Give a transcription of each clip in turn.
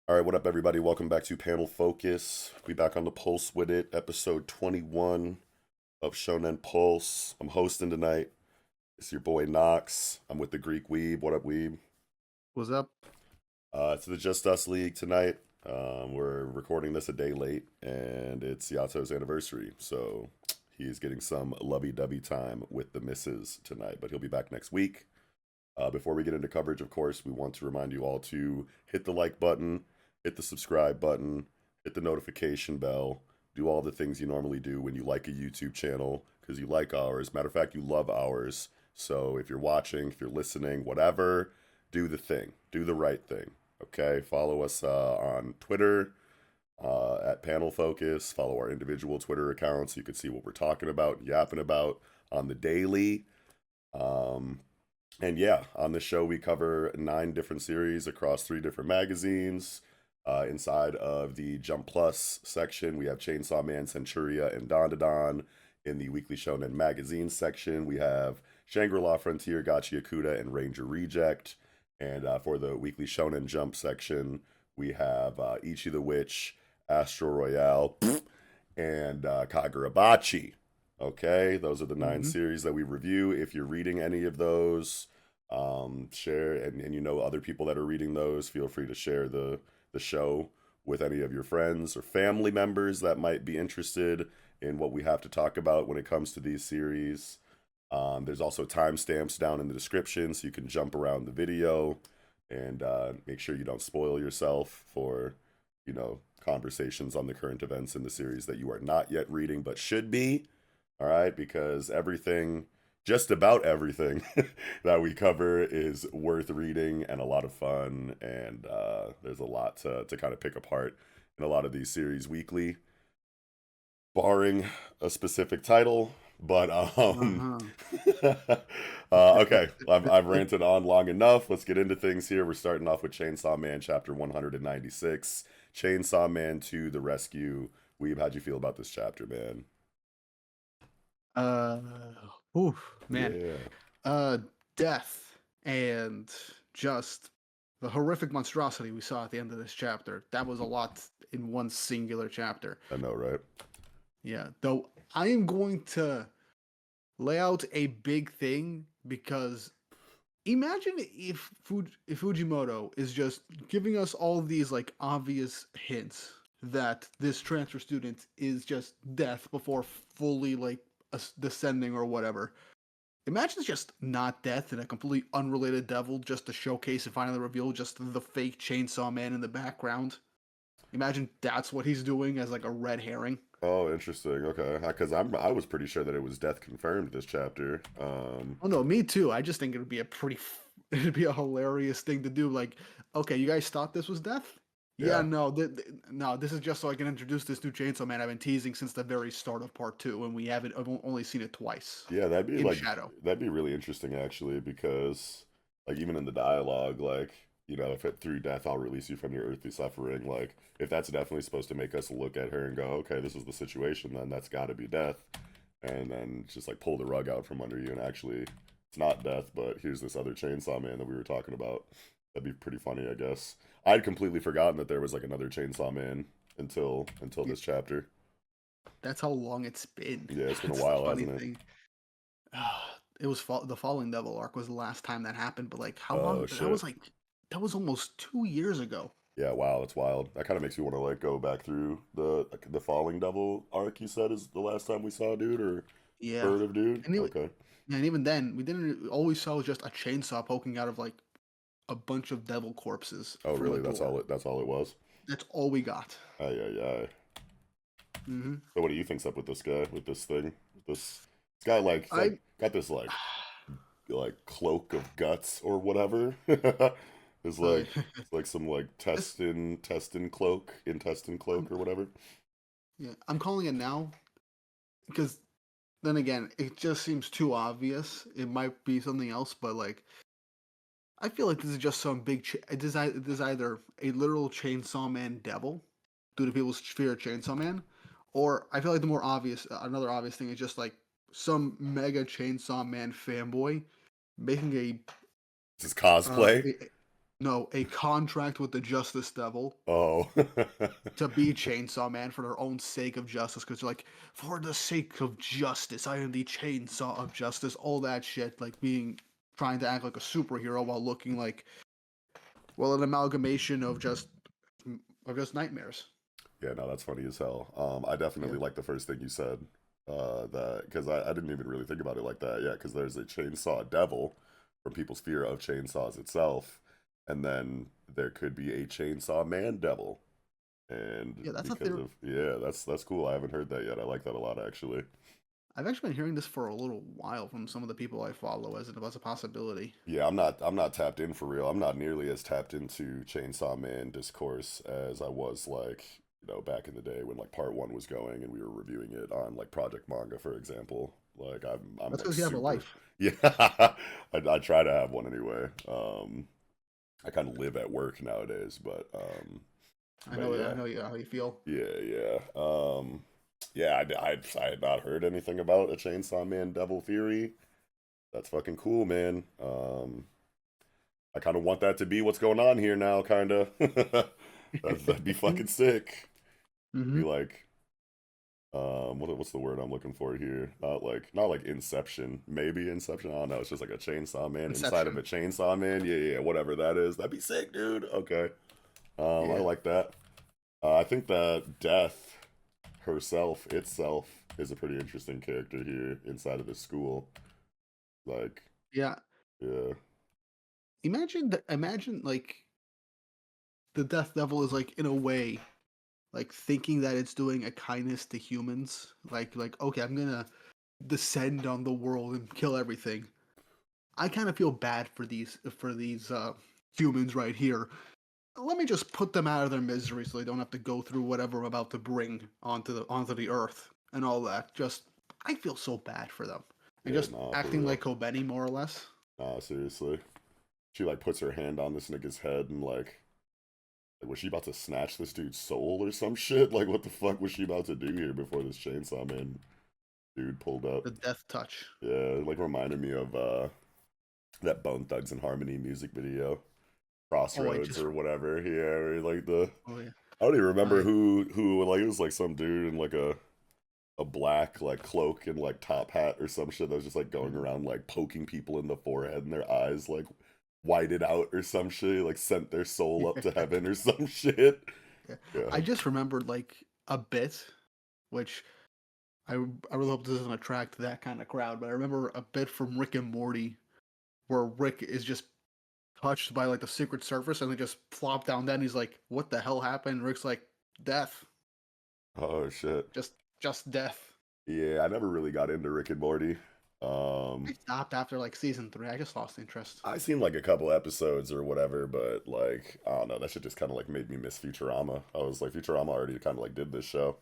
All right, what up, everybody? Welcome back to Panel Focus. We back on the Pulse with it, episode 21 of Shonen Pulse. I'm hosting tonight. It's your boy Knox. I'm with the Greek Weeb. What up, Weeb? What's up? It's the Just Us League tonight. We're recording this a day late, and it's Yato's anniversary, so he's getting some lovey-dovey time with the misses tonight, but he'll be back next week. Before we get into coverage, of course, we want to remind you all to hit the like button, hit the subscribe button, hit the notification bell, do all the things you normally do when you like a YouTube channel, because you like ours. Matter of fact, you love ours. So if you're watching, if you're listening, whatever, do the thing, do the right thing. Okay, follow us on Twitter at Panel Focus. Follow our individual Twitter accounts so you can see what we're talking about, yapping about on the daily. Um, and yeah, on the show, we cover 9 different series across 3 different magazines. Inside of the Jump Plus section, we have Chainsaw Man, Centuria, and Dandadan. In the Weekly Shonen Magazine section, we have Shangri-La Frontier, Gachiakuta, and Ranger Reject. And for the Weekly Shonen Jump section, we have Ichi the Witch, ASStro Royale, and Kagurabachi. Okay, those are the 9 series that we review. If you're reading any of those, share, and you know other people that are reading those, feel free to share the show with any of your friends or family members that might be interested in what we have to talk about when it comes to these series. There's also timestamps down in the description so you can jump around the video and make sure you don't spoil yourself for, conversations on the current events in the series that you are not yet reading but should be. All right, because everything, just about everything that we cover is worth reading and a lot of fun. And there's a lot to kind of pick apart in a lot of these series weekly, barring a specific title. But Uh-huh. okay, I've ranted on long enough. Let's get into things here. We're starting off with Chainsaw Man, chapter 196. Chainsaw Man to the rescue. Weeb, how'd you feel about this chapter, man? Uh, Oof, man. Yeah, Uh, Death and just the horrific monstrosity we saw at the end of this chapter. That was a lot in one singular chapter. I know, right? Yeah, though I am going to lay out a big thing because imagine if Fujimoto is just giving us all these like obvious hints that this transfer student is just death before fully like descending or whatever. Imagine it's just not death and a completely unrelated devil just to showcase and finally reveal just the fake chainsaw man in the background. Imagine that's what he's doing as like a red herring. Oh, interesting. Okay, because I was pretty sure that it was death confirmed this chapter. Oh no, me too. I just think it'd be a hilarious thing to do. Like, okay, you guys thought this was death? Yeah, Yeah, no, no. This is just so I can introduce this new Chainsaw Man I've been teasing since the very start of part two, and we haven't. I've only seen it twice yeah, in shadow. that'd be really interesting actually, because like even in the dialogue, like if it through death I'll release you from your earthly suffering. Like if that's definitely supposed to make us look at her and go, okay, this is the situation, then that's got to be death, and then just like pull the rug out from under you, and actually it's not death, but here's this other chainsaw man that we were talking about. That'd be pretty funny, I guess. I'd completely forgotten that there was like another chainsaw man until Yeah, this chapter. that's how long it's been. Yeah, it's been a That's the while, funny hasn't it? thing. It was the Falling Devil arc was the last time that happened, but like how Oh long? That shit. was like that was almost 2 years ago. Yeah, wow, that's wild. That kind of makes me want to like go back through the Falling Devil arc. You said is the last time we saw dude or Yeah, heard of dude. and Okay. even then we didn't. All we saw was just a chainsaw poking out of like a bunch of devil corpses Oh, from a really? That's door. all it. That's all it was. That's all we got. Ay, ay, ay. hmm So, what do you think's up with this guy? With this thing? This guy like I got this like cloak of guts or whatever. It's uh, like it's like some like this testin cloak, intestine cloak I'm, or whatever. yeah, I'm calling it now because then again, it just seems too obvious. It might be something else, but like I feel like this is just some big. It is either a literal Chainsaw Man devil due to people's fear of Chainsaw Man, or I feel like the more obvious, another obvious thing is just like some mega Chainsaw Man fanboy making This is uh, cosplay. No, a contract with the Justice Devil Oh. to be Chainsaw Man for their own sake of justice. Because they're like, for the sake of justice, I am the Chainsaw of Justice. All that shit, like trying to act like a superhero while looking like, well, an amalgamation of just nightmares. Yeah, no, that's funny as hell. I Yeah. definitely like the first thing you said. That because I didn't even really think about it like that. Yeah, because there's a chainsaw devil from people's fear of chainsaws itself, and then there could be a chainsaw man devil. And Yeah, that's a because theory. of yeah, that's cool. I haven't heard that yet. I like that a lot actually. I've actually been hearing this for a little while from some of the people I follow as it was a possibility. Yeah, I'm not tapped in for real. I'm not nearly as tapped into Chainsaw Man discourse as I was like, back in the day when like part one was going and we were reviewing it on like Project Manga, for example. Like I'm That's like because you have a super life. yeah. I try to have one anyway. I kind of live at work nowadays, but I yeah. know how you feel. Yeah. Yeah, I had not heard anything about a Chainsaw Man devil theory. That's fucking cool, man. I kind of want that to be what's going on here now, kind of. That'd be fucking sick. Be Mm-hmm. like, what's the word I'm looking for here? Not like Inception, maybe Inception. I don't know. It's just like a chainsaw man inside of a Inception. chainsaw man. Yeah, whatever that is. That'd be sick, dude. Okay. I Yeah. like that. I think that Death herself, itself, is a pretty interesting character here inside of the school. Like, Yeah. yeah, Imagine like the Death Devil is like in a way like thinking that it's doing a kindness to humans. Like okay, I'm gonna descend on the world and kill everything. I kind of feel bad for these humans right here. Let me just put them out of their misery so they don't have to go through whatever I'm about to bring onto the earth and all that. Just I feel so bad for them. And yeah, just nah, for acting real. like Kobeni more or less. Nah, seriously. She like puts her hand on this nigga's head and like was she about to snatch this dude's soul or some shit? Like what the fuck was she about to do here before this chainsaw man dude pulled up? The death touch. Yeah, it like reminded me of that Bone Thugs and Harmony music video. Oh, I Crossroads just or whatever. Yeah, where, like the oh yeah. I don't even remember I who like it was like some dude in like a black like cloak and like top hat or some shit that was just like going mhm. around like poking people in the forehead and their eyes like whited out or some shit, like sent their soul up to heaven or some shit. Yeah. Yeah. I just remembered like a bit, which I really hope this doesn't attract that kind of crowd, but I remember a bit from Rick and Morty where Rick is just touched by like the Secret Service and they just plop down dead and he's like, what the hell happened? And Rick's like, death. Oh shit. Just death. Yeah, I never really got into Rick and Morty. I stopped after like season three. I just lost interest. I seen like a couple episodes or whatever, but like I don't know, that shit just kind of like made me miss Futurama. I was like, Futurama already kind of like did this show.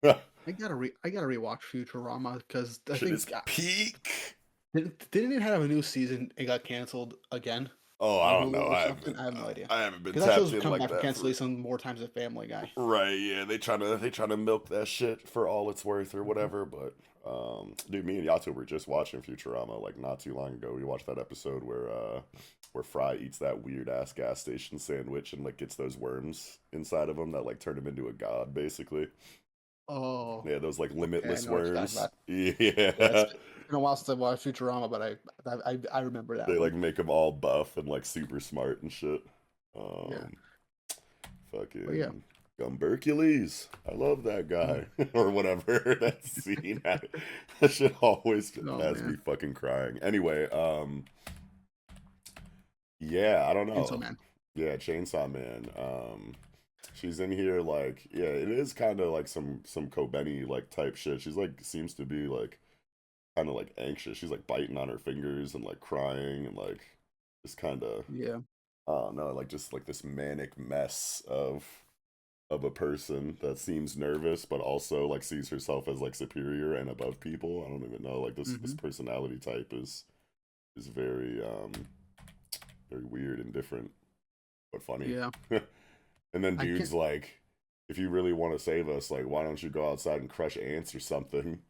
I gotta rewatch Futurama because I Shit is think peak. didn't it have a new season? It got canceled again Oh, I on don't Hulu know. or something. I have no idea. I haven't been Because that tapped show's in come like back from that for cancellation more times than Family Guy. right. Yeah, they trying to milk that shit for all it's worth or Mhm. whatever. But dude, me and Yato were just watching Futurama like not too long ago. We watched that episode where Fry eats that weird ass gas station sandwich and like gets those worms inside of him that like turn him into a god basically. Oh, Yeah, those like okay, I limitless know what you're talking worms. about. Yeah, Yeah. it's been a while since I watched Futurama, but I remember that They like one. make them all buff and like super smart and shit. Yeah, Um, but yeah, fucking Gumbercules. I love that mm. guy or whatever that scene. That shit always Oh has me man, fucking crying. Anyway, yeah, I don't Chainsaw know. Man. Yeah, Chainsaw Man. She's in here like yeah, it is kind of like some Kobeni like type shit. She's like seems to be like kind of like anxious. She's like biting on her fingers and like crying and like just kind of Yeah. I don't know, like just like this manic mess of a person that seems nervous but also like sees herself as like superior and above people. I don't even know. Like this Hmm. personality type is very weird and different, but funny. Yeah. And then I can't. dude's like, if you really want to save us, like why don't you go outside and crush ants or something?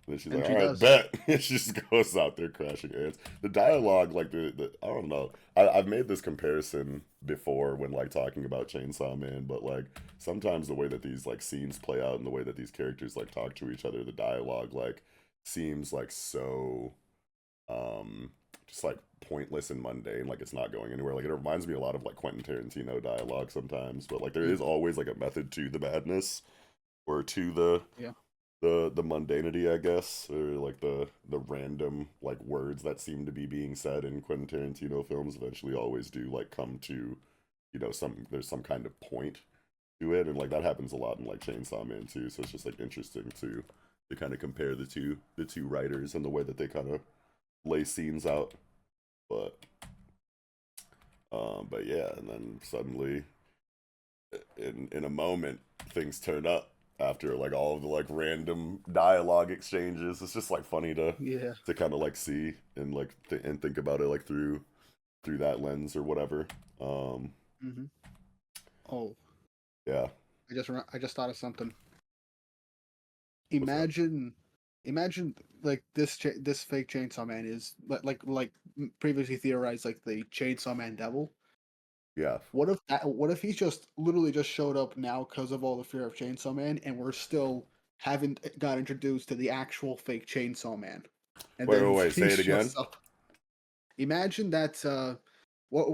And then she's And like, she all right, does. bet. And she just goes out there crashing ants. The dialogue, like, I don't know. I've made this comparison before when, like, talking about Chainsaw Man, but, like, sometimes the way that these, like, scenes play out and the way that these characters, like, talk to each other, the dialogue, like, seems, like, so, um, just, like, pointless and mundane. Like, it's not going anywhere. Like, it reminds me a lot of, like, Quentin Tarantino dialogue sometimes, but, like, there is Mhm. always, like, a method to the madness or to the Yeah. the mundanity, I guess, or like the random like words that seem to be being said in Quentin Tarantino films eventually always do like come to, some there's some kind of point to it, and like that happens a lot in like Chainsaw Man too. So it's just like interesting to kind of compare the two writers and the way that they kind of lay scenes out. But but yeah, and then suddenly in a moment things turn up after like all of the like random dialogue exchanges. It's just like funny Yeah. to kind of like see and like and think about it like through that lens or whatever. Um, Hmm. Oh, yeah, I just thought of something. what's that? Imagine, imagine like this fake Chainsaw Man is like previously theorized like the Chainsaw Man devil. Yeah. What if he's just literally just showed up now because of all the fear of Chainsaw Man, and we're still haven't got introduced to the actual fake Chainsaw Man, and Wait, then wait, wait. he Say it shows again. up. Imagine that what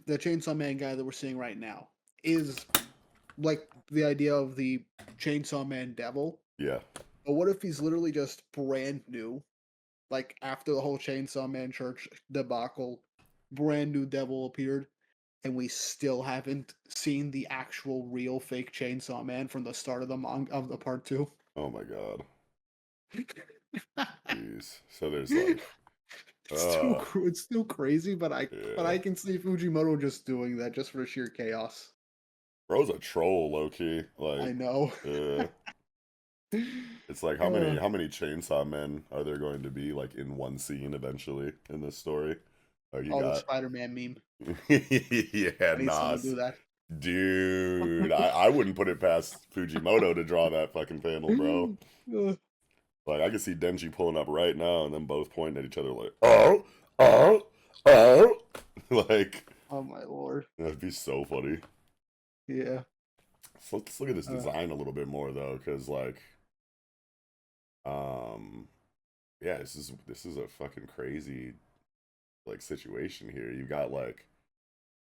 the Chainsaw Man guy that we're seeing right now is like the idea of the Chainsaw Man devil. Yeah. But what if he's literally just brand new? Like after the whole Chainsaw Man church debacle, brand new devil appeared, and we still haven't seen the actual real fake Chainsaw Man from the start of the part two. Oh my god. Jeez. So there's like, uh, It's still crazy, but yeah. I can see Fujimoto just doing that just for sheer chaos. Bro's a troll, low key. I Like, know. uh, it's like uh, how many chainsaw men are there going to be like in one scene eventually in this story? Like you oh, the got Spider-Man meme. yeah, I need someone to Nas. do that. Dude, I wouldn't put it past Fujimoto to draw that fucking panel, bro. Uh, Like I can see Denji pulling up right now and then both pointing at each other like, oh, oh, oh. Like, oh my lord. that'd be so funny. Yeah. So let's look at this Uh, design a little bit more though, because like, um, yeah, this is a fucking crazy like situation here. You got like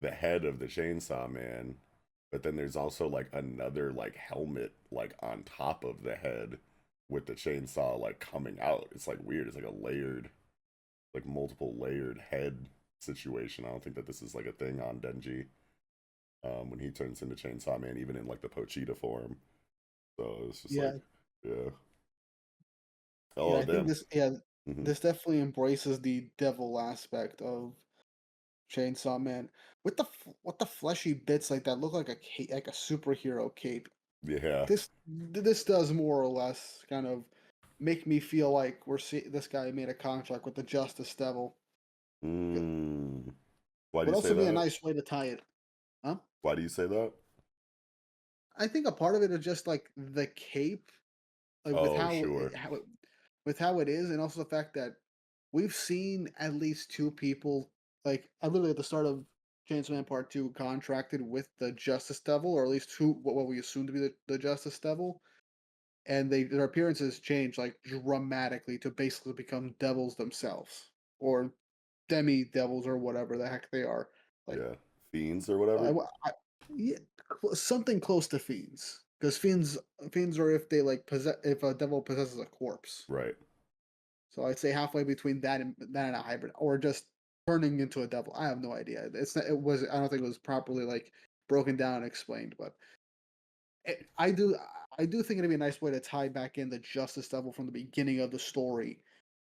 the head of the chainsaw man, but then there's also like another like helmet like on top of the head with the chainsaw like coming out. It's like weird. It's like a layered, like multiple layered head situation. I don't think that this is like a thing on Denji when he turns into Chainsaw Man, even in like the Pochita form. So it's just like, yeah. yeah. Yeah, Oh I think damn. Hmm. this definitely embraces the devil aspect of Chainsaw Man with with the fleshy bits like that look like a cape, like a superhero cape. Yeah. This does more or less kind of make me feel like this guy made a contract with the Justice Devil. It Mm. Why do would you say also be a that? nice way to tie it, huh? Why do you say that? I think a part of it is just like the cape, like Oh, sure. with how it is, and also the fact that we've seen at least two people, like I literally at the start of Chainsaw Man Part Two, contracted with the Justice Devil, or at least who what we assume to be the Justice Devil, and their appearances change like dramatically to basically become devils themselves, or demi devils, or whatever the heck they are. Like Yeah. Fiends or I, whatever? I yeah, something close to fiends, because fiends are if they like possess if a devil possesses a corpse. Right. So I'd say halfway between that and a hybrid, or just turning into a devil. I have no idea. I don't think it was properly like broken down and explained, but it, I do think it'd be a nice way to tie back in the Justice Devil from the beginning of the story,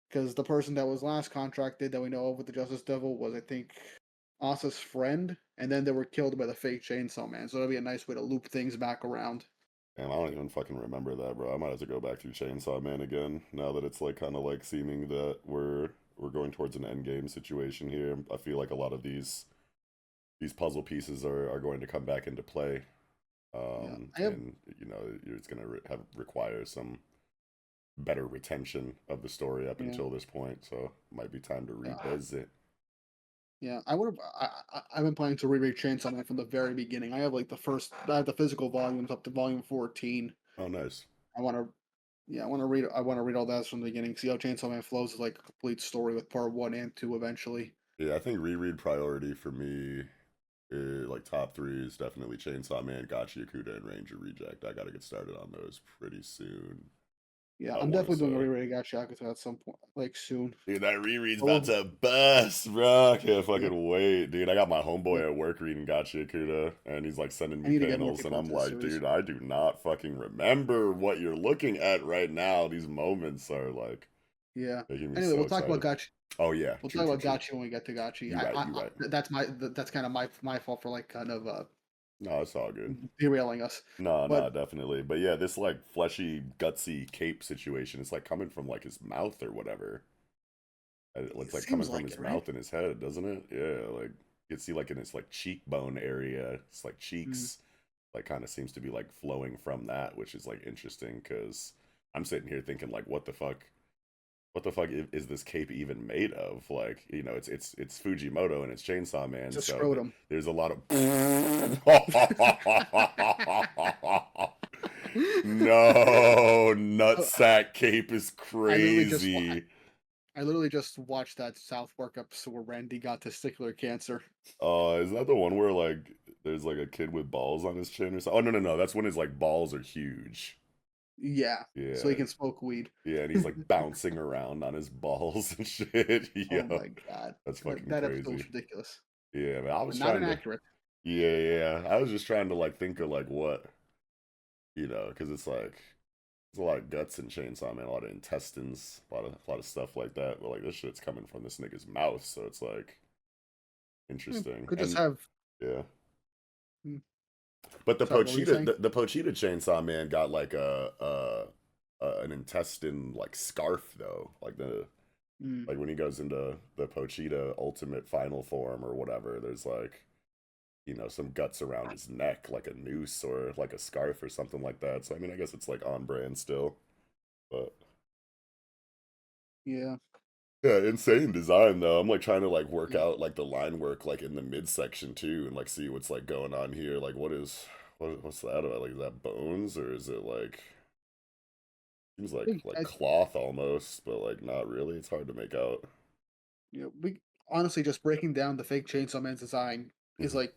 because the person that was last contracted that we know of with the Justice Devil was, I think, Asa's friend, and then they were killed by the fake Chainsaw Man. So that'd be a nice way to loop things back around. And I don't even fucking remember that, bro. I might have to go back through Chainsaw Man again now that it's like kind of like seeming that we're going towards an end game situation here. I feel like a lot of these puzzle pieces are going to come back into play, Yeah, I have and it's gonna have require better retention of the story up Yeah, until this point. So it might be time to yeah, revisit. yeah. I would have. I've been planning to reread Chainsaw Man from the very beginning. I have like the first. I have the physical volumes up to volume 14. Oh, nice. I want to. Yeah, I want to read. I want to read all that from the beginning. See how Chainsaw Man flows is like a complete story with part one and two eventually. Yeah, I think reread priority for me, like top three, is definitely Chainsaw Man, Gachiakuta, and Ranger Reject. I got to get started on those pretty soon. Yeah, I I'm want to definitely doing a say. reread of Gachiakuta at some point, like soon. Dude, that reread's I about will. to bust, bro. I can't Yeah, fucking wait. Dude, I got my yeah. homeboy at work reading Gachiakuda, and he's like sending I me need to get more panels, and people I'm into this like, series. dude, I do not fucking remember what you're looking at right now. These moments are like Yeah. making me Anyway, so we'll talk about excited. Gachi. Oh, yeah, We'll true, talk true, about true. Gachi when we get to Gachi. You're right, you're right. That's kind of my fault for like kind of No, it's all good. derailing us. No, no, But definitely. But yeah, this like fleshy, gutsy cape situation, it's like coming from like his mouth or whatever. it It's like coming seems from like his it, right? mouth and his head, doesn't it? Yeah, like you can see like in his like cheekbone area, it's like Mm. cheeks, like kind of seems to be like flowing from that, which is like interesting because I'm sitting here thinking like, what the fuck is this cape even made of? Like, you know, it's Fujimoto and it's Chainsaw It's Man, a so scrotum. there's a lot of no, Oh, nutsack cape is I literally just crazy. I literally just watched that South Park episode where Randy got testicular cancer. Is that the one where like there's like a kid with balls on his chin or something? Oh no, no, no, that's when his like balls are huge. Yeah, so he Yeah, can smoke weed. yeah, and he's like bouncing around on his balls and shit. Oh Yo, my god, that's that, fucking that episode was crazy. ridiculous, Yeah, man, I but was not trying to. inaccurate. Yeah, yeah, I was just trying to like think of like what, you know, because it's like there's a lot of guts in Chainsaw Man, a lot of intestines, a lot of stuff like that. But like this shit's coming from this nigga's mouth, so it's like interesting. Could just And have. yeah, Mm, but sorry, what were you saying? The Pochita Chainsaw Man got like an intestine like scarf though, Mm, like when he goes into the Pochita Ultimate Final Form or whatever. There's like, you know, some guts around his neck, like a noose or like a scarf or something like that. So I mean, I guess it's like on brand still, but yeah. yeah, insane design though. I'm like trying to like work Yeah. out like the line work like in the midsection too, and like see what's like going on here. Like what's that about? Like is that bones or is it like seems like I, cloth almost, but like not really. It's hard to make out. we honestly just breaking down the fake Chainsaw Man's design is Mhm. like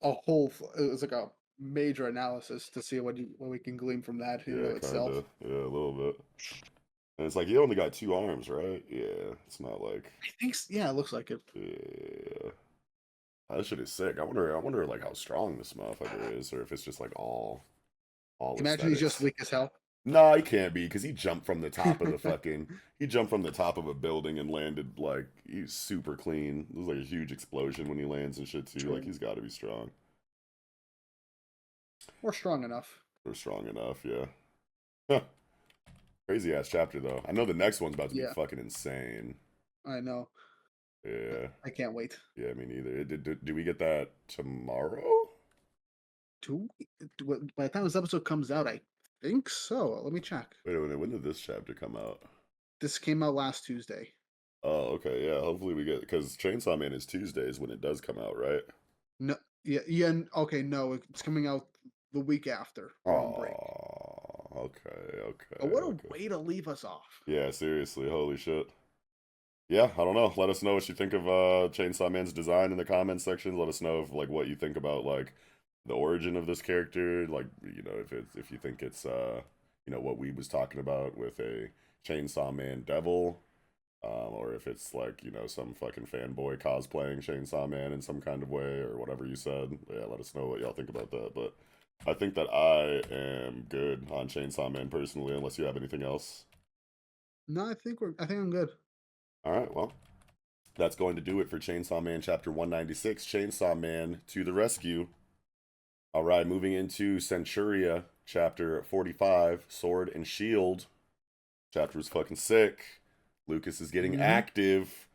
a whole. It's like a major analysis to see what we can glean from that in and Yeah, of kind itself. of. Yeah, a little bit. And it's like he only got two arms, right? Yeah, it's not like I think, yeah, it looks like it. yeah. That shit is sick. I wonder like how strong this motherfucker is, or if it's just like all Imagine he's just aesthetics. weak as hell. No, he can't be because he jumped from the top of the fucking. He jumped from the top of a building and landed like he's super clean. There's like a huge explosion when he lands and shit too. Like True. he's got to be strong Or strong enough. or strong enough. Yeah. Huh. Crazy ass chapter though. I know the next one's about to be Yeah, fucking insane. I know. Yeah. I can't wait. Yeah, me neither. Do we get that tomorrow? By the time this episode comes out, I think so. Let me check. Wait a minute. When did this chapter come out? This came out last Tuesday. Oh, okay. Yeah. Hopefully we get because Chainsaw Man is Tuesdays when it does come out, right? No, yeah, yeah. Okay, no, it's coming out the week after we're on break. Oh, okay, But okay, what a okay. way to leave us off. Yeah, seriously. Holy shit. Yeah, I don't know. Let us know what you think of Chainsaw Man's design in the comments section. Let us know if, like what you think about like the origin of this character. Like you know if you think it's you know what we was talking about with a Chainsaw Man devil, or if it's like you know some fucking fanboy cosplaying Chainsaw Man in some kind of way or whatever you said. Yeah, let us know what y'all think about that. But I think that I am good on Chainsaw Man personally, unless you have anything else. No, I think I'm good. All right, well. That's going to do it for Chainsaw Man Chapter 196, Chainsaw Man to the Rescue. All right, moving into Centuria Chapter 45, Sword and Shield. Chapter was fucking sick. Lucas is getting Mm-hmm. active.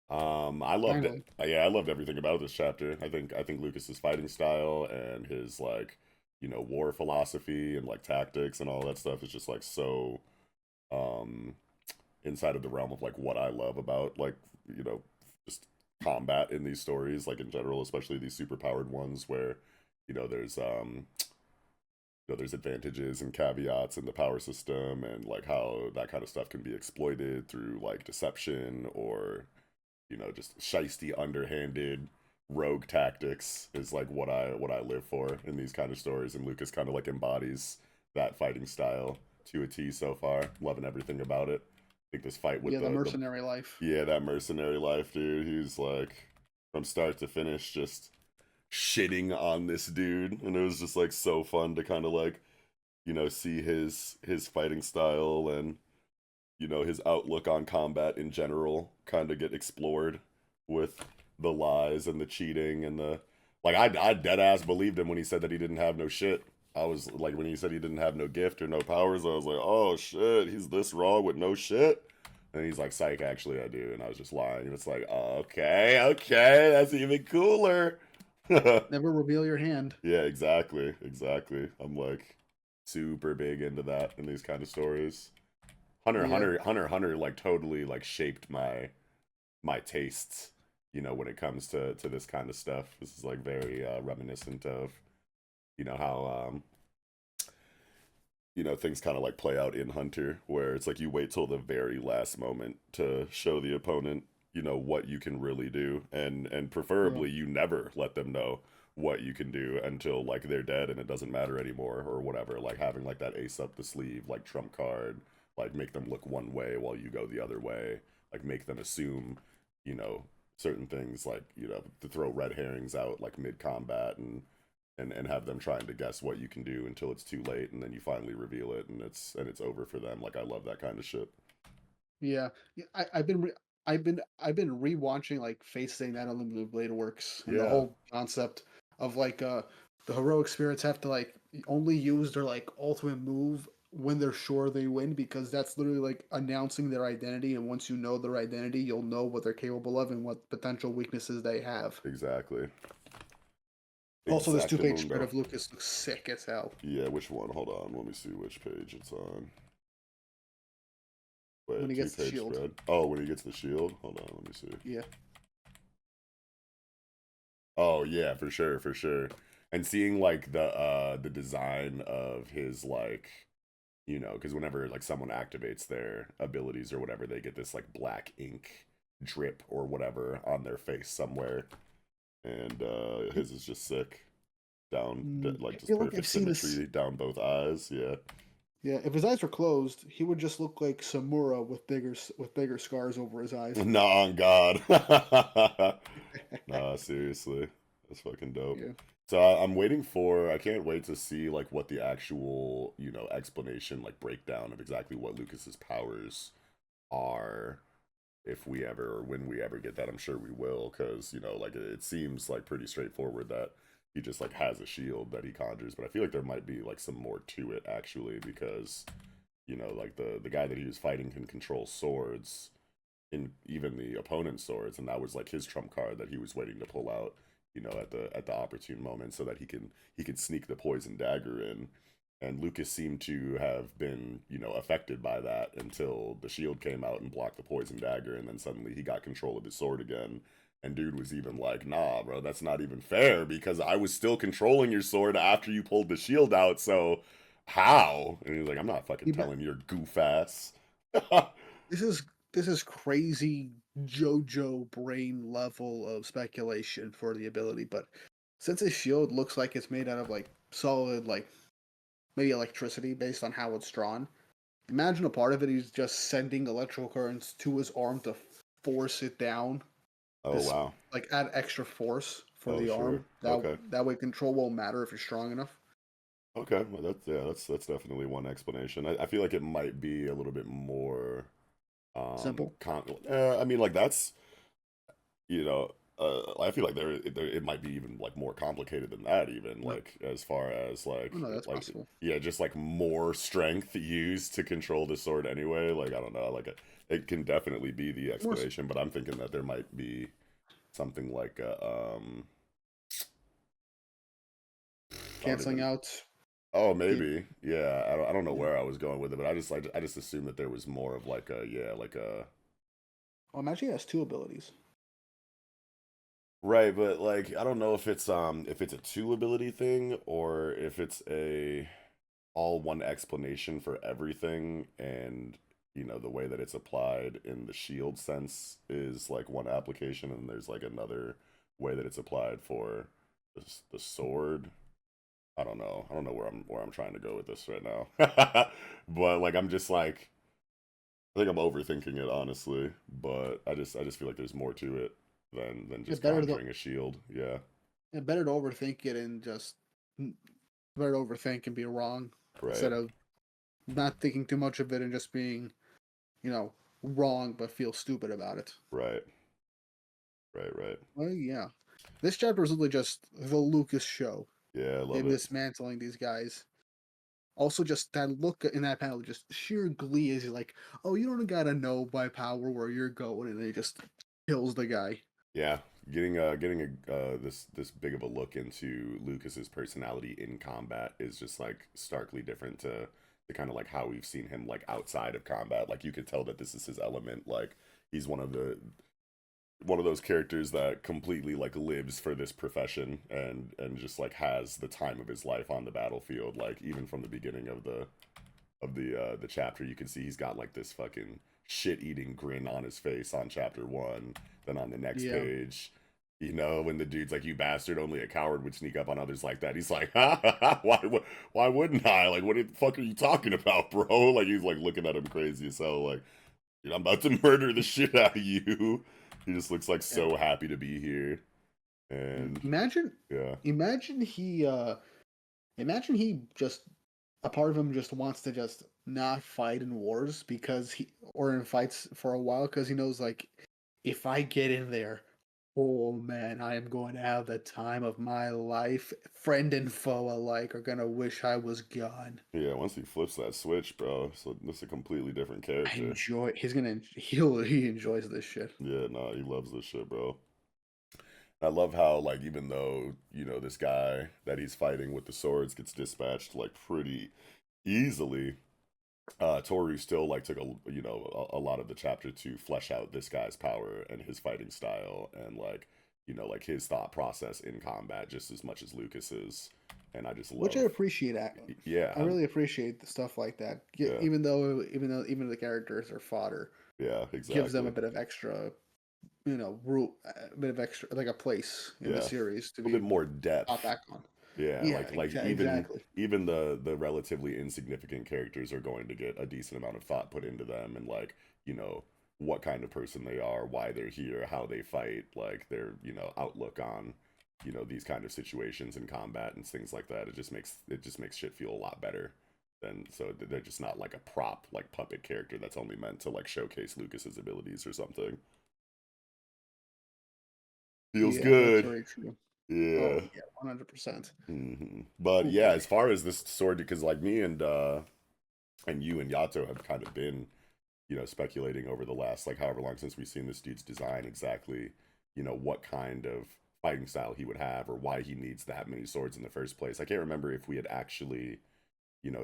I loved it. Finally. Yeah, I loved everything about this chapter. I think Lucas's fighting style and his like, you know, war philosophy and like tactics and all that stuff is just like so um, inside of the realm of like what I love about like just combat in these stories, like in general, especially these super powered ones where there's there's advantages and caveats in the power system and like how that kind of stuff can be exploited through like deception or just shisty underhanded rogue tactics is like what I live for in these kind of stories, and Lucas kind of like embodies that fighting style to a T so far. Loving everything about it. I think this fight with Yeah, the the mercenary life. yeah, that mercenary life, dude. He's like from start to finish just shitting on this dude, and it was just like so fun to kind of like see his fighting style and his outlook on combat in general kind of get explored with the lies and the cheating and the like. I dead ass believed him when he said that he didn't have no shit. I was like, when he said he didn't have no gift or no powers, I was like, oh shit, he's this wrong with no shit. And he's like, psych, actually I do. And I was just lying. And it's like, okay, okay, that's even cooler. Never reveal your hand. Yeah, exactly, exactly. I'm like super big into that in these kind of stories. Yeah. Hunter Hunter like totally like shaped my tastes, when it comes to this kind of stuff. This is like very reminiscent of how things kind of like play out in Hunter, where it's like you wait till the very last moment to show the opponent what you can really do, and Yeah. preferably you never let them know what you can do until like they're dead and it doesn't matter anymore or whatever. Like having like that ace up the sleeve like trump card, like make them look one way while you go the other way, like make them assume you know certain things, like to throw red herrings out like mid combat, and have them trying to guess what you can do until it's too late, and then you finally reveal it, and it's over for them. Like I love that kind of shit. Yeah. Yeah. I've been rewatching like Facing That Unlimited Blade Works, and the Yeah, whole concept of like the heroic spirits have to like only use their like ultimate move when they're sure they win, because that's literally like announcing their identity, and once you know their identity, you'll know what they're capable of and what potential weaknesses they have. exactly. Also, this two-page spread Exactamundo. of Lucas looks sick as hell. Yeah, which one? Hold on, let me see which page it's on. When Wait, he two gets the page shield. spread. Oh, when he gets the shield. Hold on, let me see. Yeah. Oh yeah, for sure, for sure. And seeing like the design of his like because whenever like someone activates their abilities or whatever, they get this like black ink drip or whatever on their face somewhere, and his is just sick. Like I just feel like perfect I've seen this. symmetry down both eyes. Yeah. Yeah, if his eyes were closed, he would just look like Samura with bigger scars over his eyes. Nah, on God. Nah, seriously, that's fucking dope. Yeah. So I'm waiting for. I can't wait to see like what the actual explanation, like breakdown of exactly what Lucas's powers are, if we ever or when we ever get that. I'm sure we will, because like it seems like pretty straightforward that he just like has a shield that he conjures, but I feel like there might be like some more to it actually, because like the guy that he was fighting can control swords, in even the opponent's swords, and that was like his trump card that he was waiting to pull out at the opportune moment, so that he could sneak the poison dagger in. And Lucas seemed to have been affected by that until the shield came out and blocked the poison dagger, and then suddenly he got control of his sword again. And dude was even like, nah bro, that's not even fair, because I was still controlling your sword after you pulled the shield out, so how? And he's like, I'm not fucking You bet. telling your goof ass. This is this is crazy JoJo brain level of speculation for the ability, but since his shield looks like it's made out of like solid, like maybe electricity based on how it's drawn, imagine a part of it he's just sending electrical currents to his arm to force it down. Oh This wow. like add extra force for Oh the sure. arm. Okay. That way control won't matter if you're strong enough. Okay. Well, that's definitely one explanation. I feel like it might be a little bit more Simple. I mean, like that's you know I feel like it might be even like more complicated than that, even No, like as far as oh no, that's possible. yeah, just like more strength used to control the sword anyway. Like I don't know, like it can definitely be the More explanation, but I'm thinking that there might be something like I don't canceling even out. Oh, The maybe. Yeah, I don't know yeah. where I was going with it, but I just assumed that there was more of like a yeah, like a Well, imagine he has two abilities. right, but like I don't know if it's a two ability thing or if it's a all one explanation for everything and the way that it's applied in the shield sense is like one application and there's like another way that it's applied for the sword. I don't know where I'm trying to go with this right now. But like I'm just like I think I'm overthinking it honestly, but I just feel like there's more to it than It just better to conjuring a shield. Yeah. better to overthink it and just better to overthink and be wrong Right. instead of not thinking too much of it and just being, you know, wrong but feel stupid about it. Right. Right. Right. Well, yeah. This chapter is literally just the Lucas show. Yeah, I love Him it. dismantling these guys. Also, just that look in that panel, just sheer glee as he's like, "Oh, you don't gotta know by power where you're going," and he just kills the guy. Yeah, getting a this big of a look into Lucas's personality in combat is just like starkly different to kind of like how we've seen him like outside of combat. Like you could tell that this is his element. Like he's one of those characters that completely like lives for this profession and just like has the time of his life on the battlefield. Like even from the beginning of the chapter, you can see he's got like this fucking shit eating grin on his face on chapter one. Then on the next Yeah, page, when the dude's like, "You bastard, only a coward would sneak up on others like that." He's like, "Ha ha ha! Why wouldn't I? Like, what the fuck are you talking about, bro?" Like he's like looking at him crazy as hell. Like, dude, I'm about to murder the shit out of you. He just looks like yeah. so happy to be here, and Imagine, yeah, imagine he, imagine he just a part of him just wants to just not fight in wars because he or in fights for a while because he knows like if I get in there, oh man, I am going to have the time of my life. Friend and foe alike are gonna wish I was gone. yeah. Once he flips that switch, bro, so this is a completely different I character. enjoy. He enjoys this shit. Yeah, nah, he loves this shit, bro. I love how, like, even though, this guy that he's fighting with the swords gets dispatched, like, pretty easily, Toru still, like, took a lot of the chapter to flesh out this guy's power and his fighting style and, like, like his thought process in combat just as much as Lucas's. And I just Which I love, appreciate. I yeah, really appreciate the stuff like that. yeah, Even the characters are fodder, yeah, gives them a exactly. bit of extra, rule, a bit of extra, like a place in the Yeah. series to A little be bit more thought depth. back on. Yeah, Yeah, like exactly. even the relatively insignificant characters are going to get a decent amount of thought put into them and like, what kind of person they are, why they're here, how they fight, like their, outlook on, these kind of situations in combat and things like that. It just makes shit feel a lot better than so they're just not like a prop, like puppet character that's only meant to like showcase Lucas's abilities or something. Feels Yeah, that's good. very true. Yeah. Oh yeah, 100%. But Oh yeah, boy. as far as this sword, because like me and you and Yato have kind of been, speculating over the last like however long since we've seen this dude's design exactly, what kind of fighting style he would have or why he needs that many swords in the first place. I can't remember if we had actually,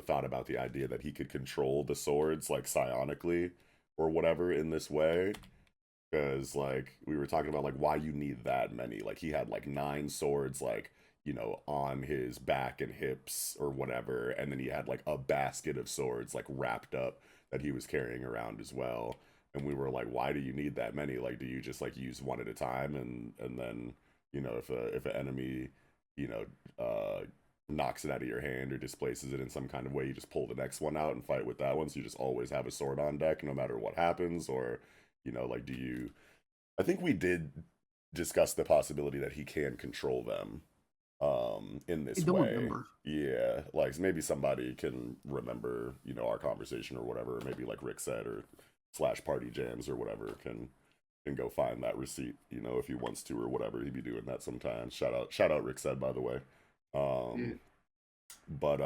thought about the idea that he could control the swords like psionically or whatever in this way because like we were talking about like why you need that many like he had like nine swords like on his back and hips or whatever and then he had like a basket of swords like wrapped up that he was carrying around as well and we were like why do you need that many like do you just like use one at a time and then if an enemy you know uh knocks it out of your hand or displaces it in some kind of way you just pull the next one out and fight with that one so you just always have a sword on deck no matter what happens or like do you I think we did discuss the possibility that he can control them in I this don't way. remember. Yeah, like maybe somebody can remember, our conversation or whatever, or maybe like Rick said or slash party jams or whatever can go find that receipt, if he wants to or whatever. He'd be doing that sometimes. Shout out Rick said by the way. Yeah. Um but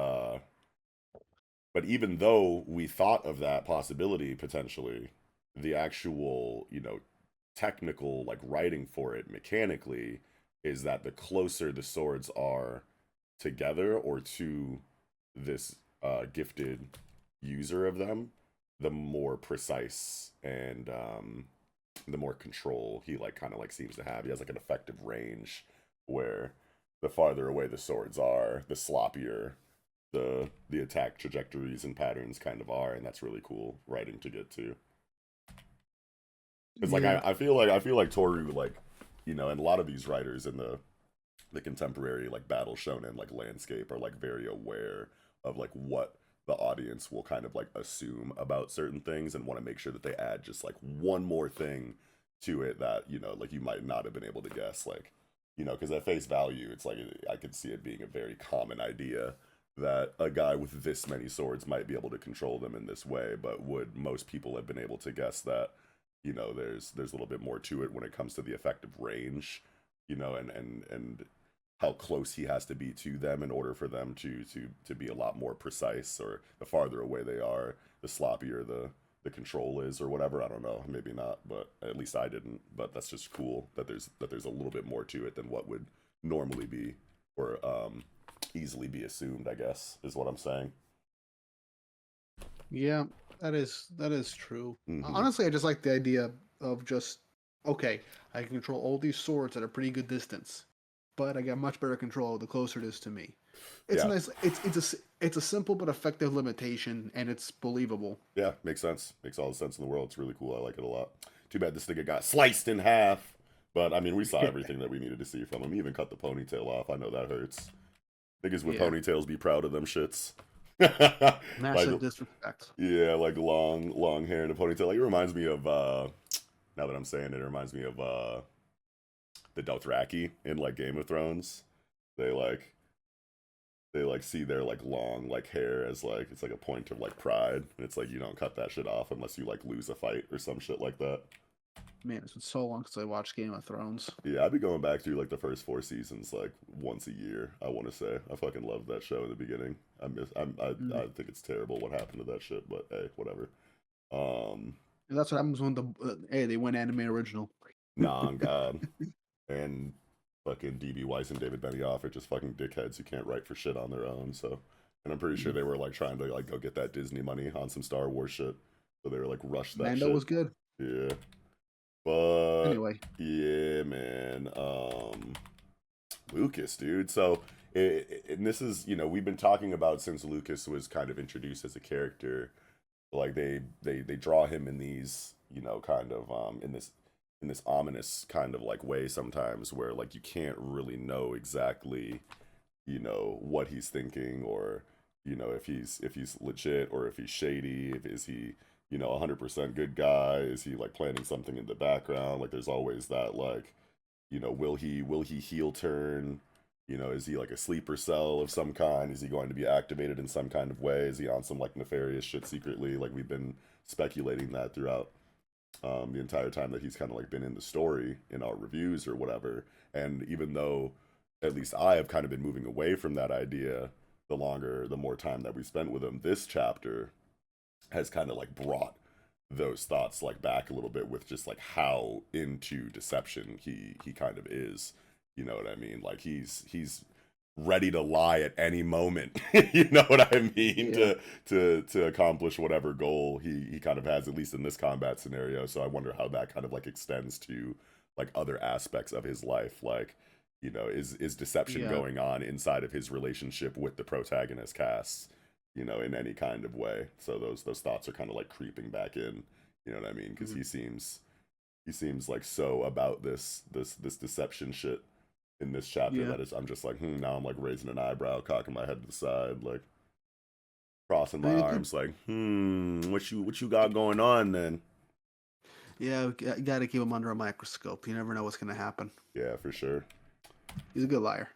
but even though we thought of that possibility potentially, the actual, technical like writing for it mechanically is that the closer the swords are together or to this gifted user of them, the more precise and the more control he like kind of like seems to have. He has like an effective range where the farther away the swords are, the sloppier the attack trajectories and patterns kind of are, and that's really cool writing to get to. Because like Yeah. I feel like Toru, like, you know, and a lot of these writers in the contemporary like battle shonen like landscape are like very aware of like what the audience will kind of like assume about certain things and want to make sure that they add just like one more thing to it that, you know, like you might not have been able to guess, like, you know, because at face value it's like I could see it being a very common idea that a guy with this many swords might be able to control them in this way, but would most people have been able to guess that, you know, there's a little bit more to it when it comes to the effective range, you know, and how close he has to be to them in order for them to be a lot more precise, or the farther away they are, the sloppier the control is, or whatever. I don't know, maybe not, but at least I didn't. But that's just cool that there's a little bit more to it than what would normally be, or easily be assumed, I guess, is what I'm saying. Yeah, that is true. Mm-hmm. Honestly, I just like the idea of just okay, I can control all these swords at a pretty good distance, but I get much better control the closer it is to me. It's a Yeah, nice. It's a simple but effective limitation, and it's believable. yeah, makes sense. Makes all the sense in the world. It's really cool. I like it a lot. Too bad this nigga got sliced in half. But I mean, we saw everything that we needed to see from him. He even cut the ponytail off. I know that hurts. Niggas with Yeah, ponytails be proud of them shits. Like, massive disrespect. yeah, like long hair and a ponytail. Like, it reminds me of now that I'm saying it, it reminds me of the Dothraki in like Game of Thrones. They like they like see their like long like hair as like it's like a point of like pride. And it's like you don't cut that shit off unless you like lose a fight or some shit like that. Man, it's been so long since I watched Game of Thrones. Yeah, I'd be going back through like the first four seasons like once a year. I want to say I fucking loved that show in the beginning. Mm. I think it's terrible what happened to that shit, but hey, whatever. Um, And that's what happens when hey, they went anime original. nah, on God, and fucking DB Weiss and David Benioff are just fucking dickheads who can't write for shit on their own. So, and I'm pretty sure they were like trying to like go get that Disney money on some Star Wars shit, so they were like rush that Mando shit. was good. Yeah, but Anyway, yeah, man. Lucas, dude. So, and this is, you know, we've been talking about since Lucas was kind of introduced as a character. Like they draw him in these, you know, kind of in this ominous kind of like way sometimes, where like you can't really know exactly, you know, what he's thinking, or, you know, if he's legit or if he's shady. If is he, you know, 100% good guy? Is he like planning something in the background? Like there's always that, like, you know, will he heel turn? You know, is he like a sleeper cell of some kind? Is he going to be activated in some kind of way? Is he on some like nefarious shit secretly? Like we've been speculating that throughout the entire time that he's kind of like been in the story in our reviews or whatever. And even though at least I have kind of been moving away from that idea, the more time that we spent with him, this chapter has kind of like brought those thoughts like back a little bit with just like how into deception he kind of is. You know what I mean? Like he's ready to lie at any moment. You know what I mean? yeah, To accomplish whatever goal he kind of has, at least in this combat scenario. So I wonder how that kind of like extends to like other aspects of his life. Like, you know, is deception yeah. going on inside of his relationship with the protagonist cast, you know, in any kind of way? So those thoughts are kind of like creeping back in. You know what I mean? Because Mhm. he seems like so about this deception shit in this chapter Yeah. that is I'm just like, now I'm like raising an eyebrow, cocking my head to the side, like crossing I my mean, it could. arms, like, what you got going on then? Yeah, you gotta keep him under a microscope. You never know what's gonna happen. Yeah, for sure. He's a good liar.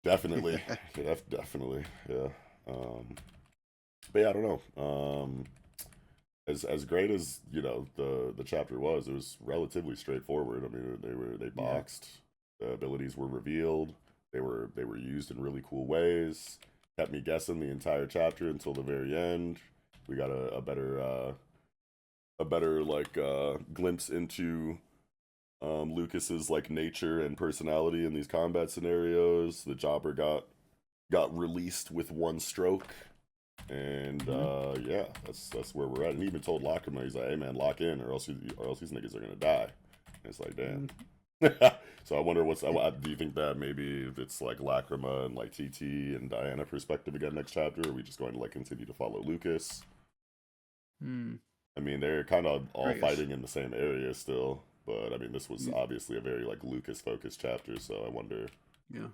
Definitely. Yeah, definitely. Yeah. But yeah, I don't know. As great as, you know, the chapter was, it was relatively straightforward. I mean, they Yeah. boxed, the abilities were revealed, they were used in really cool ways. Kept me guessing the entire chapter until the very end. We got a better like glimpse into Lucas's like nature and personality in these combat scenarios. The jobber got released with one stroke. And Mhm. yeah, that's where we're at. And he even told Lockerman, he's like, "Hey man, lock in, or else these niggas are gonna die." And it's like, damn. Mhm. So I wonder do you think that maybe it's like Lacrima and like TT and Diana perspective again next chapter? Or are we just going to like continue to follow Lucas? Mm, I mean, they're kind of all curious. fighting in the same area still, but I mean, this was Mm, obviously a very like Lucas focused chapter, so I wonder. yeah.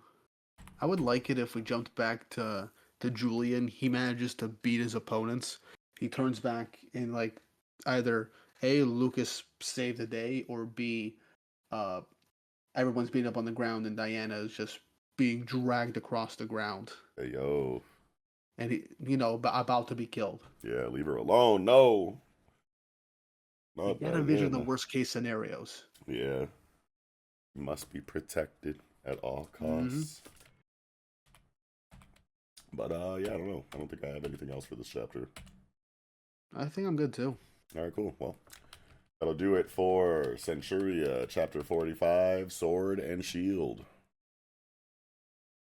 I would like it if we jumped back to Julian. He manages to beat his opponents. He turns back in like either A, Lucas saved the day, or B, uh, everyone's beaten up on the ground and Diana is just being dragged across the ground, Hey yo, and about to be killed. yeah, leave her alone. No, You not gotta envision the Diana. worst case scenarios. Yeah, must be protected at all Hmm. costs. But yeah, I don't know. I don't think I have anything else for this chapter. I think I'm good too. All right, cool. Well, that'll do it for Centuria, chapter 45, Sword and Shield.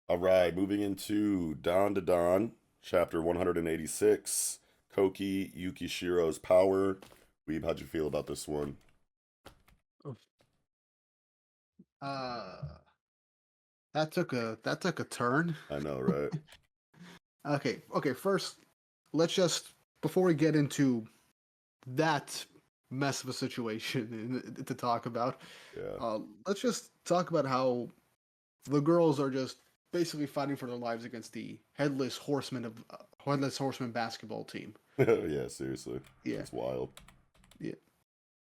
All right, moving into Dandadan, chapter 186, Koki Yukishiro's Power. Weeb, how'd you feel about this one? Uh, that took a turn. I know, right? Okay. First, let's just before we get into that mess of a situation to talk about, Yeah. let's just talk about how the girls are just basically fighting for their lives against the headless horseman basketball team. Yeah, seriously. Yeah, It's wild. yeah,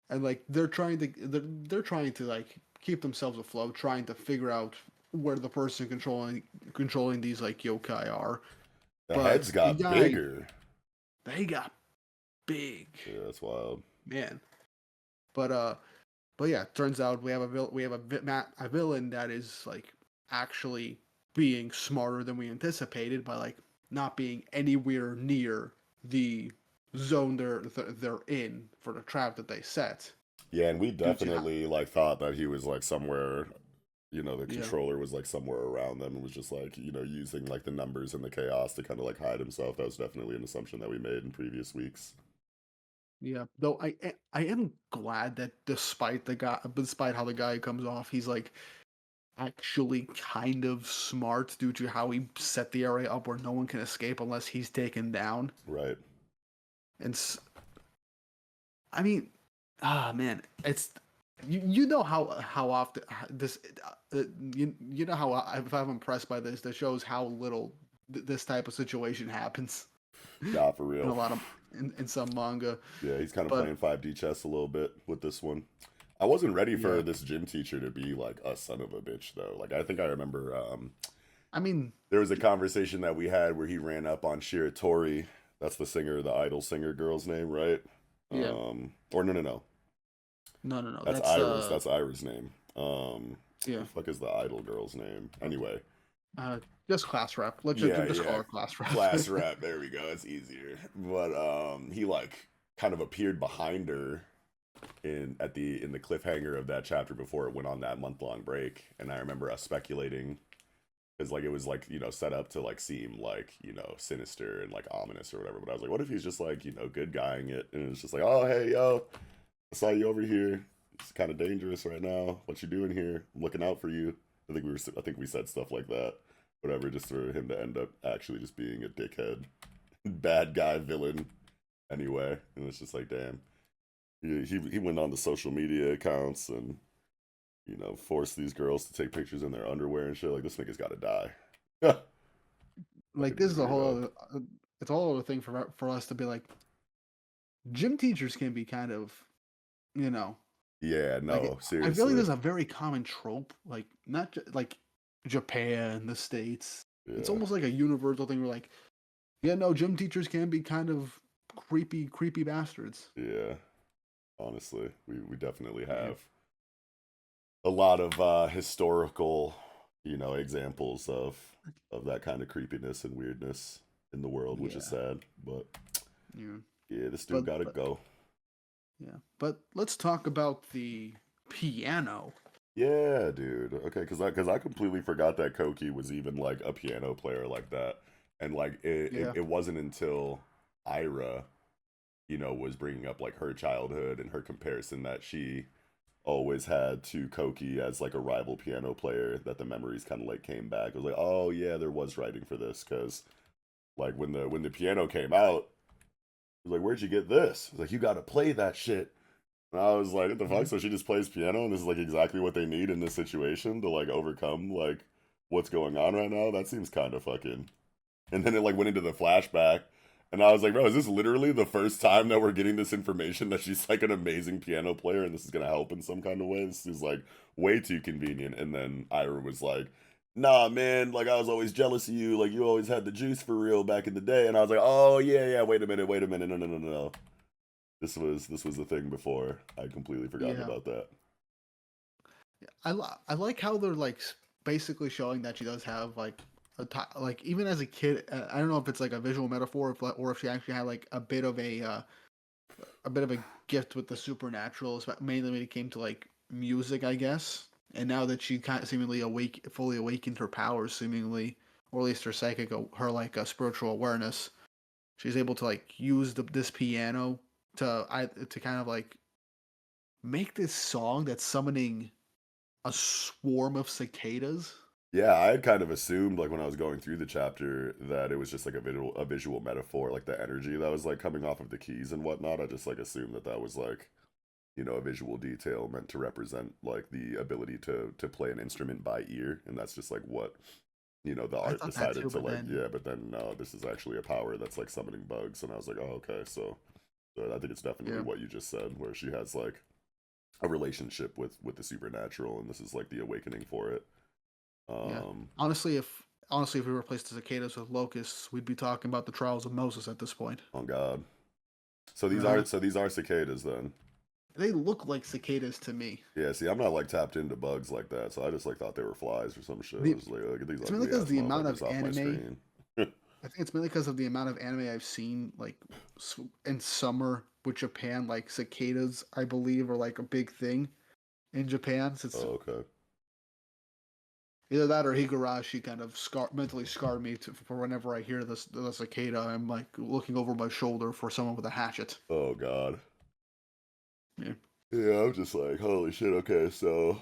and like they're trying to like keep themselves afloat, trying to figure out where the person controlling these like yokai are. The heads But the got guy, bigger. they got big, Yeah, that's wild. man. But but yeah, turns out we have a villain that is like actually being smarter than we anticipated by like not being anywhere near the zone they're in for the trap that they set. Yeah, and we Due to how, definitely like thought that he was like somewhere, the yeah, controller was like somewhere around them and was just like, using like the numbers and the chaos to kind of like hide himself. That was definitely an assumption that we made in previous weeks. yeah. Though I am glad that despite how the guy comes off, he's like actually kind of smart due to how he set the area up where no one can escape unless he's taken down. Right. And I mean, man, it's you know how often this you know how if I'm impressed by this, that shows how little this type of situation happens Nah, for in a real. lot of in some manga. Yeah, he's kind of But playing 5D chess a little bit with this one. I wasn't ready for yeah, this gym teacher to be like a son of a bitch though. Like I think I remember I mean, there was a conversation that we had where he ran up on Shiratori. That's the singer, the idol singer girl's name, right? yeah, Or no. no, That's that's Iris. That's Iris' name. The yeah, fuck is the idol girl's name? Anyway, uh, just class rep. Let's yeah, just call yeah. her class rep. Class rap. There we go. It's easier. But he like kind of appeared behind her in the cliffhanger of that chapter before it went on that month-long break, and I remember us speculating because like it was like set up to like seem like sinister and like ominous or whatever. But I was like, what if he's just like good guying it, and it's just like, oh hey yo, I saw you over here. It's kind of dangerous right now. What you doing here? I'm looking out for you. I think we said stuff like that. Whatever, just for him to end up actually just being a dickhead, bad guy villain. Anyway, and it's just like, damn. He went on the social media accounts and forced these girls to take pictures in their underwear and shit. Like this nigga's got to die. Like Fucking this is a weirdo. whole it's a whole other thing for us to be like gym teachers can be kind of you know Yeah, like no, I feel like seriously. there's a very common trope like not like Japan, the States. It's Yeah, almost like a universal thing where like yeah no gym teachers can be kind of creepy bastards. yeah. Honestly, we definitely Yeah, have a lot of historical, examples of that kind of creepiness and weirdness in the world, which is yeah, sad. But yeah. yeah, this dude But gotta but go. yeah. But let's talk about the piano. Yeah, dude. Okay, because I completely forgot that Koki was even like a piano player like that. And like it, it, Yeah. it wasn't until Ira, was bringing up like her childhood and her comparison that she always had to Koki as like a rival piano player that the memories kind of like came back. It was like, oh yeah, there was writing for this because like when the piano came out, it was like, where'd you get this? It was like, you got to play that shit. And I was like, what the fuck? Mhm. So she just plays piano, and this is like exactly what they need in this situation to like overcome like what's going on right now. That seems kind of fucking. And then it like went into the flashback, and I was like, bro, is this literally the first time that we're getting this information that she's like an amazing piano player, and this is gonna help in some kind of way? This is like way too convenient. And then Ira was like, nah, man, like I was always jealous of you, like you always had the juice for real back in the day. And I was like, oh yeah, yeah, wait a minute, no, no, no, no, no. This was the thing before. I'd completely forgotten Yeah. about that. I like how they're like basically showing that she does have like like even as a kid. I don't know if it's like a visual metaphor, or if she actually had like a bit of a gift with the supernatural, mainly when it came to like music, I guess. And now that she kind of seemingly fully awakened her powers, seemingly, or at least her psychic, her like spiritual awareness, she's able to like use this piano to kind of like make this song that's summoning a swarm of cicadas. Yeah, I had kind of assumed like when I was going through the chapter that it was just like a visual metaphor, like the energy that was like coming off of the keys and whatnot. I just like assumed that that was like a visual detail meant to represent like the ability to play an instrument by ear, and that's just like what the I art thought that too, decided to but like. then Yeah, but then no, this is actually a power that's like summoning bugs, and I was like, oh okay, so I think it's definitely yeah, what you just said, where she has like a relationship with the supernatural, and this is like the awakening for it. yeah. Um, Honestly, if we replaced the cicadas with locusts, we'd be talking about the trials of Moses at this point. on God. So these Uh-huh. are so these are cicadas then. They look like cicadas to me. Yeah, see, I'm not like tapped into bugs like that, so I just like thought they were flies or some shit. I The, was like, look at these it's mainly ugly because ass the amount motherfuckers of off my anime. screen. I think it's mainly because of the amount of anime I've seen, like in summer with Japan. Like cicadas, I believe, are like a big thing in Japan. Since Oh, okay. either that or Higurashi kind of mentally scarred me for whenever I hear the cicada, I'm like looking over my shoulder for someone with a hatchet. Oh God. Yeah, Yeah, I'm just like, holy shit. Okay, so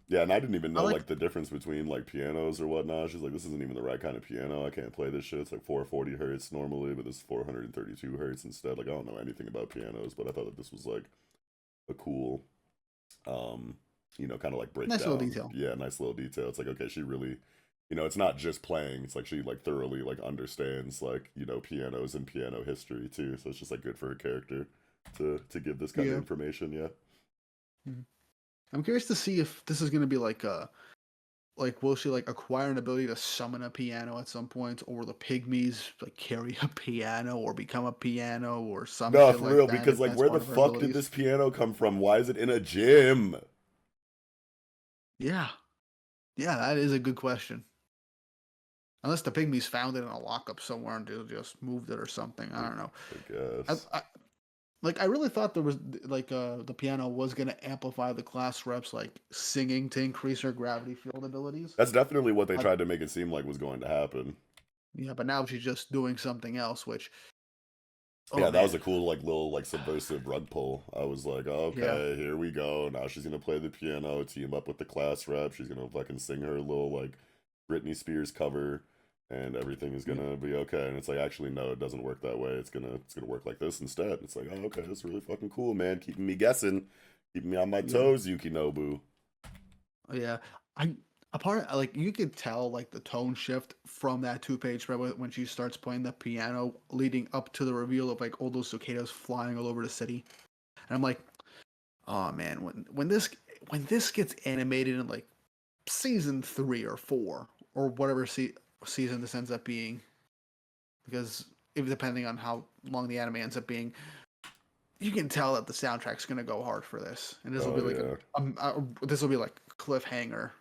yeah, and I didn't even I know like. like the difference between like pianos or whatnot. She's like, this isn't even the right kind of piano. I can't play this shit. It's like 440 hertz normally, but this is 432 hertz instead. Like, I don't know anything about pianos, but I thought that this was like a cool, um, kind of like Nice little breakdown. detail. Yeah, nice little detail. It's like, okay, she really, it's not just playing. It's like she like thoroughly like understands like pianos and piano history too. So it's just like good for her character to give this kind of Yeah. information. Yeah. Mhm. I'm curious to see if this is going to be like will she like acquire an ability to summon a piano at some point, or will the pygmies like carry a piano or become a piano or some No, shit for like real. that Because if like, that's where part the of her fuck did abilities? this piano come from? Why is it in a gym? Yeah, yeah, that is a good question. Unless the pygmies found it in a lockup somewhere and they just moved it or something. I I, don't know. I I, guess. I like I really thought there was like the piano was gonna amplify the class reps like singing to increase her gravity field abilities. That's definitely what they I, tried to make it seem like was going to happen. yeah, but now she's just doing something else, which oh Yeah, that was man, a cool like little like subversive rug pull. I was like, oh, yeah, okay, here we go. Now she's gonna play the piano, team up with the class rep. She's gonna fucking sing her little like Britney Spears cover, and everything is yeah, gonna be okay. And it's like, actually, no, it doesn't work that way. It's gonna work like this instead. It's like, oh, okay, that's really fucking cool, man. Keeping me guessing, keeping me on my yeah, toes, Yuki Nobu. yeah. I apart like you could tell like the tone shift from that two-page spread when she starts playing the piano, leading up to the reveal of like all those cicadas flying all over the city, and I'm like, oh man, when this gets animated in like season 3 or 4 or whatever season this ends up being, because if depending on how long the anime ends up being, you can tell that the soundtrack's gonna go hard for this, and this will Oh be like yeah, this will be like a cliffhanger.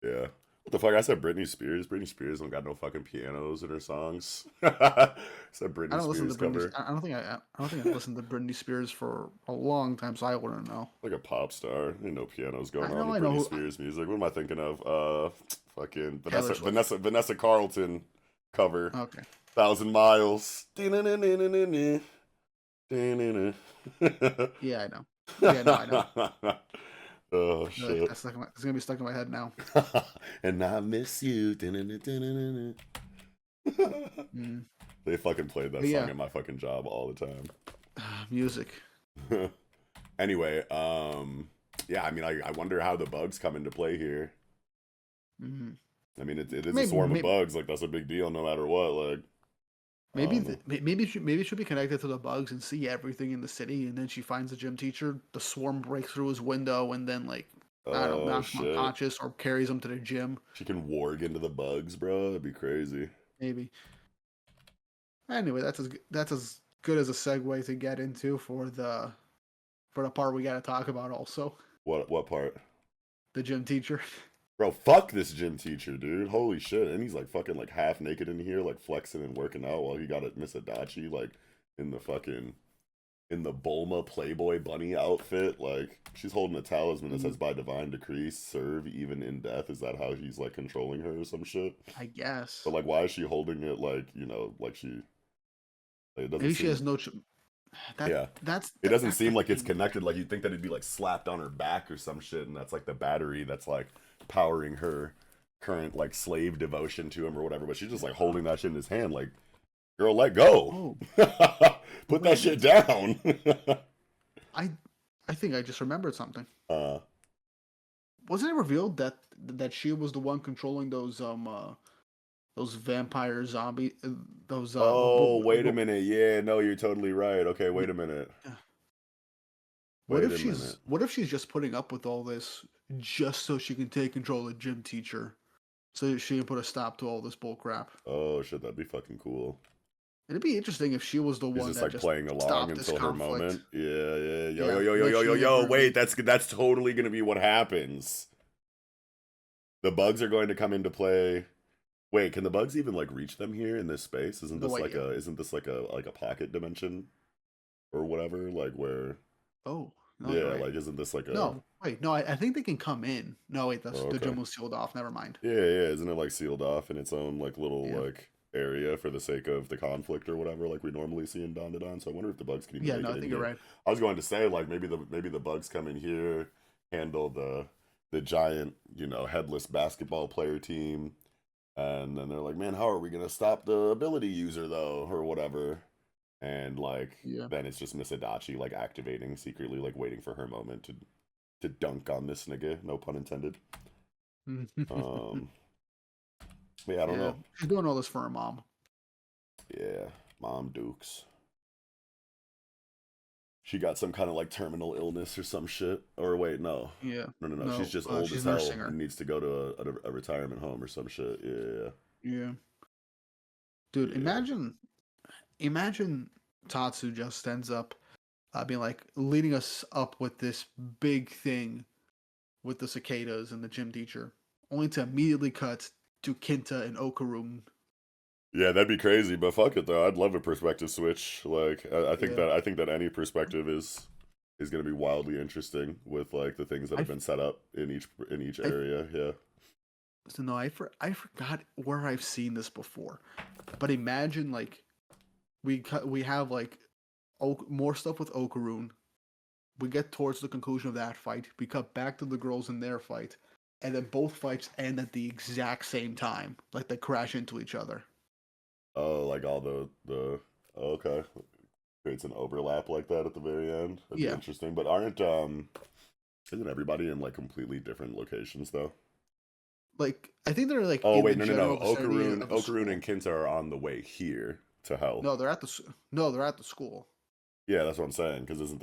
yeah. What the fuck? I said Britney Spears. Britney Spears don't got no fucking pianos in her songs. I said I Britney don't listen to Spears Britney. cover. I don't think I've listened to Britney Spears for a long time, so I wouldn't know. Like a pop star. Ain't no pianos going I on know, with I know. Britney Spears music. What am I thinking of? Fucking Taylor Swift. Vanessa Carlton cover. Okay. 1,000 Miles. Yeah, I know. Yeah, no, I know. Oh shit. That's gonna be stuck in my head now. And I miss you. Mm. They fucking played that But song yeah, at my fucking job all the time. music. Anyway, yeah, I mean, I wonder how the bugs come into play here. Mm. I mean, it is a Maybe, swarm of maybe, bugs. Like, that's a big deal no matter what. Like, maybe, um, maybe it should be connected to the bugs and see everything in the city. And then she finds the gym teacher. The swarm breaks through his window and then like I don't know, oh knocks him shit. unconscious or carries him to the gym. She can warg into the bugs, bro. That'd be crazy. Maybe. Anyway, that's as good as a segue to get into for the part we got to talk about also What part? the gym teacher. Bro, fuck this gym teacher, dude. Holy shit. And he's like fucking like half naked in here, like flexing and working out while he got at Miss Adachi, like in the fucking in the Bulma Playboy bunny outfit. Like she's holding a talisman that says by divine decree, serve even in death. Is that how he's like controlling her or some shit? I guess. But like why is she holding it like, you know, like she like, it doesn't Maybe she seem has no. yeah. That's It doesn't that's the seem like it's thing. connected. Like you'd think that it'd be like slapped on her back or some shit, and that's like the battery that's like powering her current like slave devotion to him or whatever. But she's just like holding that shit in his hand, like, girl, let go. Oh, Put wait that a shit minute. down. I I think I just remembered something. uh Wasn't it revealed that she was the one controlling those vampire zombie those oh, wait a minute. Yeah, no, you're totally right. Okay, w- wait a minute. what Wait if a minute. she's just putting up with all this just so she can take control of gym teacher so she can put a stop to all this bull crap. Oh shit, that'd be fucking cool. It'd be interesting if she was the She's one just that like just playing along stopped this until her conflict. moment. Yeah, yeah. Yo, yo, Yeah, yo, yo, yo, yo, literally and yo. Wait, brutally. that's totally gonna be what happens. The bugs are going to come into play. Wait, can the bugs even like reach them here in this space? No idea. Isn't this like a pocket dimension or whatever? Like where Oh, no, you're yeah, right. like isn't this like a No, wait, no, I think they can come in. No, wait, oh, the okay. gym was sealed off. Never mind. Yeah, yeah, isn't it like sealed off in its own like little Yeah, like area for the sake of the conflict or whatever like we normally see in Dandadan. So I wonder if the bugs can even yeah, make no, it I in think you're here. right. I was going to say like maybe the bugs come in here, handle the giant, you know, headless basketball player team. And then they're like, man, how are we gonna stop the ability user though, or whatever? And like, Yeah. then it's just Miss Adachi like activating secretly, like waiting for her moment to dunk on this nigga. No pun intended. Um, but yeah, I don't Yeah, know. she's doing all this for her mom. Yeah, Mom Dukes. She got some kind of like terminal illness or some shit. Or wait, no, Yeah, no. She's no, just old as she's hell nursing her. and needs to go to a retirement home or some shit. Yeah, Yeah, dude, yeah. imagine Tatsu just ends up being like leading us up with this big thing with the cicadas and the gym teacher, only to immediately cut to Kinta and Okarum. Yeah, that'd be crazy, but fuck it though. I'd love a perspective switch. Like, Yeah, I think that any perspective is gonna be wildly interesting with like the things that I have been set up in each I area. Yeah. so no, I forgot where I've seen this before, but imagine like we have like more stuff with Okaroon. We get towards the conclusion of that fight. We cut back to the girls in their fight, and then both fights end at the exact same time, like they crash into each other. Oh, like all the oh, okay, creates an overlap like that at the very end. That'd be Yeah, interesting. But aren't isn't everybody in like completely different locations though? like I think they're like Oh in the wait, no. general vicinity of the Okaroon school. and Kinta are on the way here to hell. No, no, they're at the school. Yeah, that's what I'm saying. Because isn't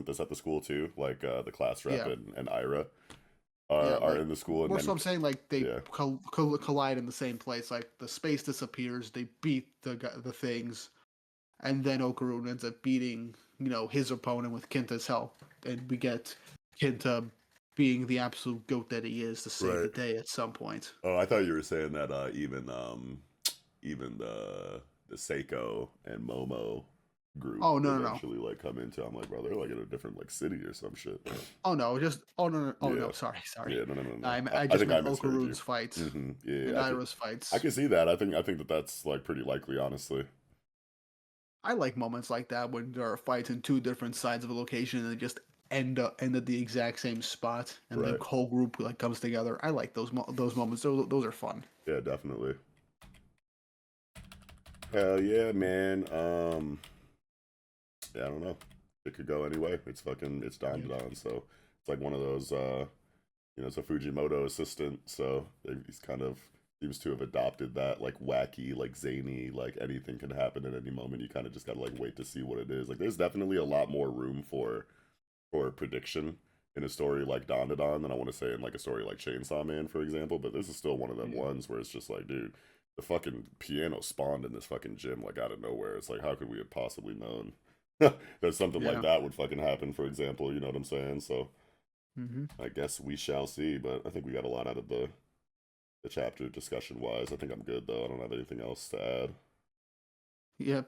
this at the school too? Like the class rep Yeah, and Ira yeah, are like in the school, and more so then I'm saying like they yeah. collide in the same place. Like the space disappears, they beat the things, and then Okaroon ends up beating his opponent with Kinta's help, and we get Kinta being the absolute goat that he is to save the Right. day at some point. Oh, I thought you were saying that even the Seiko and Momo group Oh no, no, no. eventually like come into. I'm like, bro, they're like in a different like city or some shit. Oh no, just oh no, no, oh no. Yeah, Sorry, sorry. yeah, no, no, no, no. I I just think I meant misheard you. Okaru's fights Yeah, and Ira's I fights. can see that. I think that that's like pretty likely, honestly. I like moments like that when there are fights in two different sides of a location and they just end at the exact same spot and the Right. whole group like comes together. I like those moments. Those are fun. Yeah, definitely. Hell yeah, man. Yeah, I don't know. It could go anyway. It's Yeah. Dandadan, so it's like one of those it's a Fujimoto assistant, so he's kind of seems to have adopted that like wacky, like zany, like anything can happen at any moment. You kind of just gotta like wait to see what it is. Like there's definitely a lot more room for prediction in a story like Dandadan than I want to say in like a story like Chainsaw Man, for example. But this is still one of them Yeah. ones where it's just like, dude, the fucking piano spawned in this fucking gym like out of nowhere. It's like, how could we have possibly known that something like Yeah. that would fucking happen? For example, you know what I'm saying? So Hmm. I guess we shall see. But I think we got a lot out of the chapter discussion wise. I think I'm good though. I don't have anything else to add. Yeah.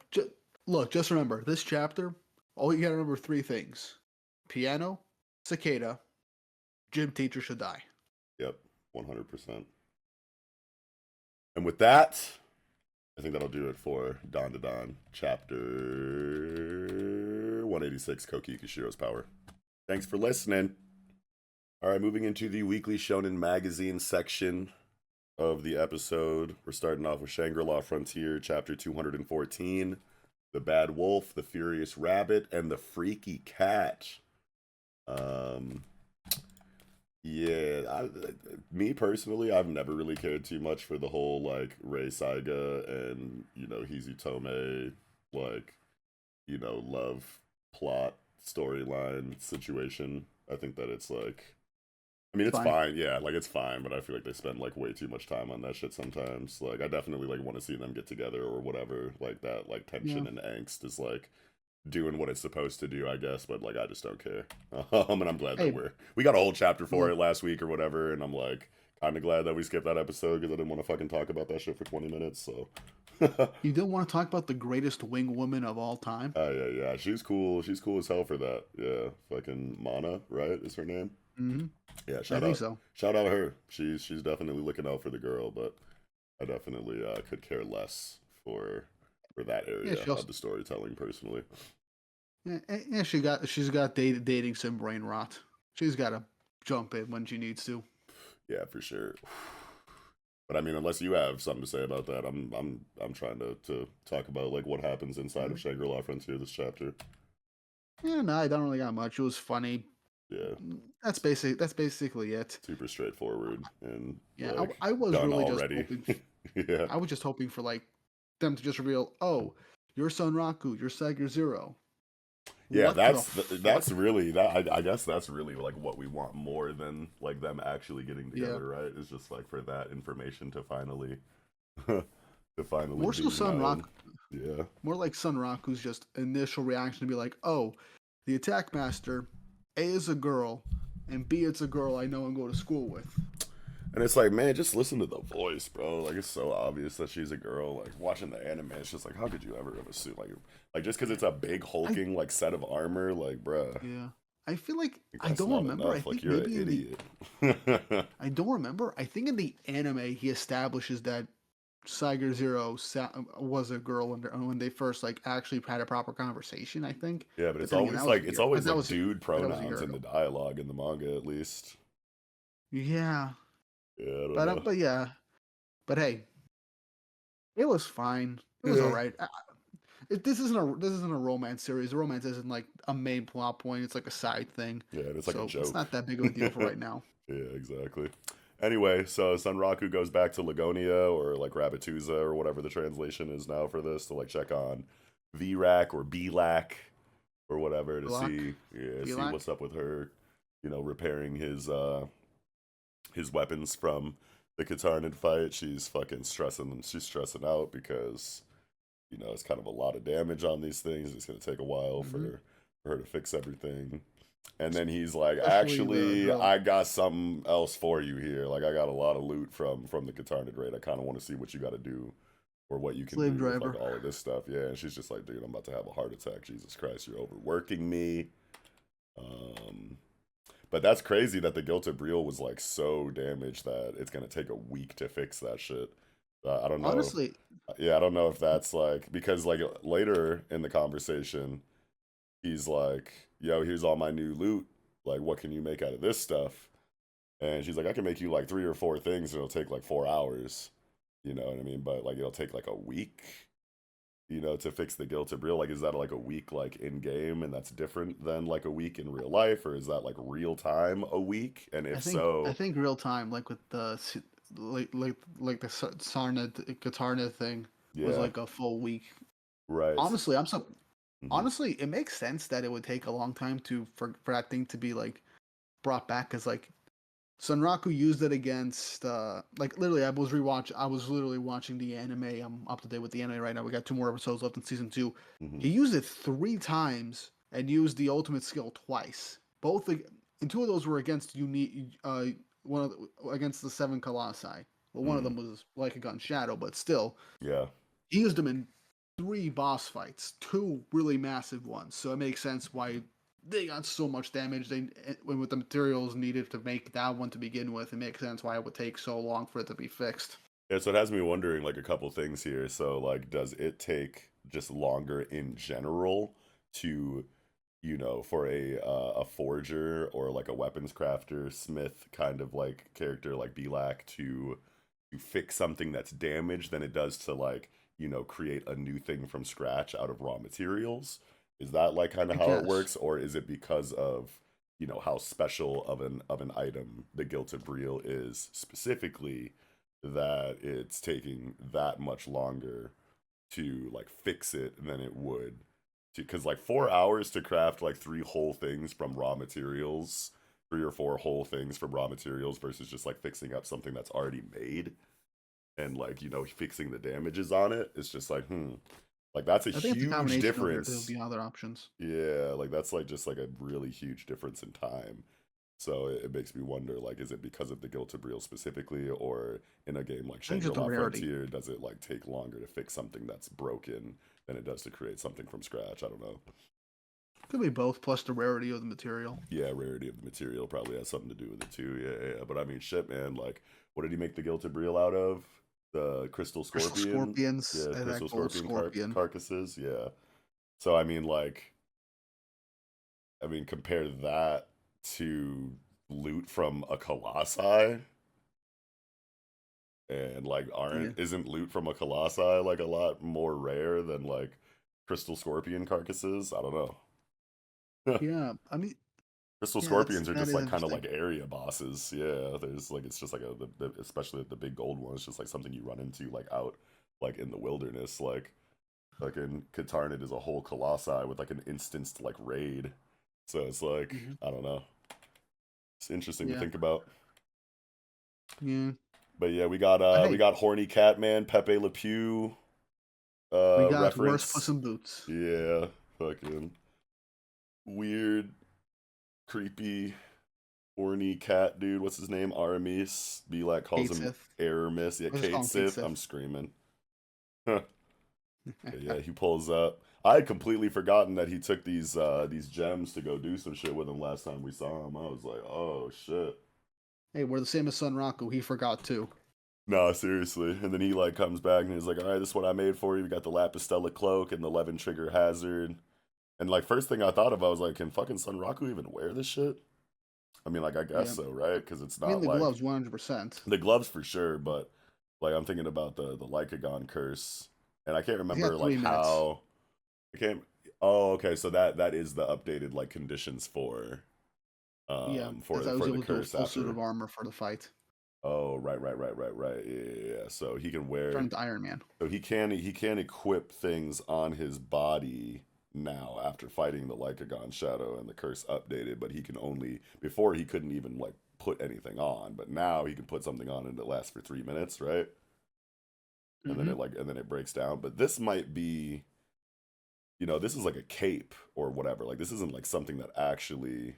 Look, just remember this chapter. All you gotta remember three things: piano, cicada, gym teacher should die. Yep, 100%. And with that, I think that'll do it for Dandadan chapter 186, Koki Kishiro's Power. Thanks for listening. All right, moving into the weekly Shonen magazine section of the episode. We're starting off with Shangri-La Frontier, chapter 214, The Bad Wolf, The Furious Rabbit, and The Freaky Cat. Yeah, me personally, I've never really cared too much for the whole like Rei Saiga and Hizutome like love plot storyline situation. I think that it's like, I mean, It's it's fine. fine, yeah, like it's fine, but I feel like they spend like way too much time on that shit sometimes. Like, I definitely like want to see them get together or whatever. Like that, like Yeah. tension and angst is like doing what it's supposed to do, I guess, but like I just don't care. And I'm glad that Hey, we got a whole chapter for look. it last week or whatever, and I'm like kind of glad that we skipped that episode because I didn't want to fucking talk about that shit for 20 minutes. So, You don't want to talk about the greatest wing woman of all time? yeah, yeah, she's cool. She's cool as hell for that. Yeah, fucking Mana, right? Is her name? Hmm. Yeah, I think so. shout out her. She's definitely looking out for the girl, but I definitely could care less for that Yeah, area she also, of the storytelling personally. yeah, she's got dating sim brain rot. She's got to jump in when she needs to. Yeah, for sure. But I mean, unless you have something to say about that, I'm trying to talk about like what happens inside of Mhm. Shangri-La Frontier this chapter. Yeah, no, I don't really got much. It was funny. Yeah, That's basic. That's basically it. super straightforward and Yeah, like I was done really just already. hoping. Yeah, I was just hoping for like them to just reveal, oh, you're Sunraku, you're Sager Zero. yeah. What the fuck? That's really that. I guess that's really like what we want more than like them actually getting Yeah, together, right? It's just like for that information to finally to finally more so be known. Sunrock, Yeah. more like Sunraku's just initial reaction to be like, oh, the attack master, A is a girl, and B it's a girl I know and go to school with. And it's like, man, just listen to the voice, bro. Like, it's so obvious that she's a girl. Like, watching the anime, it's just like, how could you ever have assumed? Like just because it's a big I hulking like set of armor, like, bruh, Yeah, I feel like like, I that's don't not remember. I enough. Like, think you're an maybe in the idiot. I don't remember. I think in the anime he establishes that Tiger Zero was a girl when they first like actually had a proper conversation. I think, Yeah, but but then again, that was a it's year. But always that like was dude but that was a pronouns year in the ago. dialogue in the manga, at least. Yeah, Yeah, I don't know. but yeah, but hey, it was fine. It was all Yeah, right. This isn't a romance series. The romance isn't like a main plot point. It's like a side thing. yeah, it's like a So it's joke. not that big of a deal for right now. Yeah, exactly. Anyway, so Sunraku goes back to Lagonia or like Rabatuza or whatever the translation is now for this to like check on VRAC or BLAC or whatever to Block, see Belak. what's up with her, repairing his weapons from the Katarnid fight. She's stressing out because it's kind of a lot of damage on these things. It's gonna take a while Hmm. for her to fix everything. And then he's like, Especially "Actually, the I got something else for you here. Like, I got a lot of loot from the Katarnid raid. I kind of want to see what you got to do or what you can Slave do with like driver. all of this stuff. Yeah, and she's just like, dude, I'm about to have a heart attack. Jesus Christ, you're overworking me. Um, but that's crazy that the Guild of Breel was like so damaged that it's gonna take a week to fix that shit. I don't know. Honestly, Yeah, I don't know if that's like because like later in the conversation, he's like, "Yo, here's all my new loot. Like, what can you make out of this stuff?" And she's like, "I can make you like 3 or 4 things, and it'll take like 4 hours." You know what I mean? But like, it'll take like a week, to fix the Guild of Breel. Like, is that like a week like in game, and that's different than like a week in real life, or is that like real time a week? And I if think I so, think real time, like with the like the Sarna Katarna thing, was yeah, like a full week. right. Honestly, Hmm. honestly, it makes sense that it would take a long time for that thing to be like brought back, because like Sunraku used it against like literally I was literally watching the anime. I'm up to date with the anime right now. We got 2 more episodes left in season 2. Hmm. He used it 3 times and used the ultimate skill twice. And 2 of those were against unique against the 7 Colossi. Well, one of Hmm. them was like a gun shadow, but still Yeah. he used them in 3 boss fights, 2 really massive ones. So it makes sense why they got so much damage. With the materials needed to make that one to begin with, it makes sense why it would take so long for it to be fixed. Yeah, so it has me wondering like a couple things here. So like does it take just longer in general to, for a forger or like a weapons crafter, smith kind of like character like Belak to fix something that's damaged than it does to like, create a new thing from scratch out of raw materials? Is that like kind of I how it guess. works, or is it because of, how special of an item the Guild of Breel is specifically that it's taking that much longer to like fix it than it would to because like 4 hours to craft like 3 whole things from raw materials, 3 or 4 whole things from raw materials versus just like fixing up something that's already made and like fixing the damages on it. It's just like like that's a I think it's a huge combination of there'll difference. be other options. Yeah, like that's like just like a really huge difference in time. So it makes me wonder, like, is it because of the Guild of Breel specifically, or in a game like I think just the Shangri-La rarity. Frontier, does it like take longer to fix something that's broken than it does to create something from scratch? I don't know. Could be both, plus the rarity of the material. Yeah, rarity of the material probably has something to do with it too. Yeah. But I mean, shit, man. Like, what did he make the Guild of Breel out of? The crystal Crystal scorpion. scorpions Yeah, and that crystal gold scorpion scorpion. carcasses. Yeah. So I mean, like, compare that to loot from a colossi, and like, Yeah. aren't isn't loot from a colossi like a lot more rare than like crystal scorpion carcasses? I don't know. Yeah. I mean, Crystal yeah, scorpions are that just is like kind of interesting. like area bosses. Yeah, there's like it's just like especially the big gold one. It's just like something you run into like out like in the wilderness. Like in Katarnid is a whole colossi with like an instanced like raid. So it's like Hmm. I don't know. It's interesting to Yeah. think about. Yeah. But yeah, But we hey, got horny Catman, Pepe Le Pew we got worse Puss reference. in Boots. Yeah, fucking weird, creepy horny cat dude. What's his name? Aramis. Belak calls Kate him Sith. Aramis. Yeah, Let's just call Kate him Kate Sith. I'm Sith. screaming. But yeah, he pulls up. I had completely forgotten that he took these gems to go do some shit with him last time we saw him. I was like, oh shit. Hey, we're the same as Sun Raku. He forgot too. No, seriously. And then he like comes back and he's like, all right, this is what I made for you. We got the Lapistella cloak and the 11 trigger hazard. And like first thing I thought of, I was like, can fucking Sunraku even wear this shit? I mean, like I guess Yeah. so, right? Because it's I mean, not the like gloves, 100%. the gloves for sure, but like I'm thinking about the Lycagon curse, and I can't He's remember got like 3 minutes. how I can't. Oh, okay, so that is the updated like conditions Yeah, for as I was for the able to do a curse full suit after. of armor for the fight. Oh, right. Yeah. So he can Turn wear. into Iron Man. So he can equip things on his body now after fighting the Lycagon Shadow and the curse updated, but he can only before he couldn't even like put anything on, but now he can put something on and it lasts for 3 minutes, right? And then Hmm. it breaks down. But this might be, this is like a cape or whatever. Like this isn't like something that actually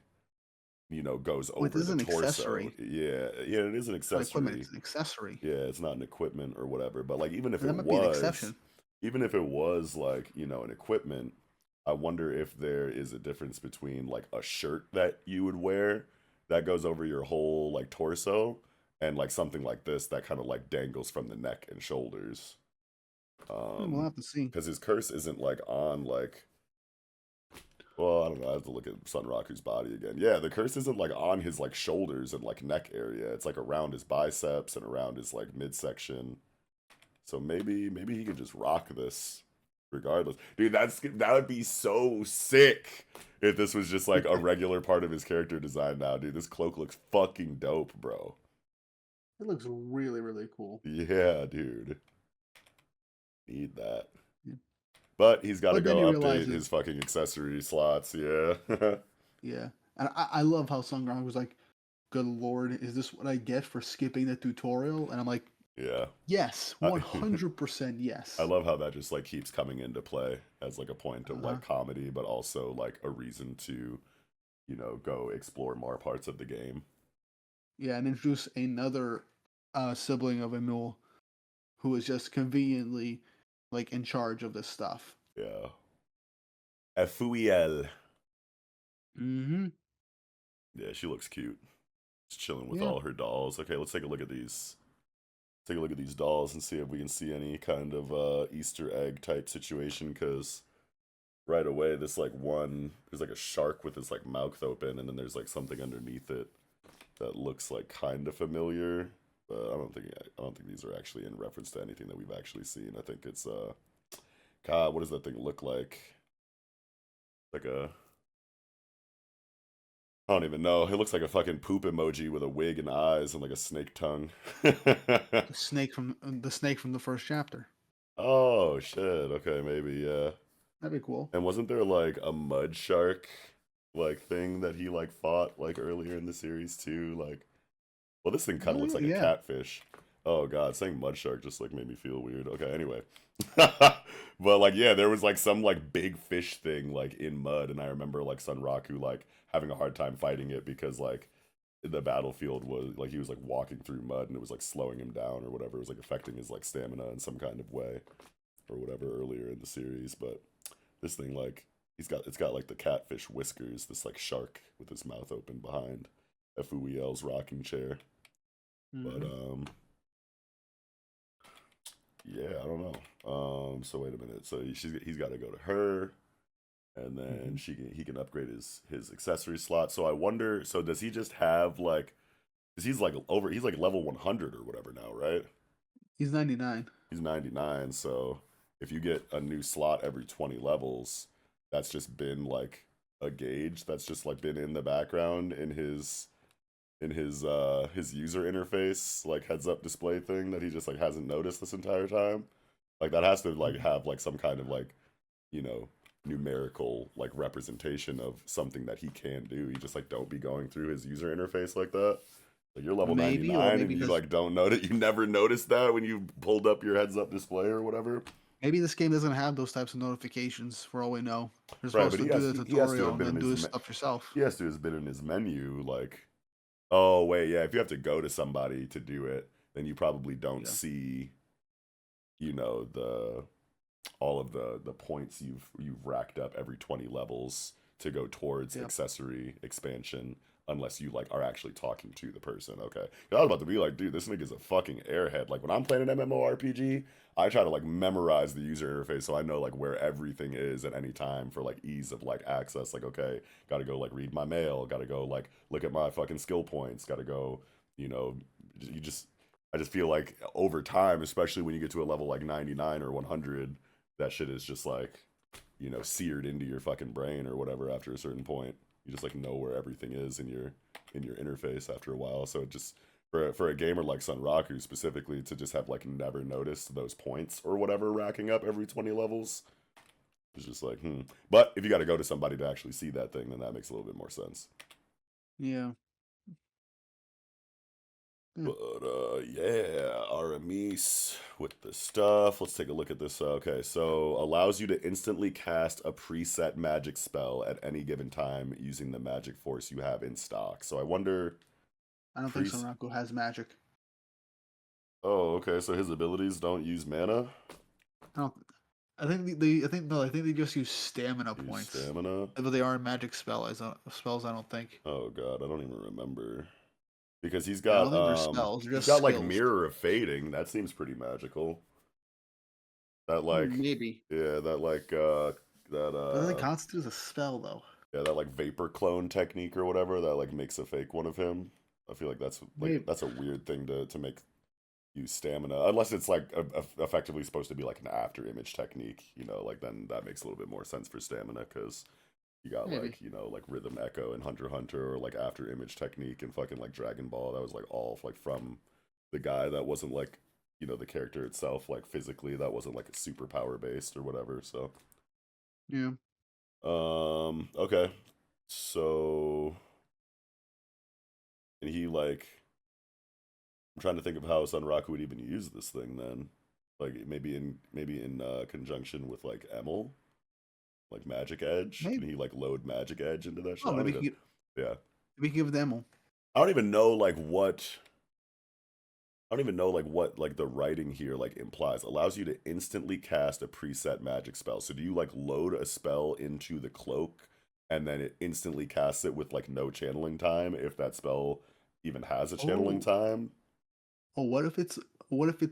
goes Well, it over is the an torso. accessory. Yeah, yeah, it is an It's not equipment. accessory. It's an accessory. Yeah, it's not an equipment or whatever. But like And that might be an exception. even if it was like, an equipment, I wonder if there is a difference between like a shirt that you would wear that goes over your whole like torso and like something like this that kind of like dangles from the neck and shoulders. We'll have to see. Because his curse isn't like on like, well, I don't know. I have to look at Sunraku's body again. Yeah, the curse isn't like on his like shoulders and like neck area. It's like around his biceps and around his like midsection. So maybe he could just rock this regardless. Dude, that would be so sick if this was just like a regular part of his character design now, dude. This cloak looks fucking dope, bro. It looks really, really cool. Yeah, dude. Need that. Yeah. But he's got to But then go he update realizes, his fucking accessory slots, yeah. yeah. And I love how Sunground was like, good lord, is this what I get for skipping the tutorial? And I'm like, Yeah. yes, 100% I yes. love how that just like keeps coming into play as like a point of Uh-huh. like comedy, but also like a reason to, go explore more parts of the game. Yeah, and introduce another sibling of Emil who is just conveniently like in charge of this stuff. Yeah. Efuiel. Mm-hmm. Yeah, she looks cute. Just chilling with Yeah. all her dolls. Okay, let's take a look at these. Take a look at these dolls and see if we can see any kind of Easter egg type situation. Because right away, this like one, there's like a shark with his like mouth open, and then there's like something underneath it that looks like kind of familiar. But I don't think these are actually in reference to anything that we've actually seen. I think it's God, what does that thing look like? Like a, I don't even know. It looks like a fucking poop emoji with a wig and eyes and like a snake tongue. The snake from the first chapter. Oh shit. Okay, maybe yeah. That'd be cool. And wasn't there like a mud shark like thing that he like fought like earlier in the series too? Like, well, this thing kind of looks like a Yeah. catfish. Oh god, saying mud shark just like made me feel weird. Okay, anyway. But like yeah, there was like some like big fish thing like in mud, and I remember like Sunraku like having a hard time fighting it because like the battlefield was like he was like walking through mud and it was like slowing him down or whatever. It was like affecting his like stamina in some kind of way or whatever earlier in the series. But this thing like it's got like the catfish whiskers, this like shark with his mouth open behind Fuel's rocking chair. But Mm-hmm. yeah, I don't know. So wait a minute. So he's got to go to her, and then Mm-hmm. he can upgrade his accessory slot. So I wonder. So does he just have like? Because he's like level 100 or whatever now, right? He's 99. He's 99. So if you get a new slot every 20 levels, that's just been like a gauge that's just like been in the background in his user interface like heads up display thing that he just like hasn't noticed this entire time. Like that has to like Mhm. have like some kind of like, you know, numerical like representation of something that he can do. You just like don't be going through his user interface like that. Like you're level Maybe, or 99 and maybe you because like don't notice, you never noticed that when you pulled up your heads up display or whatever. maybe this game doesn't have those types of notifications. For all we know, you're Right, supposed but to do the he has to tutorial have and been in then do his this stuff yourself. he has to have been in his menu like, oh wait, yeah, if you have to go to somebody to do it, then you probably don't Yeah. see, the all of the points you've racked up every 20 levels to go towards Yep. accessory expansion unless you like are actually talking to the person. Okay, I was about to be like, dude, this nigga's a fucking airhead. Like when I'm playing an MMORPG, I try to like memorize the user interface so I know like where everything is at any time for like ease of like access. Like okay, got to go like read my mail, got to go like look at my fucking skill points, got to go, you know, you just I just feel like over time, especially when you get to a level like 99 or 100, that shit is just like, seared into your fucking brain or whatever after a certain point. You just like know where everything is in your interface after a while. So it just for a gamer like Sunraku specifically to just have like never noticed those points or whatever racking up every 20 levels, it's just like, hmm. But if you got to go to somebody to actually see that thing, then that makes a little bit more sense. Yeah. Yeah. But yeah, Aramis with the stuff. Let's take a look at this. Okay, so allows you to instantly cast a preset magic spell at any given time using the magic force you have in stock. So I wonder, I don't think pre. Sonraku has magic. Oh, okay. So his abilities don't use mana. I don't. I think I think no. I think they just use stamina Use points. stamina. But they are magic spells. I don't think. Oh god, I don't even remember. Because Yeah, I don't think they're spells. They're he's just got like skills. mirror of fading. That seems pretty magical. That like Maybe. yeah, that But I think constitutes a spell though. yeah, that like vapor clone technique or whatever that like makes a fake one of him. I feel like Maybe. that's a weird thing to make use stamina unless it's like effectively supposed to be like an after image technique, like then that makes a little bit more sense for stamina cuz you got Maybe. like, like rhythm echo and Hunter x Hunter or like after image technique and fucking like Dragon Ball that was like all like from the guy that wasn't like, the character itself like physically that wasn't like a superpower based or whatever, so Yeah. okay. So and he like I'm trying to think of how Sunraku would even use this thing then. Like maybe in conjunction with like Emil, like Magic Edge. Can Maybe. he like load Magic Edge into that shit? Oh, I don't maybe even yeah. we give them. I don't even know like what I don't even know what like the writing here like implies. Allows you to instantly cast a preset magic spell. So do you like load a spell into the cloak and then it instantly casts it with like no channeling time if that spell even has a channeling Oh. time? Oh, what if it's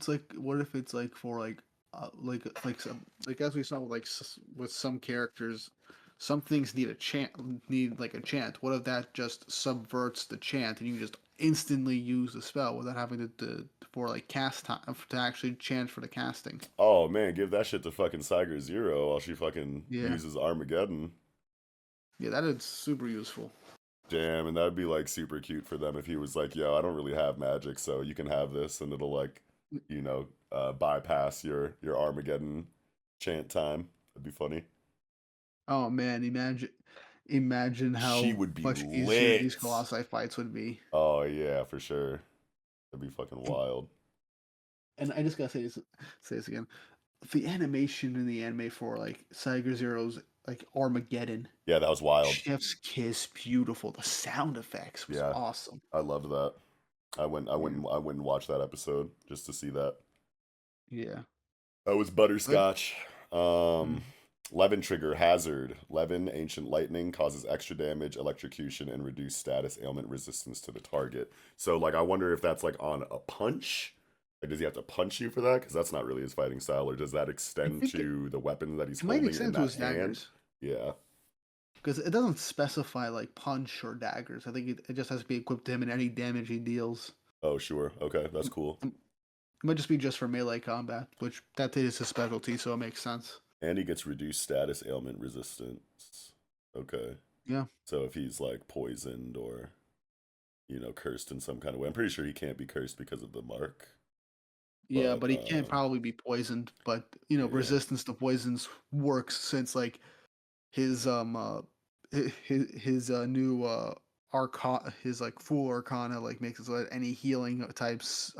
like for like some like as we saw with with some characters, some things need a chant need like a chant. What if that just subverts the chant and you just instantly use the spell without having to for like cast time to actually chant for the casting? Oh man, give that shit to fucking Cyger Zero while she fucking Yeah, uses Armageddon. yeah, that is super useful. Damn, and that'd be like super cute for them if he was like, "Yo, I don't really have magic, so you can have this," and it'll like, bypass your Armageddon chant time. That'd be funny. Oh man, imagine She how would be much easier these lit. Colossi fights would be. Oh yeah, for sure. That'd be fucking wild. And I just gotta say this again. The animation in the anime for like Tiger Zero's like Armageddon, Yeah, that was wild. Chef's Kiss, beautiful. The sound effects was Yeah, awesome. I loved that. Yeah, I went and watched that episode just to see that. yeah. That was But butterscotch. mm, Um, Levin trigger hazard. Levin ancient lightning causes extra damage, electrocution, and reduced status ailment resistance to the target. So like, I wonder if that's like on a punch. Like, does he have to punch you for that? Because that's not really his fighting style. Or does that I extend think to the weapon that he's it might holding in extend to that his hand? daggers Yeah. because it doesn't specify like punch or daggers. I think it just has to be equipped to him and any damage he deals. Oh, sure. Okay, that's cool. It might just be just for melee combat, which that is his specialty, so it makes sense. And he gets reduced status ailment resistance. Okay. Yeah, So if he's like poisoned or cursed in some kind of way, I'm pretty sure he can't be cursed because of the mark. yeah, But but he can't probably be poisoned. But yeah, resistance to poisons works since like his his new arcana his like full arcana like makes it so that any healing types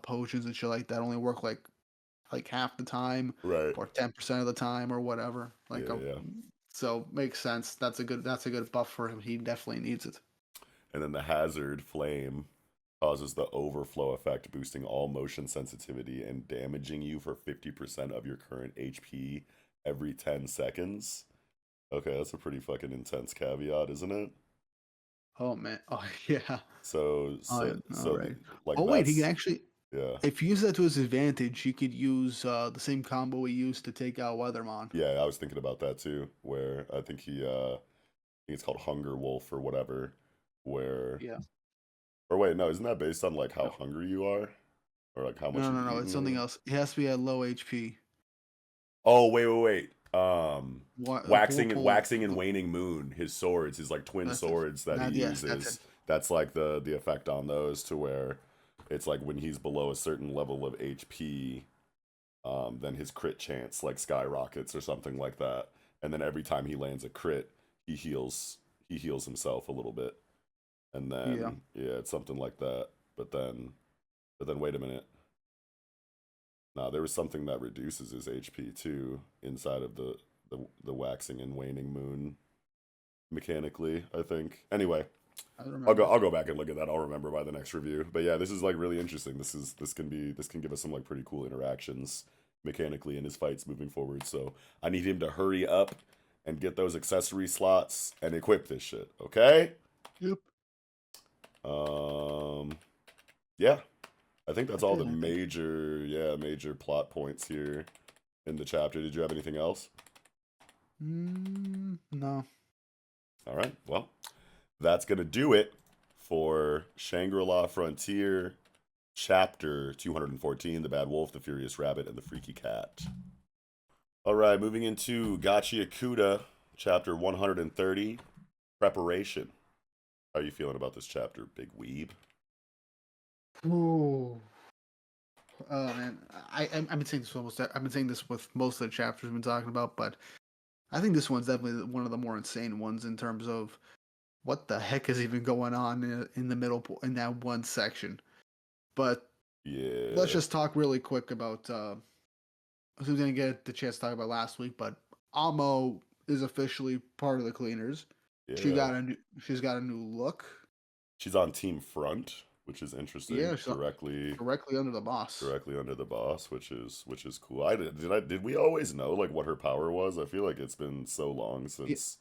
potions and shit like that only work like half the time right. or 10% of the time or whatever like Yeah, yeah. so makes sense. That's a good buff for him. He definitely needs it. And then the hazard flame causes the overflow effect, boosting all motion sensitivity and damaging you for 50% of your current HP every 10 seconds. Okay, that's a pretty fucking intense caveat, isn't it? Oh man. Oh yeah. So, Oh, so, all so, right. like, Oh wait, he can that's, actually, yeah. if he uses that to his advantage, he could use the same combo he used to take out Weathermon. Yeah, I was thinking about that too, where I think I think it's called Hunger Wolf or whatever, where, Yeah. or wait, no, isn't that based on like how No, hungry you are? Or like how much no, you've no, no. It's eaten or something whatever? else. It has to be at low HP. Oh, wait. Whirlpool. Waxing and waning moon, his swords, his like twin That's it. swords that he Yes, that's it. uses. That's like the effect on those to where it's like when he's below a certain level of HP, then his crit chance like skyrockets or something like that. And then every time he lands a crit, he heals himself a little bit. And Yeah. then yeah, it's something like that. But then But then wait a minute. Nah, there was something that reduces his HP too inside of the waxing and waning moon mechanically, I think. Anyway, I don't I'll go remember. I'll go back and look at that. I'll remember by the next review. But yeah, this is like really interesting. This can give us some like pretty cool interactions mechanically in his fights moving forward. So I need him to hurry up and get those accessory slots and equip this shit. Okay? Yep. Um yeah. I think that's That's all it, the I think. major plot points here in the chapter. Did you have anything else? No. All right. Well, that's going to do it for Shangri-La Frontier, Chapter 214, The Bad Wolf, The Furious Rabbit, and The Freaky Cat. All right, moving into Gachiakuta, Chapter 130, Preparation. How are you feeling about this chapter, big weeb? Ooh. Oh man, I've been saying this almost. I've been saying this with most of the chapters we've been talking about, but I think this one's definitely one of the more insane ones in terms of what the heck is even going on in the middle in that one section. But let's Yeah, just talk really quick about. We didn't get the chance to talk about last week, but Amo is officially part of the cleaners. yeah. She's got a new look. She's on Team Front, which is interesting. Yeah, she's directly under the boss. Directly under the boss, which is cool. Did we always know like what her power was? I feel like it's been so long Yeah, since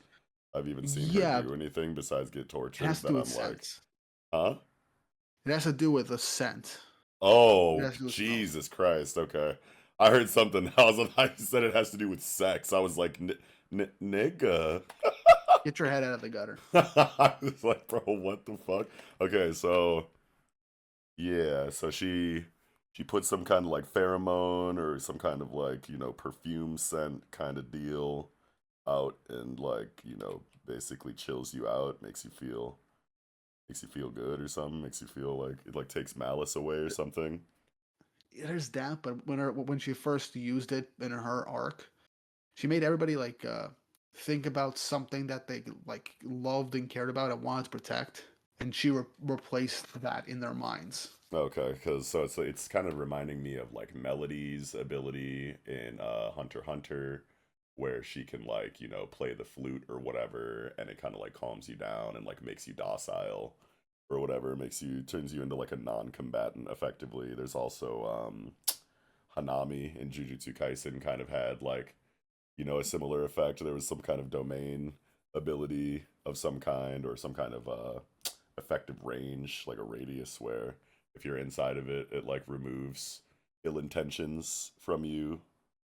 I've even seen her yeah, do anything besides get it has tortured to that do with I'm like, scent. huh? It has to do with the scent. It Oh, has to do with smells. Jesus Christ. Okay. I heard something else. I said it has to do with sex. I was like, nigga. Get your head out of the gutter. I was like, bro, what the fuck? Okay, so yeah, so she put some kind of like pheromone or some kind of like, perfume scent kind of deal out and like, basically chills you out, makes you feel good or something, makes you feel like it like takes malice away or something. There's that, but when she first used it in her arc, she made everybody like think about something that they like loved and cared about and wanted to protect, and she replaced that in their minds. Okay, because so it's kind of reminding me of like Melody's ability in Hunter x Hunter, where she can like play the flute or whatever, and it kind of like calms you down and like makes you docile or whatever, turns you into like a non-combatant effectively. There's also Hanami in Jujutsu Kaisen kind of had like a similar effect. There was some kind of domain ability of some kind or some kind of effective range, like a radius where if you're inside of it, it like removes ill intentions from you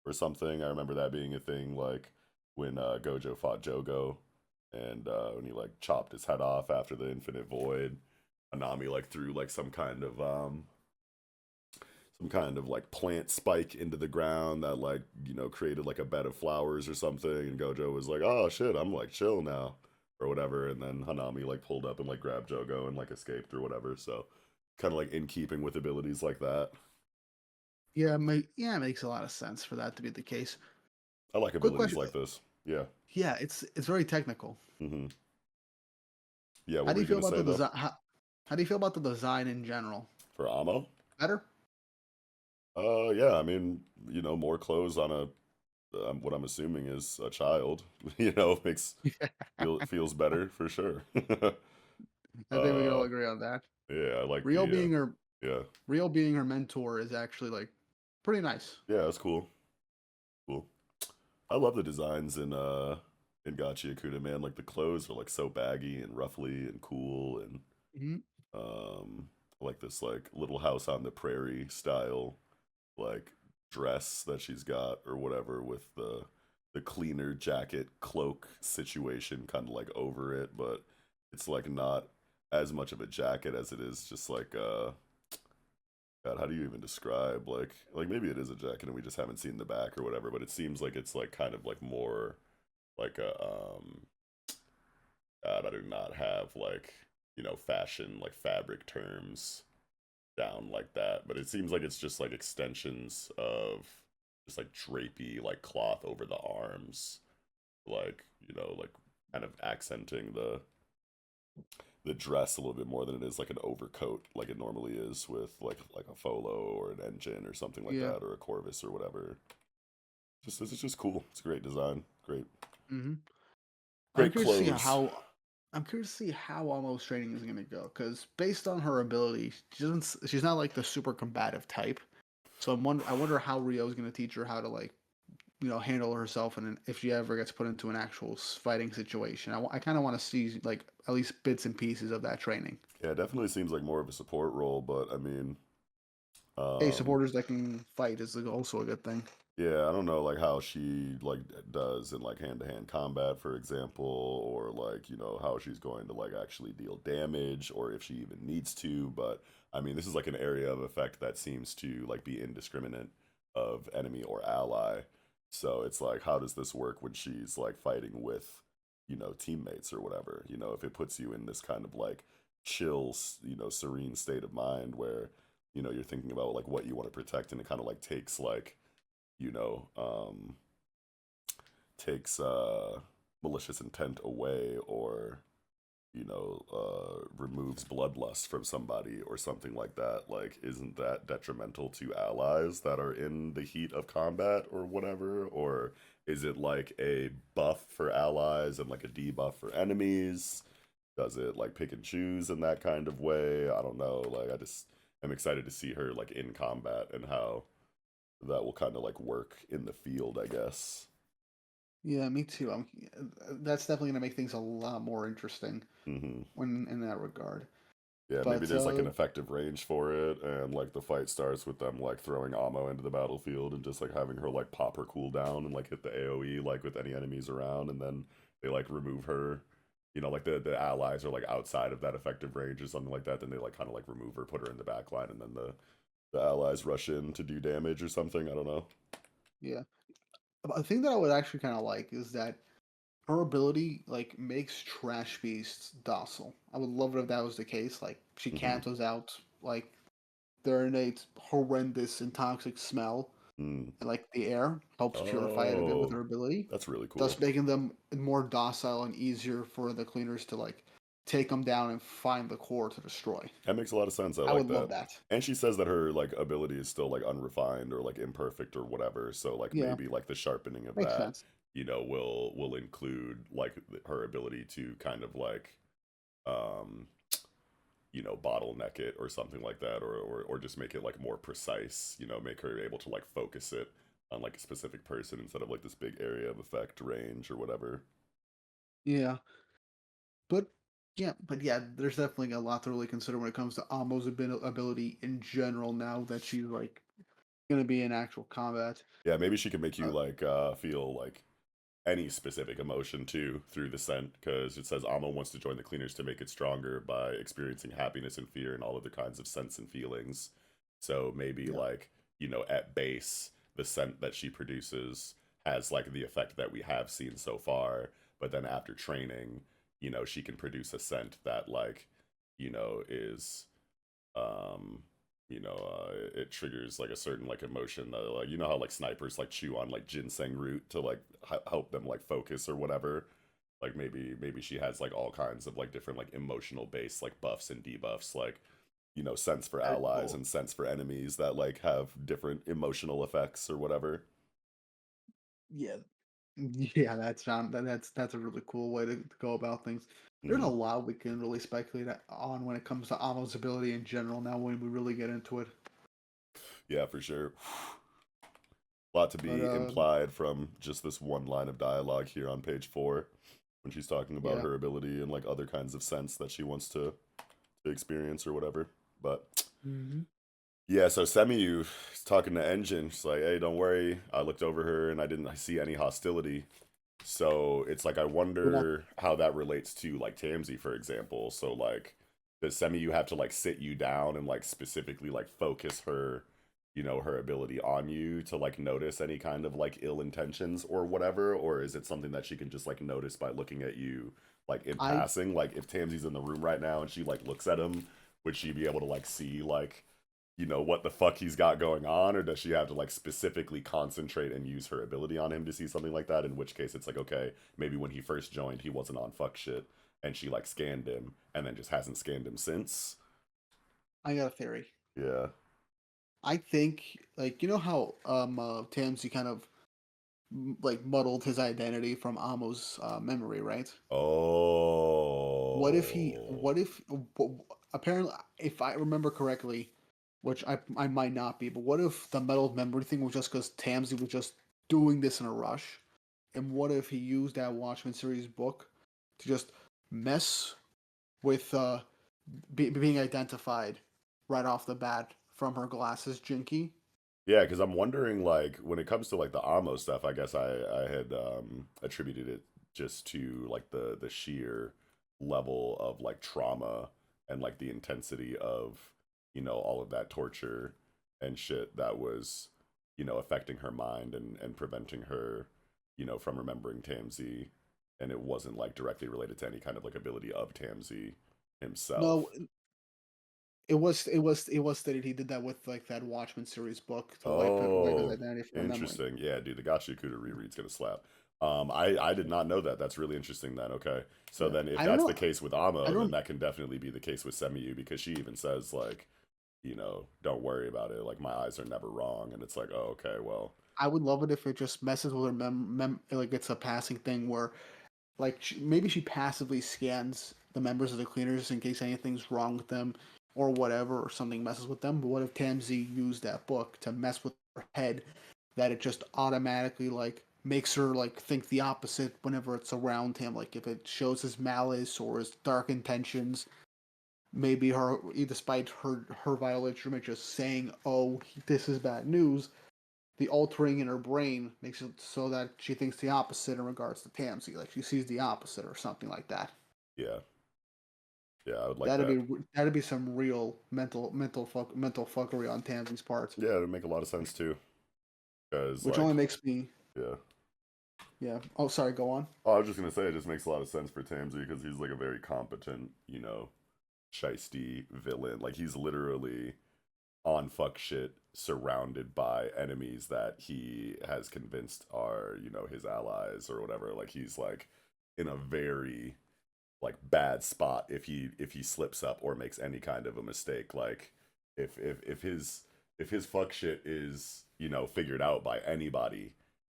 or something. I remember that being a thing like when Gojo fought Jogo and when he like chopped his head off after the Infinite Void. Anami like threw like some kind of like plant spike into the ground that like created like a bed of flowers or something, and Gojo was like, oh shit, I'm like chill now or whatever, and then Hanami like pulled up and like grabbed Jogo and like escaped or whatever. So kind of like in keeping with abilities like that. Yeah, it makes a lot of sense for that to be the case. I like Quick abilities question. like this. Yeah. Yeah, it's very technical. Yeah, How what do were you you feel gonna about say the though? design? How do you feel about the design in general? For Amo? Better? Yeah, I mean, more clothes on a what I'm assuming is a child, makes feels better for sure. I think we can all uh agree on that. yeah, I like Rio the being her yeah. Rio being her mentor is actually like pretty nice. Yeah, that's cool. Cool. I love the designs in Gachiakuta, man. Like the clothes are like so baggy and ruffly and cool and Hmm. um like this like little house on the prairie style like dress that she's got or whatever with the cleaner jacket cloak situation kind of like over it, but it's like not as much of a jacket as it is just like God, how do you even describe like maybe it is a jacket and we just haven't seen the back or whatever, but it seems like it's like kind of like more like a God, I do not have like fashion like fabric terms down like that, but it seems like it's just like extensions of just like drapey like cloth over the arms, like like kind of accenting the dress a little bit more than it is like an overcoat, like it normally is with like a Folo or an engine or something like Yeah. that, or a Corvus or whatever. Just it's just cool. It's a great design. Hmm. I'm Great curious to see clothes. how. I'm curious to see how almost training is gonna go, because based on her ability, she doesn't. She's not like the super combative type. So I wonder how Rio's gonna teach her how to like handle herself, and if she ever gets put into an actual fighting situation. I kind of want to see like at least bits and pieces of that training. Yeah, it definitely seems like more of a support role, but I mean, Hey, um, supporters that can fight is also a good thing. yeah, I don't know like how she like does in like hand-to-hand combat, for example, or like, how she's going to like actually deal damage or if she even needs to, but I mean, this is like an area of effect that seems to like be indiscriminate of enemy or ally. So it's like how does this work when she's like fighting with, teammates or whatever? If it puts you in this kind of like chill, serene state of mind where, you're thinking about like what you want to protect and it kind of like takes like you know, takes malicious intent away or, removes bloodlust from somebody or something like that. Like, isn't that detrimental to allies that are in the heat of combat or whatever? Or is it like a buff for allies and like a debuff for enemies? Does it like pick and choose in that kind of way? I don't know. Like, I just am excited to see her like in combat and how that will kind of like work in the field, I guess. Yeah, me too. That's definitely gonna make things a lot more interesting Hmm. when in that regard. Yeah, maybe But there's like an effective range for it, and like the fight starts with them like throwing ammo into the battlefield and just like having her like pop her cooldown and like hit the AoE like with any enemies around, and then they like remove her. Like the allies are like outside of that effective range or something like that. Then they like kind of like remove her, put her in the back line, and then the allies rush in to do damage or something. I don't know. yeah, a thing that I would actually kind of like is that her ability like makes trash beasts docile. I would love it if that was the case. Like she Hmm. cancels out like their innate horrendous and toxic smell, Mm. and like the air helps purify it a bit with Oh, her ability, that's really thus cool. making them more docile and easier for the cleaners to like take them down and find the core to destroy. That makes a lot of sense. I I like would love that. that. And she says that her like ability is still like unrefined or like imperfect or whatever. So like Yeah, maybe like the sharpening of makes that, sense. will include like her ability to kind of like um bottleneck it or something like that, or just make it like more precise. Make her able to like focus it on like a specific person instead of like this big area of effect range or whatever. Yeah, but but there's definitely a lot to really consider when it comes to Amo's ability in general. Now that she's like going to be in actual combat. Yeah, maybe she can make you Uh, like feel like any specific emotion too through the scent because it says Amo wants to join the cleaners to make it stronger by experiencing happiness and fear and all other kinds of scents and feelings. So maybe yeah, like, at base, the scent that she produces has like the effect that we have seen so far, but then after training, she can produce a scent that like, is um it triggers like a certain like emotion that like how like snipers like chew on like ginseng root to like help them like focus or whatever. Like maybe she has like all kinds of like different like emotional based like buffs and debuffs, like sense for very allies cool. and sense for enemies that like have different emotional effects or whatever. Yeah, yeah, that's a really cool way to go about things. There's a Hmm. lot we can really speculate on when it comes to Amo's ability in general. Now, when we really get into it, Yeah, for sure. A lot to but be implied from just this one line of dialogue here on page 4 when she's talking about yeah, her ability and like other kinds of sense that she wants to experience or whatever. But hmm yeah, so Semiyu is talking to Engine. She's like, "Hey, don't worry. I looked over her and I didn't see any hostility." So it's like I yeah. wonder how that relates to like Tamsi, for example. So like, does Semiyu have to like sit you down and like specifically like focus her, her ability on you to like notice any kind of like ill intentions or whatever, or is it something that she can just like notice by looking at you like in I passing? Like if Tamsi's in the room right now and she like looks at him, would she be able to like see like what the fuck he's got going on, or does she have to like specifically concentrate and use her ability on him to see something like that? In which case, it's like, okay, maybe when he first joined, he wasn't on fuck shit, and she like scanned him and then just hasn't scanned him since. I got a theory. Yeah. I think, like, you know how Tamsi kind of like muddled his identity from Amo's memory, right? What if he? Oh. What if? Apparently, if I remember correctly, which I might not be, but what if the muddled memory thing was just because Tamsi was just doing this in a rush, and what if he used that Watchmen series book to just mess with being identified right off the bat from her glasses, Jinky? Yeah, because I'm wondering, like, when it comes to like the Amo stuff, I guess I had attributed it just to like the sheer level of like trauma and like the intensity of all of that torture and shit that was affecting her mind and preventing her from remembering Tamsi, and it wasn't like directly related to any kind of like ability of Tamsi himself. No, it was stated he did that with like that Watchmen series book to wipe his Oh, identity from her memory. interesting. Yeah, dude, the Gachiakuta reread's gonna slap. I did not know that. That's really interesting then. Okay. So Yeah, then if I don't that's know. the case with I Amo, then don't. that can definitely be the case with Semiyu because she even says like, don't worry about it. Like my eyes are never wrong. And it's like, oh, okay, well, I would love it if it just messes with her like it's a passing thing where like maybe she passively scans the members of the cleaners in case anything's wrong with them or whatever, or something messes with them. But what if Tamsi used that book to mess with her head, that it just automatically like makes her like think the opposite whenever it's around him? Like if it shows his malice or his dark intentions, maybe her, despite her violation of just saying, "Oh, this is bad news," the altering in her brain makes it so that she thinks the opposite in regards to Tamsi. Like she sees the opposite or something like that. yeah, yeah, I would like That'd that. be that'd be some real mental fuckery on Tamsi's part, Yeah, it would make a lot of sense too. Because which only like, makes me, yeah. yeah. Oh, sorry. Go on. Oh, I was just gonna say it just makes a lot of sense for Tamsi because he's like a very competent, shisty villain. Like he's literally on fuck shit surrounded by enemies that he has convinced are, his allies or whatever. Like he's like in a very like bad spot if he slips up or makes any kind of a mistake. Like if his fuck shit is, figured out by anybody,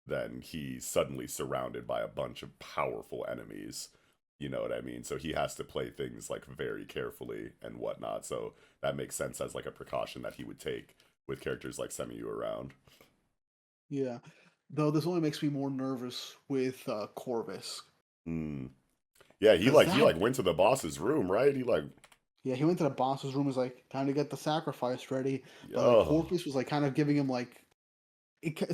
then he's suddenly surrounded by a bunch of powerful enemies. You know what I mean? So he has to play things like very carefully and whatnot. So that makes sense as like a precaution that he would take with characters like Semiyu around. Yeah. Though this only makes me more nervous with Corvus, Mm. Yeah, he because like he that, like went to the boss's room, right? He like, yeah, he went to the boss's room, was like time to get the sacrifice ready, but like oh, Corvus was like kind of giving him like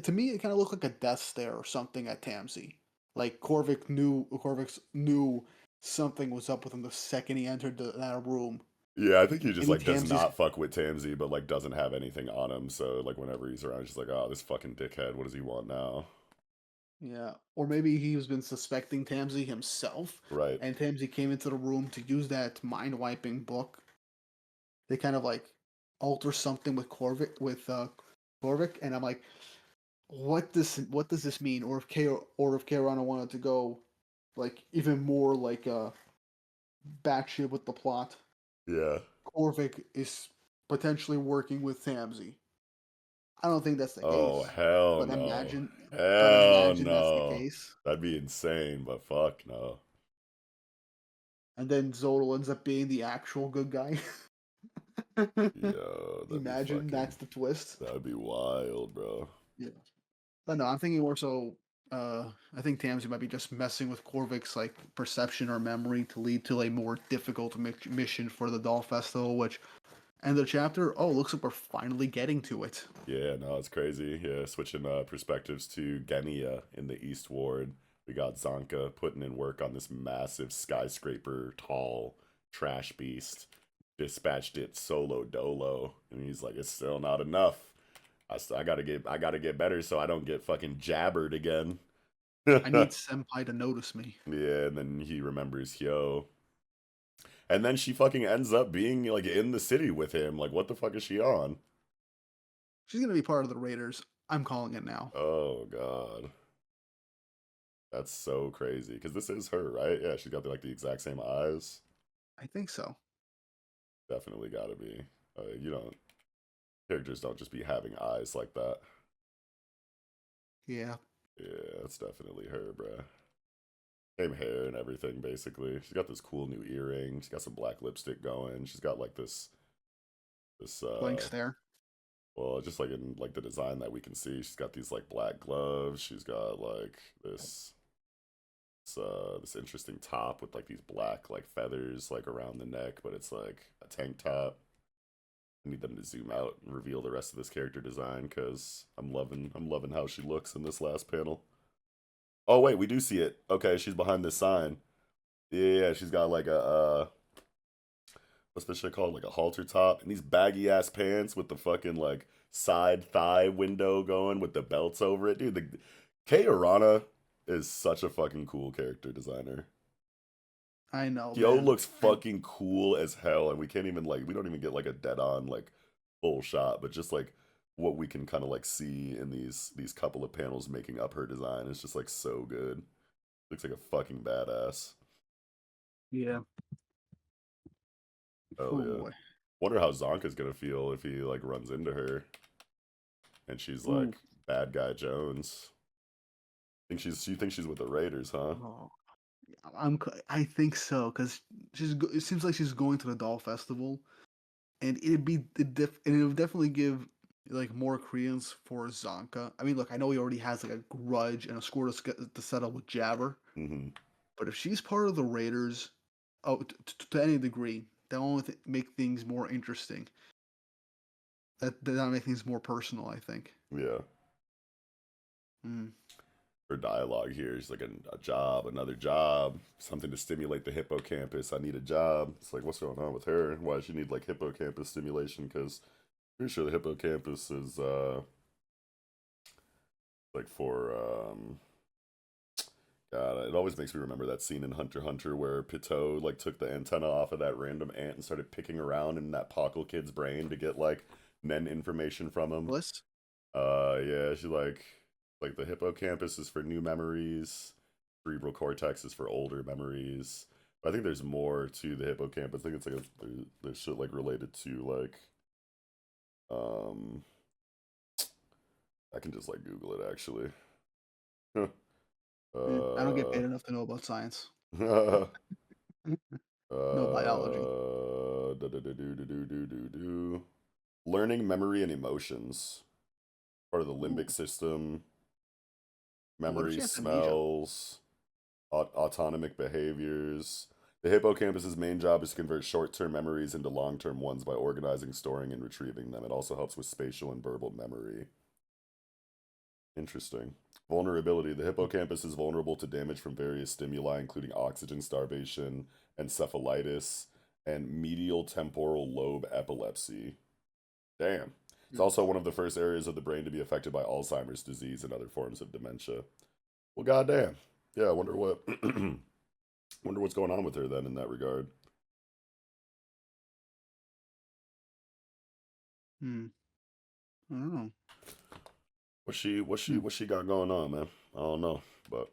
to me it kind of looked like a death stare or something at Tamsi. Like Corvix knew something was up with him the second he entered that room. yeah, I think he just Maybe like does Tamsi's, not fuck with Tamsi, but like doesn't have anything on him. So like whenever he's around, he's just like, oh, this fucking dickhead. What does he want now? yeah, or maybe he's been suspecting Tamsi himself, Right. and Tamsi came into the room to use that mind wiping book. They kind of like alter something with Corvic, and I'm like, what does this mean? Or if Karana wanted to go like even more like batshit with the plot, Yeah. Corvic is potentially working with Tamsi. I don't think that's the Oh case, hell but no. imagine, Hell that's the no. case, That'd be insane, but fuck no. and then Zodal ends up being the actual good guy. Yo, that'd be Imagine fucking that's the twist. that'd be wild, bro. Yeah. But no, I'm thinking more so. I think Tamsi might be just messing with Korvic's like perception or memory to lead to a more difficult mission for the Doll Festival. Which end of the chapter. Oh, looks like we're finally getting to it. Yeah, no, it's crazy. Yeah, switching perspectives to Genia in the East Ward. We got Zanka putting in work on this massive skyscraper, tall trash beast. Dispatched it solo dolo, and he's like, "It's still not enough. I gotta get better so I don't get fucking jabbered again." I need Senpai to notice me. Yeah, and then he remembers Hyo, and then she fucking ends up being like in the city with him. Like, what the fuck is she on? She's gonna be part of the Raiders. I'm calling it now. Oh god. That's so crazy because this is her, right? Yeah, she's got the exact same eyes. I think so. Definitely got to be. You don't characters don't just be having eyes like that. Yeah. Yeah, that's definitely her, bruh. Same hair and everything, basically. She's got this cool new earring. She's got some black lipstick going. She's got like this Blank stare. well, just like in like the design that we can see, she's got these like black gloves. She's got like this interesting top with like these black like feathers like around the neck, but it's like a tank top. I need them to zoom out and reveal the rest of this character design because I'm loving how she looks in this last panel. Oh wait, we do see it. Okay, she's behind this sign. Yeah, she's got like a what's this shit called? Like a halter top and these baggy ass pants with the fucking like side thigh window going with the belts over it. Dude, the Kei Arana is such a fucking cool character designer. I know, Yo man. looks fucking cool as hell, and we can't even like we don't even get like a dead on like full shot, but just like what we can kind of like see in these couple of panels making up her design is just like so good. Looks like a fucking badass. Yeah. Hell Oh yeah. boy. Wonder how Zonka's gonna feel if he like runs into her and she's Ooh. like bad guy Jones. She thinks she's with the Raiders, huh? Oh. I think so because it seems like she's going to the Doll Festival, and it would definitely give like more credence for Zonka. I mean, look, I know he already has like a grudge and a score to settle with Jabber, Mm-hmm. but if she's part of the Raiders, oh, to any degree, that will only make things more interesting. That'll make things more personal, I think. Yeah. Mm. Her dialogue here is like a job, another job, something to stimulate the hippocampus. I need a job. It's like, what's going on with her? Why does she need like hippocampus stimulation? Because pretty sure the hippocampus is like for God, it always makes me remember that scene in Hunter x Hunter where Pitot like took the antenna off of that random ant and started picking around in that Pockle kid's brain to get like Nen information from him. Bliss? Yeah, she like the hippocampus is for new memories, cerebral cortex is for older memories. But I think there's more to the hippocampus. I think it's like there's shit like related to like um I can just like Google it actually. Yeah, I don't get uh paid enough to know about science. uh No biology. do. Learning memory and emotions. Part of the limbic Ooh. system. What if Memory, she has amnesia? smells, autonomic behaviors. The hippocampus's main job is to convert short-term memories into long-term ones by organizing, storing, and retrieving them. It also helps with spatial and verbal memory. Interesting. Vulnerability. The hippocampus is vulnerable to damage from various stimuli, including oxygen starvation, encephalitis, and medial temporal lobe epilepsy. Damn. It's Mm. also one of the first areas of the brain to be affected by Alzheimer's disease and other forms of dementia. Well, goddamn. Yeah, I wonder what wonder what's going on with her then in that regard. Hmm. I don't know. Hmm. What she got going on, man? I don't know, but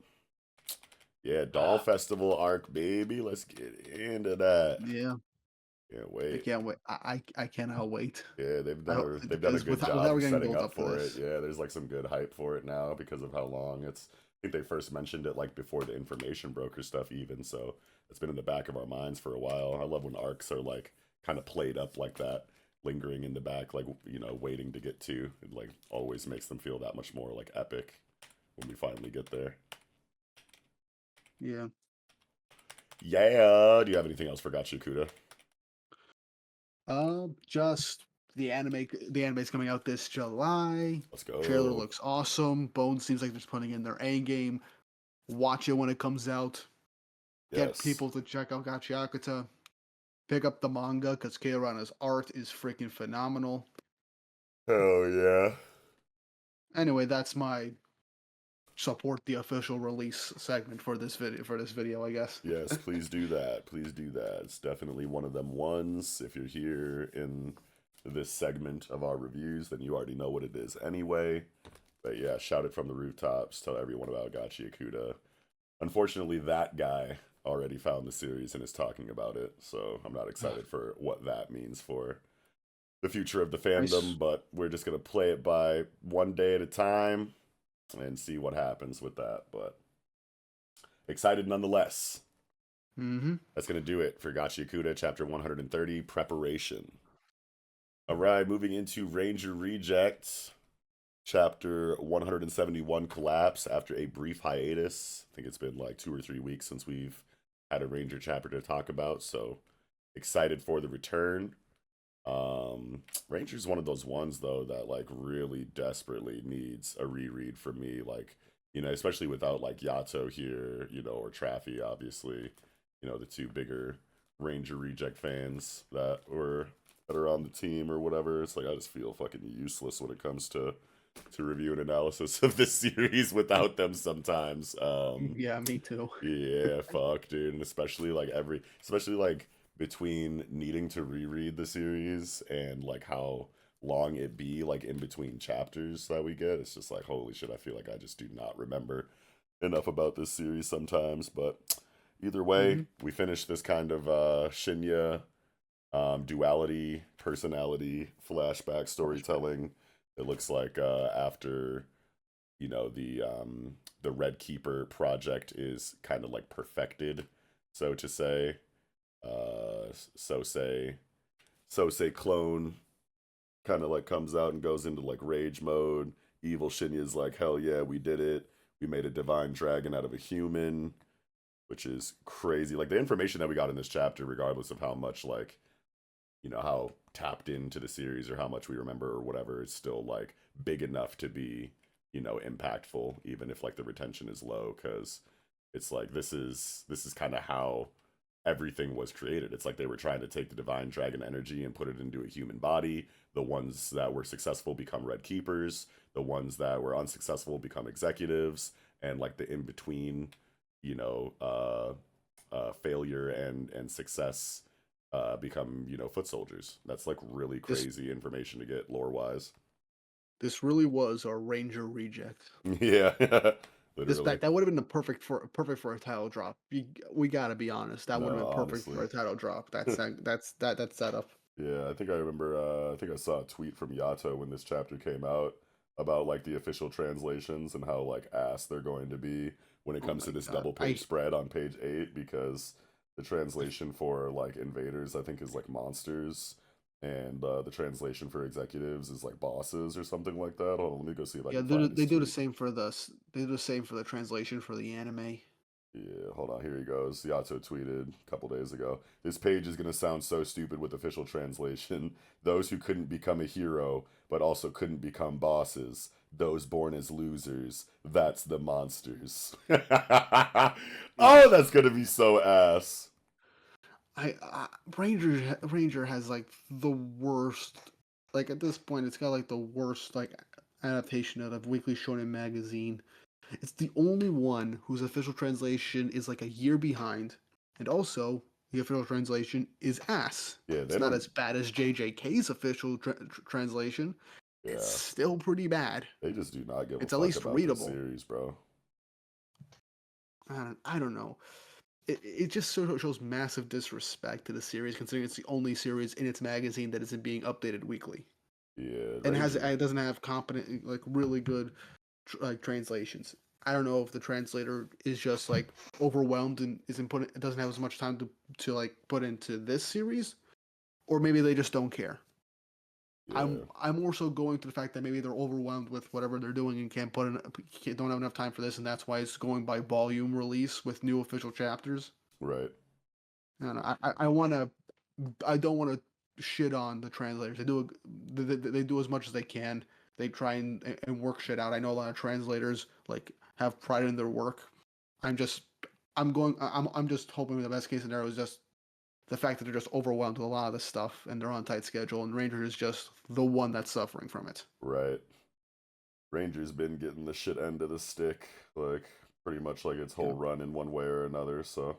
yeah, Doll Ah, Festival arc, baby. Let's get into that. yeah, Can't I wait. can't wait. I cannot wait. Yeah, I hope they've done a because good without job we're getting setting built up up for for it. this. Yeah, there's like some good hype for it now because of how long it's. I think they first mentioned it like before the information broker stuff, even. So it's been in the back of our minds for a while. I love when arcs are like kind of played up like that, lingering in the back, like waiting to get to. It like always makes them feel that much more like epic when we finally get there. Yeah. Yeah. Do you have anything else for Gachiakuta? Just The anime's coming out this July. Let's Trailer go. looks awesome. Bone seems like they're putting in their A game. Watch it when it comes out. Get Yes. people to check out Gachiakuta. Pick up the manga because Keirana's art is freaking phenomenal. Hell yeah. Anyway, that's my support the official release segment for this video. I guess. Yes, please do that. Please do that. It's definitely one of them ones. If you're here in this segment of our reviews, then you already know what it is anyway. But yeah, shout it from the rooftops. Tell everyone about Gachiakuta. Unfortunately, that guy already found the series and is talking about it, so I'm not excited for what that means for the future of the fandom, but we're just going to play it by one day at a time and see what happens with that. But excited nonetheless. Mm-hmm. That's going to do it for Gachiakuta Chapter 130, Preparation. All right, moving into Ranger Reject, Chapter 171, Collapse, after a brief hiatus. I think it's been like 2 or 3 weeks since we've had a Ranger chapter to talk about, so excited for the return. Ranger's one of those ones though that like really desperately needs a reread from me, like, especially without like Yato here, or Traffy, obviously, the two bigger Ranger Reject fans that are on the team or whatever. It's like I just feel fucking useless when it comes to review and analysis of this series without them sometimes. Yeah, me too. Yeah, fuck, dude, and especially like between needing to reread the series and like how long it be like in between chapters that we get, it's just like holy shit, I feel like I just do not remember enough about this series sometimes. But either way, Mm-hmm. we finished this kind of Shinya duality, personality, flashback storytelling. It looks like after the Red Keeper project is kind of like perfected, so to say. So say clone kind of like comes out and goes into like rage mode. Evil Shinya's like, hell yeah, we did it. We made a divine dragon out of a human, which is crazy. Like the information that we got in this chapter, regardless of how much like how tapped into the series or how much we remember or whatever, it's still like big enough to be impactful, even if like the retention is low, because it's like this is kind of how everything was created. It's like they were trying to take the divine dragon energy and put it into a human body. The ones that were successful become red keepers, the ones that were unsuccessful become executives, and like the in between, you know failure and success become foot soldiers. That's like really This crazy information to get lore wise. this really was our Ranger Reject. Yeah. This Literally. back that would have been the perfect for a title drop. We gotta be honest. That would have No, been perfect honestly. for a title drop. That setup. Yeah, I think I remember. I think I saw a tweet from Yato when this chapter came out about like the official translations and how like ass they're going to be when it Oh comes to my this god. double page spread on page 8, because the translation for like invaders I think is like monsters, and the translation for executives is like bosses or something like that. Hold on, let me go see if I Yeah, can find this they do the tweet. same for they do the same for the translation for the anime. Yeah, hold on. Here he goes. Yato tweeted a couple days ago. This page is going to sound so stupid with official translation. Those who couldn't become a hero, but also couldn't become bosses. Those born as losers. That's the monsters. Oh, that's going to be so ass. Ranger has like the worst. Like at this point, it's got like the worst like adaptation of a weekly shonen magazine. It's the only one whose official translation is like a year behind, and also the official translation is ass. Yeah, they It's not don't. as bad as JJK's official translation. It's Yeah, still pretty bad. they just do not give a It's at fuck least about this readable. series, bro. I don't know. It just sort of shows massive disrespect to the series, considering it's the only series in its magazine that isn't being updated weekly, Yeah, and Ranger. it doesn't have competent, like really good, like translations. I don't know if the translator is just like overwhelmed and isn't putting, doesn't have as much time to like put into this series, or maybe they just don't care. Yeah, I'm also going to the fact that maybe they're overwhelmed with whatever they're doing and don't have enough time for this, and that's why it's going by volume release with new official chapters. right. And I want to, I don't want to shit on the translators. They do as much as they can. They try and work shit out. I know a lot of translators like have pride in their work. I'm just I'm just hoping the best case scenario is just the fact that they're just overwhelmed with a lot of this stuff and they're on a tight schedule, and Ranger is just the one that's suffering from it. Right. Ranger's been getting the shit end of the stick, like pretty much like its whole Yeah. run in one way or another. So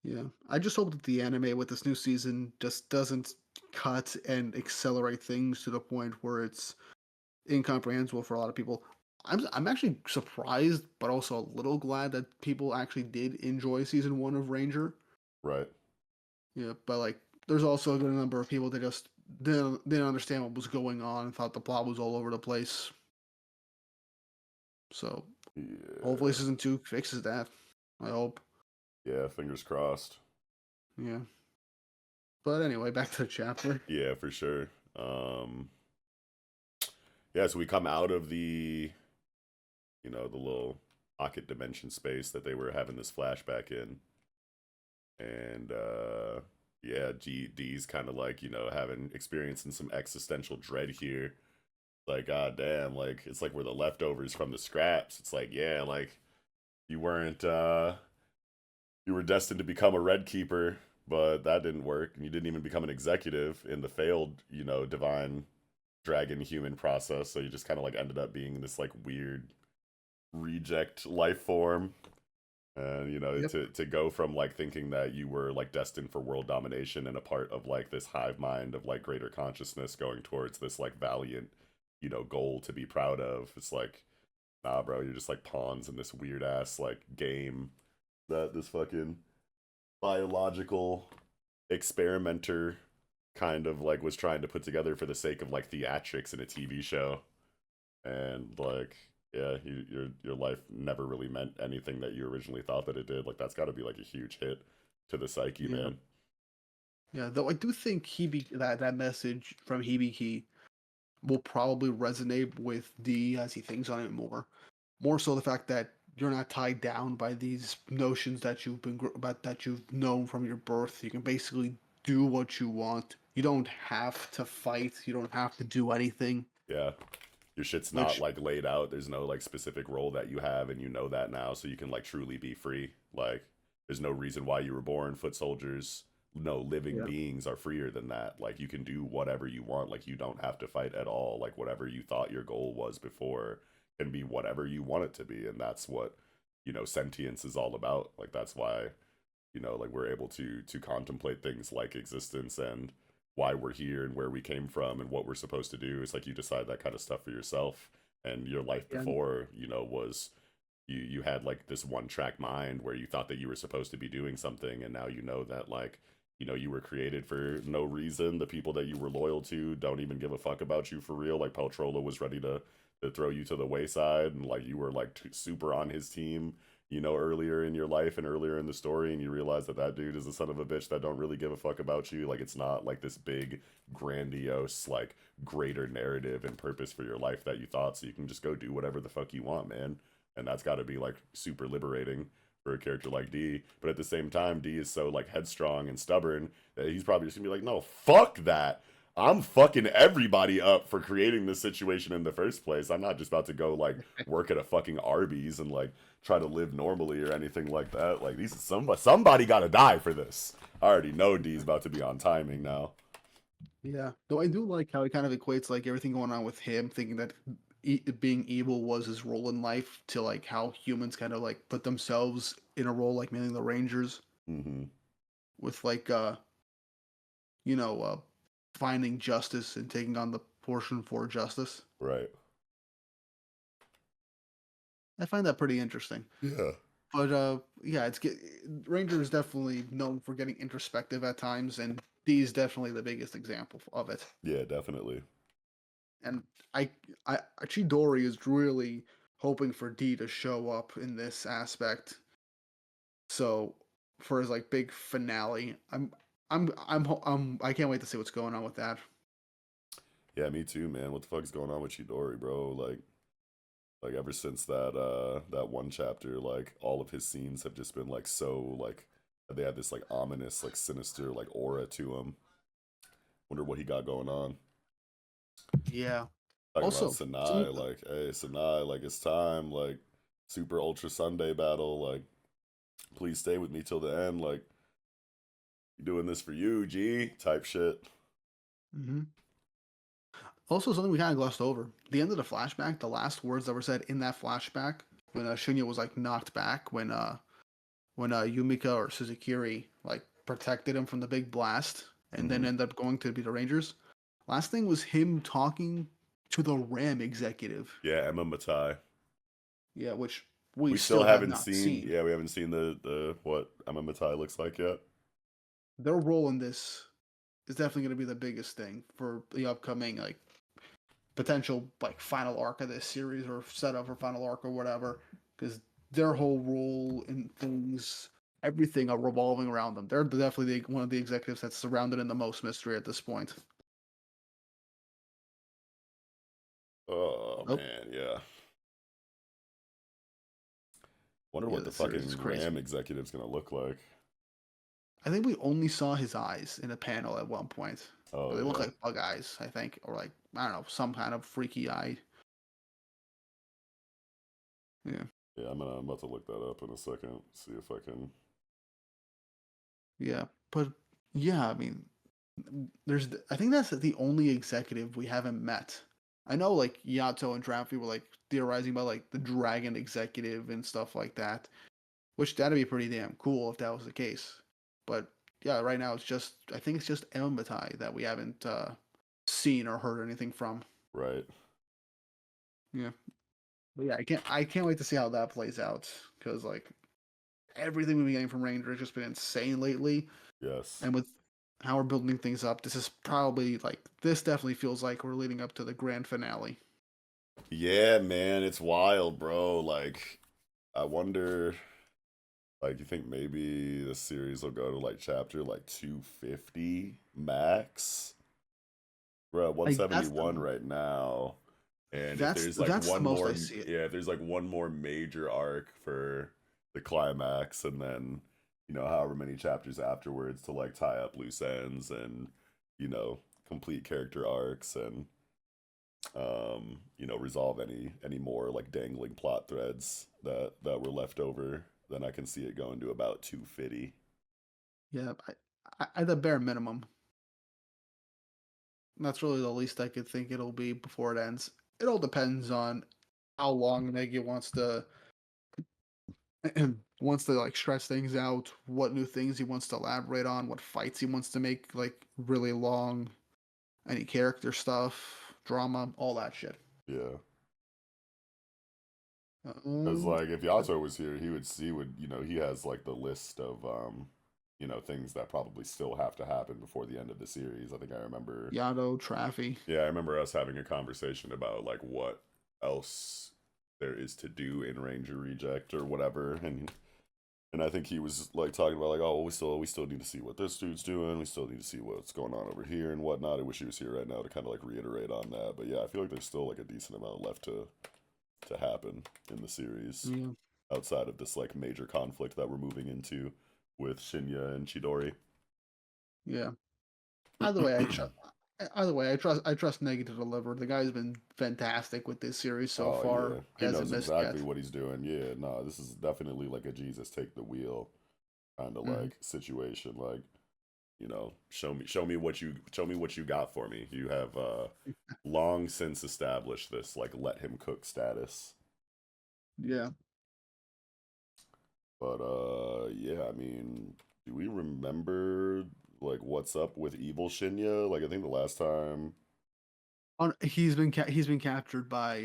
Yeah. I just hope that the anime with this new season just doesn't cut and accelerate things to the point where it's incomprehensible for a lot of people. I'm actually surprised, but also a little glad that people actually did enjoy season one of Ranger. Right. Yeah, but like, there's also a good number of people that just didn't understand what was going on and thought the plot was all over the place. So hopefully Yeah. season two fixes that. I hope. Yeah, fingers crossed. Yeah. But anyway, back to the chapter. Yeah, for sure. Yeah, so we come out of the little pocket dimension space that they were having this flashback in. And yeah, D's kind of like, having experiencing some existential dread here. Like, god damn, like it's like we're the leftovers from the scraps. It's like, yeah, like you weren't you were destined to become a red keeper, but that didn't work, and you didn't even become an executive in the failed, divine dragon human process. So you just kind of like ended up being this like weird reject life form. And Yep. to go from like thinking that you were like destined for world domination and a part of like this hive mind of like greater consciousness, going towards this like valiant, goal to be proud of. It's like, nah, bro, you're just like pawns in this weird ass like game that this fucking biological experimenter kind of like was trying to put together for the sake of like theatrics in a TV show. And like, yeah, your life never really meant anything that you originally thought that it did. Like that's got to be like a huge hit to the psyche, Yeah. man. Yeah. Though I do think that message from Hibiki will probably resonate with D as he thinks on it more. More so the fact that you're not tied down by these notions that that you've known from your birth. You can basically do what you want. You don't have to fight. You don't have to do anything. Yeah, your shit's not Which, like laid out. There's no like specific role that you have, and you know that now, so you can like truly be free. Like, there's no reason why you were born. Foot soldiers, no living yeah, beings are freer than that. Like, you can do whatever you want. Like, you don't have to fight at all. Like, whatever you thought your goal was before can be whatever you want it to be, and that's what sentience is all about. Like, that's why like we're able to contemplate things like existence and why we're here and where we came from and what we're supposed to do. It's like you decide that kind of stuff for yourself. And your life yeah, before, was you had like this one track mind where you thought that you were supposed to be doing something, and now you know that like you were created for no reason. The people that you were loyal to don't even give a fuck about you for real. Like Peltrola was ready to throw you to the wayside, and like you were like super on his team, earlier in your life and earlier in the story, and you realize that that dude is a son of a bitch that don't really give a fuck about you. Like, it's not like this big, grandiose, like, greater narrative and purpose for your life that you thought, so you can just go do whatever the fuck you want, man. And that's got to be, like, super liberating for a character like D. But at the same time, D is so, like, headstrong and stubborn that he's probably just gonna be like, no, fuck that. I'm fucking everybody up for creating this situation in the first place. I'm not just about to go like work at a fucking Arby's and like try to live normally or anything like that. Like these somebody got to die for this. I already know D's about to be on timing now. yeah. Though I do like how he kind of equates like everything going on with him, thinking that being evil was his role in life, to like how humans kind of like put themselves in a role like manning the Rangers Mm-hmm. with like you know, finding justice and taking on the portion for justice. Right. I find that pretty interesting. Yeah. But yeah, Ranger is definitely known for getting introspective at times, and D is definitely the biggest example of it. Yeah, definitely. And I, Chidori is really hoping for D to show up in this aspect. So for his like big finale, I can't wait to see what's going on with that. Yeah, me too, man. What the fuck's going on with Chidori, bro? Like ever since that one chapter, like all of his scenes have just been like so like they have this like ominous, like sinister, like aura to him. Wonder what he got going on. Yeah. Talking about Also, some Sanai, like, hey Sanai, like it's time, like Super Ultra Sunday battle, like please stay with me till the end, like doing this for you, G type shit. mhm. Also, something we kind of glossed over. The end of the flashback, the last words that were said in that flashback, when Shunya was like knocked back, when Yumika or Suzukiri like protected him from the big blast, and then Mm-hmm. ended up going to be the Rangers. Last thing was him talking to the Ram executive. Yeah, Emma Matai. Yeah, which we We still still have haven't not seen. seen. Yeah, we haven't seen the what Amamatai looks like yet. Their role in this is definitely going to be the biggest thing for the upcoming like potential like final arc of this series or setup for final arc or whatever, because their whole role in things, everything are revolving around them. They're definitely one of the executives that's surrounded in the most mystery at this point. Oh Nope. man, yeah. Wonder Yeah, what the this series is fucking crazy. Ram executive's gonna look like. I think we only saw his eyes in a panel at one point. Oh They look yeah, like bug eyes, I think, or like I don't know, some kind of freaky eye. Yeah, yeah. I'm about to look that up in a second. See if I can. yeah, but yeah, I mean, I think that's the only executive we haven't met. I know like Yato and Drafi were like theorizing about like the dragon executive and stuff like that, which that'd be pretty damn cool if that was the case. But yeah, right now it's just I think it's just Elmatai that we haven't seen or heard anything from. Right. Yeah, but yeah, I can't wait to see how that plays out because like everything we've been getting from Ranger has just been insane lately, Yes. and with how we're building things up, this is probably like this definitely feels like we're leading up to the grand finale. Yeah, man, it's wild, bro. Like, I wonder. Like, you think maybe the series will go to like chapter like 250 max? We're at Like that's 171 right now. And if that's there's like that's the one most I more, see it. yeah, if there's like one more major arc for the climax, and then, however many chapters afterwards to like tie up loose ends and, complete character arcs and, resolve any more like dangling plot threads that were left over, then I can see it going to about 250. Yeah, at the bare minimum, that's really the least I could think it'll be before it ends. It all depends on how long Negi wants to like stretch things out, what new things he wants to elaborate on, what fights he wants to make like really long, any character stuff, drama, all that shit. Yeah. Because Um, like if Yato was here, he would he has like the list of things that probably still have to happen before the end of the series. I think I remember. Yado, Traffy. Yeah, I remember us having a conversation about like what else there is to do in Ranger Reject or whatever, and I think he was like talking about like, oh, we still need to see what this dude's doing. We still need to see what's going on over here and whatnot. I wish he was here right now to kind of like reiterate on that. But yeah, I feel like there's still like a decent amount left to happen in the series Yeah, outside of this like major conflict that we're moving into with Shinya and Chidori. yeah. Either way, I trust. Either way, I trust Negi to deliver. The guy's been fantastic with this series so Oh far. yeah, He he hasn't knows missed exactly yet. what he's doing. Yeah, no, this is definitely like a Jesus take the wheel kind of Mhm. like situation. Like, show me what you got for me. You have long since established this like let him cook status. Yeah. But yeah, I mean, do we remember like what's up with evil Shinya? Like I think the last time. He's been captured by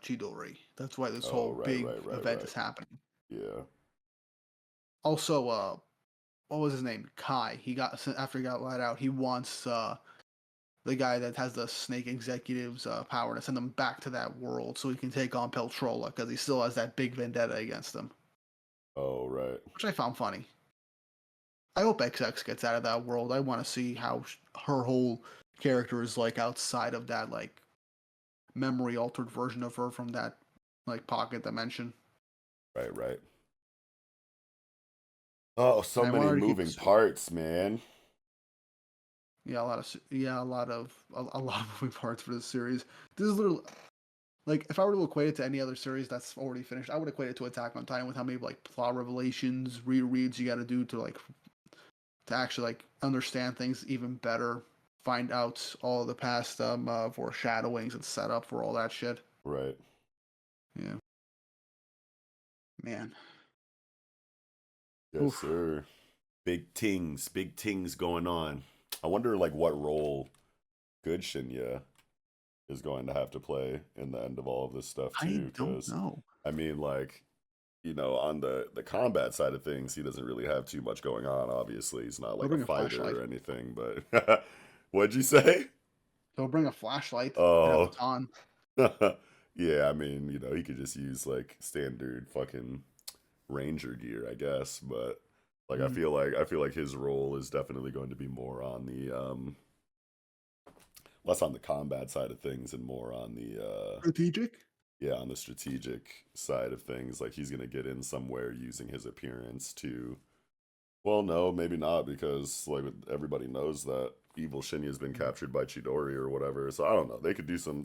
Chidori. That's why this Oh, whole right, big right, right, event right. is happening. Yeah. Also, what was his name? Kai. He got after he got let out. He wants the guy that has the snake executive's power to send him back to that world so he can take on Peltrola because he still has that big vendetta against him, Oh, right. which I found funny. I hope XX gets out of that world. I want to see how her whole character is like outside of that like memory altered version of her from that like pocket dimension. Right, right. Oh, so And I want many her to keep the moving suit. parts, man. Yeah, a lot of moving parts for this series. This is literally like if I were to equate it to any other series that's already finished, I would equate it to Attack on Titan with how many like plot revelations, rereads you got to do to actually like understand things even better, find out all of the past foreshadowings and setup for all that shit. Right. Yeah, man. Yes, Oof. sir. Big things going on. I wonder like what role good Shinya is going to have to play in the end of all of this stuff I too, don't because know. I mean, like, on the combat side of things, he doesn't really have too much going on. Obviously, he's not He'll like a bring a fighter flashlight. or anything. But what'd you say? He'll bring a flashlight and a Oh, baton. yeah. I mean, he could just use like standard fucking ranger gear, I guess. But like, I Mm. feel like I feel like his role is definitely going to be more on the less on the combat side of things and more on the Strategic? yeah, on the strategic side of things. Like he's gonna get in somewhere using his appearance to. Well, no, maybe not because like everybody knows that evil Shinya has been captured by Chidori or whatever. So I don't know. They could do some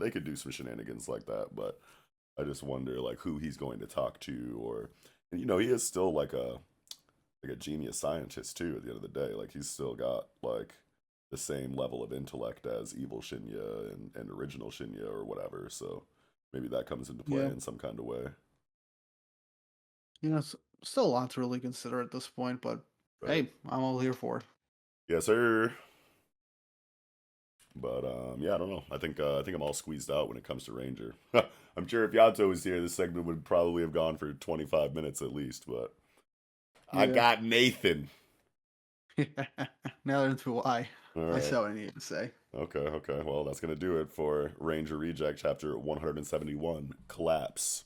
shenanigans like that, but I just wonder like who he's going to talk to or and, he is still like a genius scientist too at the end of the day. Like he's still got like the same level of intellect as evil Shinya and original Shinya or whatever. So maybe that comes into play Yeah. in some kind of way. It's still a lot to really consider at this point, but Right. hey, I'm all here for it. Yes, sir. But yeah, I don't know. I think I'm all squeezed out when it comes to Ranger. I'm sure if Yato was here, this segment would probably have gone for 25 minutes at least. But I Yeah. got Nathan. Now that's why All I right. said what I needed to say. Okay. Okay. Well, that's gonna do it for Ranger Reject Chapter 171. Collapse.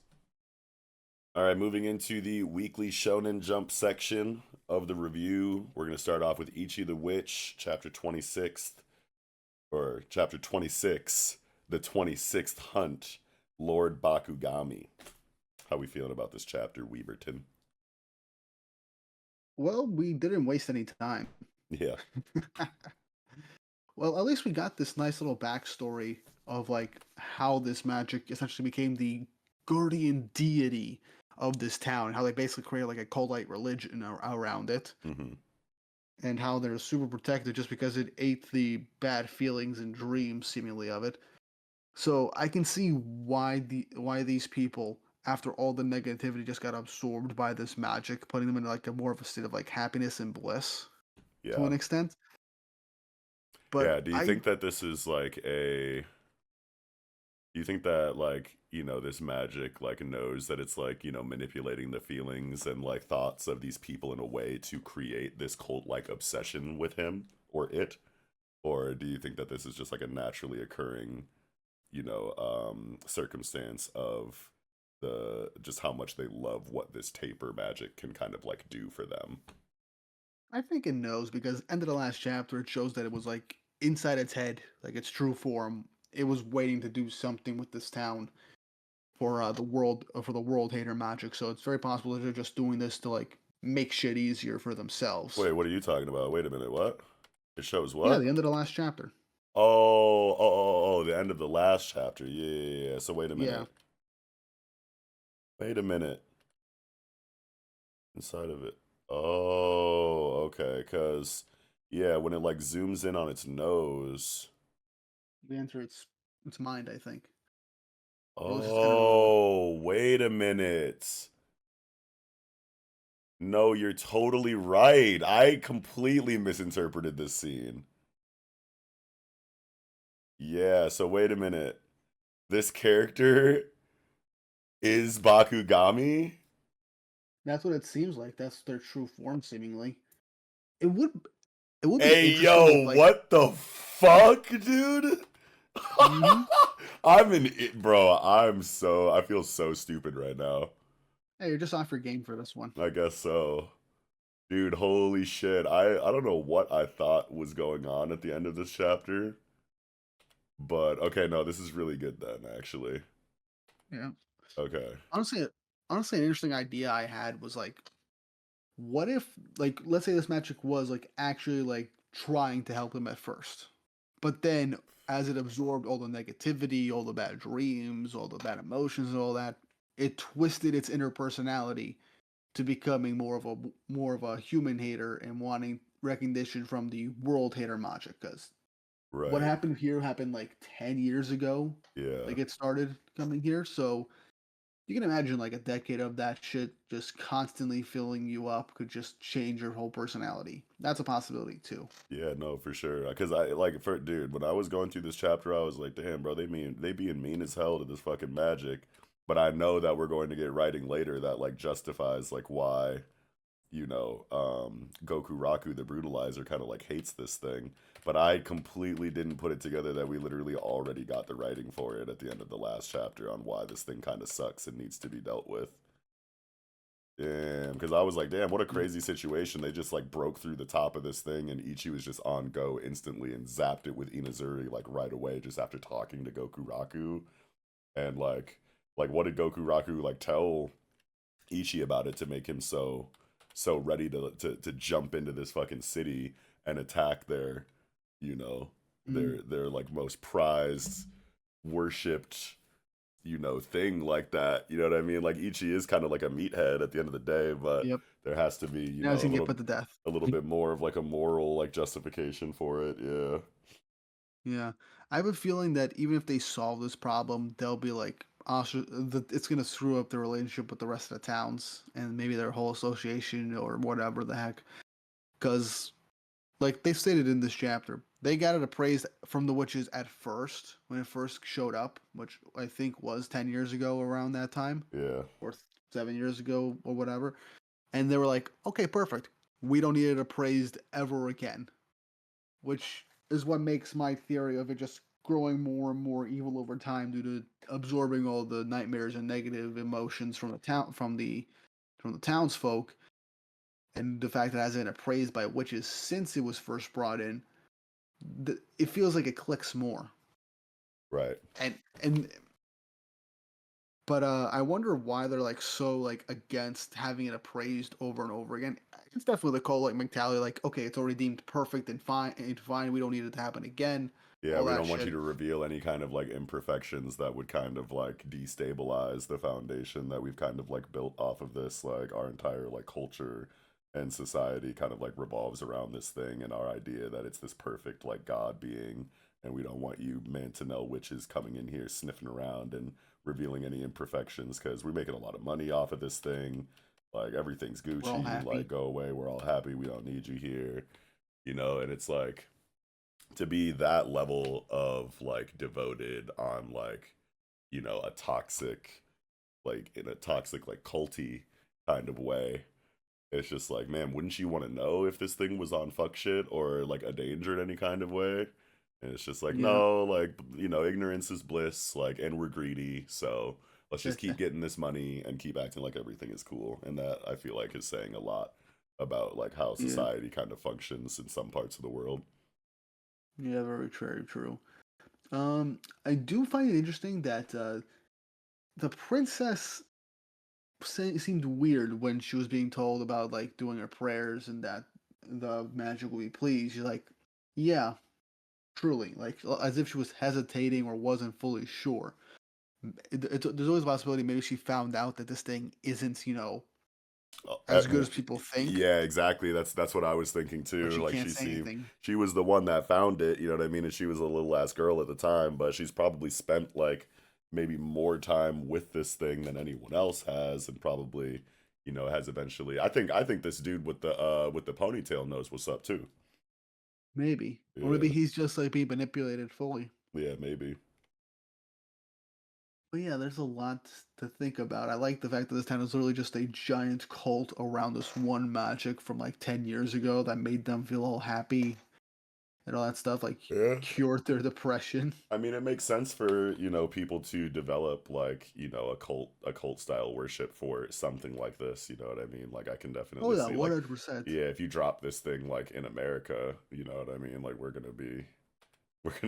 All right. Moving into the weekly Shonen Jump section of the review, we're gonna start off with Ichi the Witch, Chapter 26, or Chapter 26, the 26th Hunt, Lord Bakugami. How we feeling about this chapter, Weaverton? Well, we didn't waste any time. Yeah, Well, at least we got this nice little backstory of like how this magic essentially became the guardian deity of this town, how they basically created like a cult-like religion around it, hmm, and how they're super protected just because it ate the bad feelings and dreams seemingly of it. So I can see why these people, after all the negativity, just got absorbed by this magic, putting them in like a more of a state of like happiness and bliss to yeah, an extent. But yeah. Do you I think that this is like a? Do you think that like this magic like knows that it's like manipulating the feelings and like thoughts of these people in a way to create this cult like obsession with him or it, or do you think that this is just like a naturally occurring circumstance of the just how much they love what this taper magic can kind of like do for them. I think it knows because end of the last chapter it shows that it was like inside its head, like its true form. It was waiting to do something with this town for the world hater magic. So it's very possible that they're just doing this to like make shit easier for themselves. Wait, what are you talking about? Wait a minute, what? It shows Yeah, what? the end of the last chapter. Oh, the end of the last chapter. Yeah. So wait a Yeah, minute. Wait a minute. Inside of it. Oh, okay. Cause yeah, when it like zooms in on its nose. they enter its mind. I think, or at least its inner mode. Oh, wait a minute. No, you're totally right. I completely misinterpreted this scene. Yeah, so wait a minute. This character is Bakugami? That's what it seems like. That's their true form, seemingly. It would it would be Hey, interesting if yo, like, what the fuck, dude? mm-hmm. I'm in it, bro. I feel so stupid right now. Hey, you're just off your game for this one. I guess so. Dude, holy shit. I don't know what I thought was going on at the end of this chapter, but okay, no, this is really good then, actually. Yeah. Okay. Honestly, honestly, an interesting idea I had was like, what if, like, let's say this magic was like actually like trying to help them at first, but then as it absorbed all the negativity, all the bad dreams, all the bad emotions, and all that, it twisted its inner personality to becoming more of a human hater and wanting recognition from the world hater magic. Because what Right. happened here happened like 10 years ago. Yeah. Like it started coming here, so you can imagine like a decade of that shit just constantly filling you up could just change your whole personality. That's a possibility too. Yeah, no, for sure. Because I like for dude, when I was going through this chapter, I was like, damn, bro, they being mean as hell to this fucking magic. but I know that we're going to get writing later that like justifies like why Goku Raku, the brutalizer, kind of like hates this thing. But I completely didn't put it together that we literally already got the writing for it at the end of the last chapter on why this thing kind of sucks and needs to be dealt with. Damn, because I was like, damn, what a Mm. crazy situation. They just like broke through the top of this thing, and Ichi was just on go instantly and zapped it with Inazuri like right away, just after talking to Goku Raku. And like what did Goku Raku like tell Ichi about it to make him so ready to jump into this fucking city and attack their you know Mm. their like most prized, worshipped thing like that. You know what I mean? Like Ichi is kind of like a meathead at the end of the day, but Yep. there has to be Now he's gonna get put to death. a little bit more of like a moral like justification for it. Yeah. Yeah, I have a feeling that even if they solve this problem, they'll be like, it's gonna screw up the relationship with the rest of the towns and maybe their whole association or whatever the heck. Because, like they stated in this chapter, they got it appraised from the witches at first when it first showed up, which I think was 10 years ago around that time, Yeah. or 7 years ago or whatever. And they were like, okay, perfect. We don't need it appraised ever again, which is what makes my theory of it just growing more and more evil over time due to absorbing all the nightmares and negative emotions from the town from the townsfolk, and the fact that it hasn't been appraised by witches since it was first brought in. It feels like it clicks more, Right. and but I wonder why they're like so like against having it appraised over and over again. It's definitely the call like mentality, like okay, it's already deemed perfect and fine. We don't need it to happen again. Yeah, All we that don't want you shit. to reveal any kind of like imperfections that would kind of like destabilize the foundation that we've kind of like built off of this. Like our entire like culture and society kind of like revolves around this thing and our idea that it's this perfect like God being, and we don't want you Mantonel witches coming in here sniffing around and revealing any imperfections because we're making a lot of money off of this thing. Like everything's We're all Gucci, like happy. go away, we're all happy, we don't need you here, and it's like to be that level of like devoted on like a toxic like in a toxic like culty kind of way. It's just like, man, wouldn't you want to know if this thing was on fuck shit or like a danger in any kind of way? And it's just like, Yeah. no, like ignorance is bliss, like, and we're greedy, so let's just keep getting this money and keep acting like everything is cool. And that I feel like is saying a lot about like how Yeah. society kind of functions in some parts of the world. Yeah, very true, very true. I do find it interesting that the princess seemed weird when she was being told about like doing her prayers and that the magic will be pleased. She's like, yeah, truly, like as if she was hesitating or wasn't fully sure. There's always a possibility maybe she found out that this thing isn't, Uh, as good as people think, Yeah, exactly. That's what I was thinking but too. she Like can't say anything. she was the one that found it, you know what I mean? And she was a little ass girl at the time, but she's probably spent like maybe more time with this thing than anyone else has, and probably, has eventually. I think this dude with the ponytail knows what's up too. Maybe. Or maybe Yeah. he's just like being manipulated fully. Yeah, maybe. But yeah, there's a lot to think about. I like the fact that this town is literally just a giant cult around this one magic from like 10 years ago that made them feel all happy and all that stuff, like Yeah. cured their depression. I mean, it makes sense for, people to develop like, a cult style worship for something like this, you know what I mean? Like I can Oh definitely yeah, see like 100%. yeah, if you drop this thing like in America, you know what I mean? Like we're gonna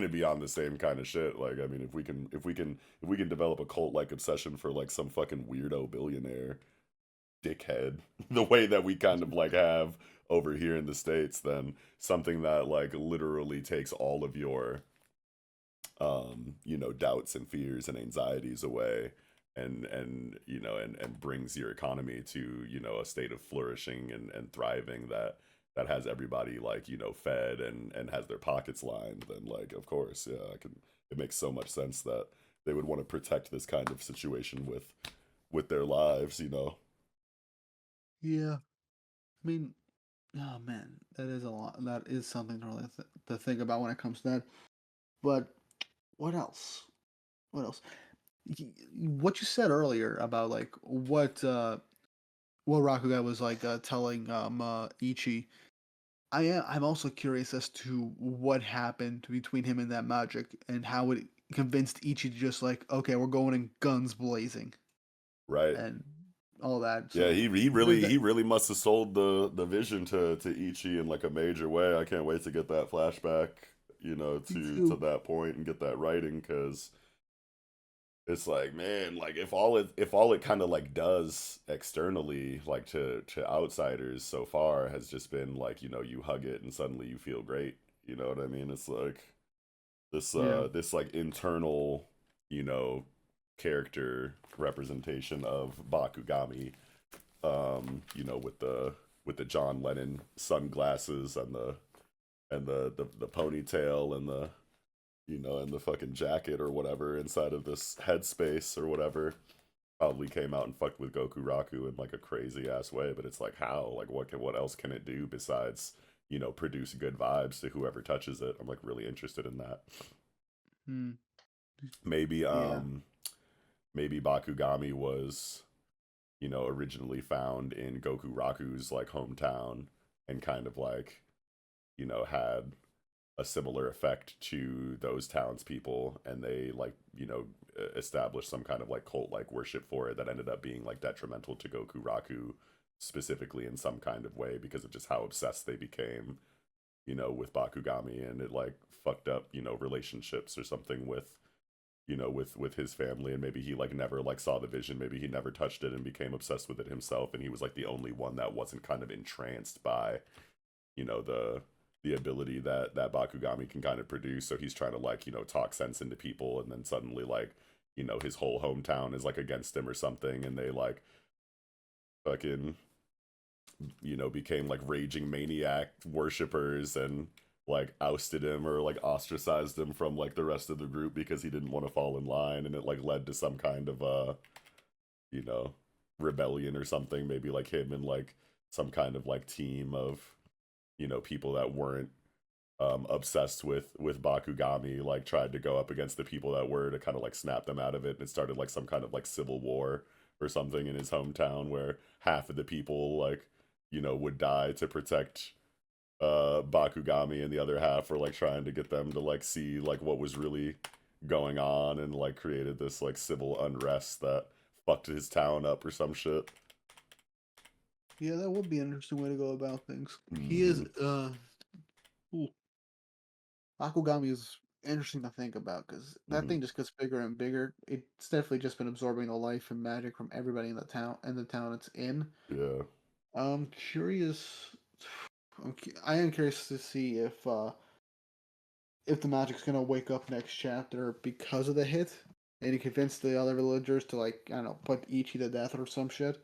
be on the same kind of shit. Like I mean, if we can develop a cult like obsession for like some fucking weirdo billionaire dickhead, the way that we kind of like have over here in the States, then something that like literally takes all of your doubts and fears and anxieties away and brings your economy to, a state of flourishing and thriving that has everybody like, fed and has their pockets lined, then like of course, yeah, it makes so much sense that they would want to protect this kind of situation with their lives. Yeah. I mean, oh man, that is a lot. That is something to really to think about when it comes to that. But what else? What else? what you said earlier about like what Rakuga was like telling Ichi. I'm also curious as to what happened between him and that magic and how it convinced Ichi to just like, okay, we're going in guns blazing Right. and all that. Yeah, So there's that. he really must have sold the vision to Ichi in like a major way. I can't wait to get that flashback, Me to too. that point and get that writing because it's like, man, like if all it kind of like does externally, like to outsiders so far has just been like, you hug it and suddenly you feel great. You know what I mean? It's like Yeah. this like internal, you know, character representation of Bakugami, with the John Lennon sunglasses and the ponytail and the and the fucking jacket or whatever inside of this headspace or whatever. Probably came out and fucked with Goku Raku in like a crazy ass way, but it's like how? Like what else can it do besides, produce good vibes to whoever touches it? I'm like really interested in that. Hmm. Maybe Yeah. maybe Bakugami was, originally found in Goku Raku's like hometown and kind of like, had a similar effect to those townspeople, and they like established some kind of like cult like worship for it that ended up being like detrimental to Goku Raku specifically in some kind of way because of just how obsessed they became, with Bakugami, and it like fucked up relationships or something with with his family, and maybe he like never like saw the vision, maybe he never touched it and became obsessed with it himself, and he was like the only one that wasn't kind of entranced by the ability that Bakugami can kind of produce. So he's trying to like talk sense into people, and then suddenly like his whole hometown is like against him or something, and they like fucking became like raging maniac worshippers and like ousted him or like ostracized him from like the rest of the group because he didn't want to fall in line, and it like led to some kind of you know rebellion or something, maybe like him and like some kind of like team of people that weren't obsessed with Bakugami like tried to go up against the people that were to kind of like snap them out of it, and it started like some kind of like civil war or something in his hometown where half of the people like would die to protect Bakugami, and the other half were like trying to get them to like see like what was really going on, and like created this like civil unrest that fucked his town up or some shit. Yeah, that would be an interesting way to go about things. He is Mm-hmm. ooh, Akugami is interesting to think about because that Mm-hmm. thing just gets bigger and bigger. It's definitely just been absorbing the life and magic from everybody in the town it's in. Yeah. I'm curious. I am curious to see if the magic's gonna wake up next chapter because of the hit, and he convinced the other villagers to like I don't know put Ichi to death or some shit.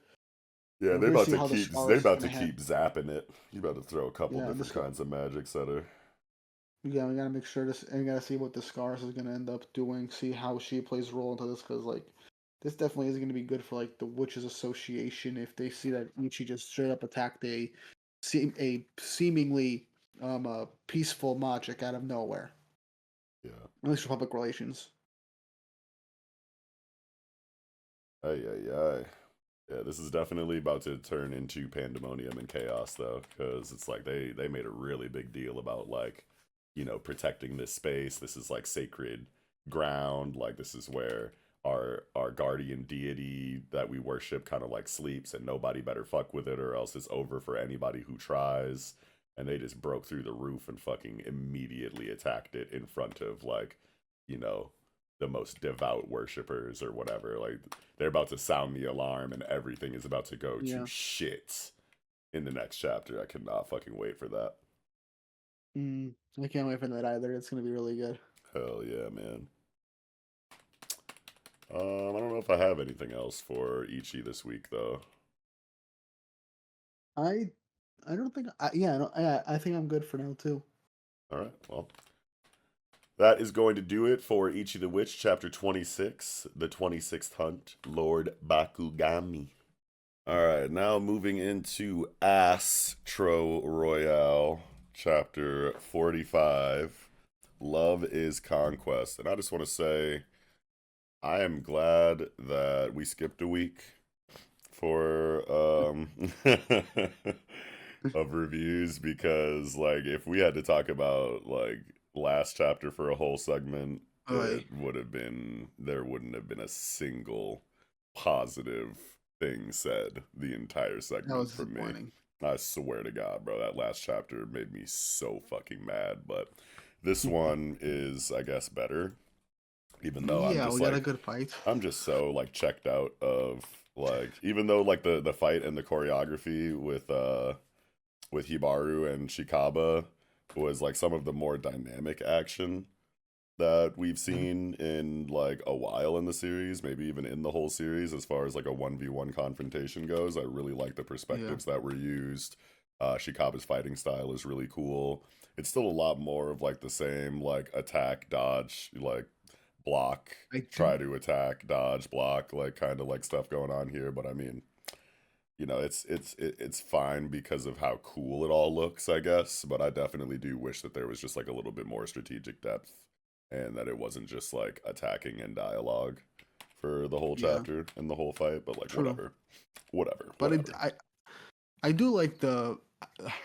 Yeah, I'm curious to see how the they scars is about to gonna hit. keep zapping it. You about to throw a couple Yeah, different kinds of magics at her. yeah, we gotta make sure this, and we gotta see what the scars is gonna end up doing. See how she plays a role into this, because like this definitely isn't gonna be good for like the Witches Association if they see that Ichi just straight up attacked a seemingly peaceful magic out of nowhere. Yeah. At least for public relations. Ay ay ay. Yeah, this is definitely about to turn into pandemonium and chaos though, because it's like they made a really big deal about like, protecting this space. This is like sacred ground. Like this is where our guardian deity that we worship kind of like sleeps, and nobody better fuck with it or else it's over for anybody who tries. And they just broke through the roof and fucking immediately attacked it in front of like, you know, the most devout worshippers or whatever. Like they're about to sound the alarm and everything is about to go to Yeah. shit in the next chapter. I cannot fucking wait for that. Mm, I can't wait for that either. It's gonna be really good. Hell yeah, man. I don't know if I have anything else for Ichi this week though. I I don't think yeah, I think I'm good for now too. All right, well, that is going to do it for Ichi the Witch, chapter 26, the 26th Hunt, Lord Bakugami. All right, now moving into ASStro Royale, chapter 45, Love is Conquest. And I just want to say, I am glad that we skipped a week for of reviews because like if we had to talk about like last chapter for a whole segment, Uh, it would have been there wouldn't have been a single positive thing said the entire that segment was from me. disappointing. I swear to God, bro, that last chapter made me so fucking mad, but this one is I guess better even though Yeah, we got a good fight. I'm just so like checked out of like even though like the fight and the choreography with Hibaru and Shikaba was like some of the more dynamic action that we've Mhm. seen in like a while in the series, maybe even in the whole series as far as like a 1v1 confrontation goes. I really like the Yeah, perspectives that were used. Shikaba's fighting style is really cool. It's still a lot more of like the same like attack, dodge, like block, I try do. to attack, dodge, block, like kind of like stuff going on here. But I mean, it's fine because of how cool it all looks, I guess. But I definitely do wish that there was just like a little bit more strategic depth, and that it wasn't just like attacking and dialogue for the whole Yeah, chapter and the whole fight. But like true. But whatever. I do like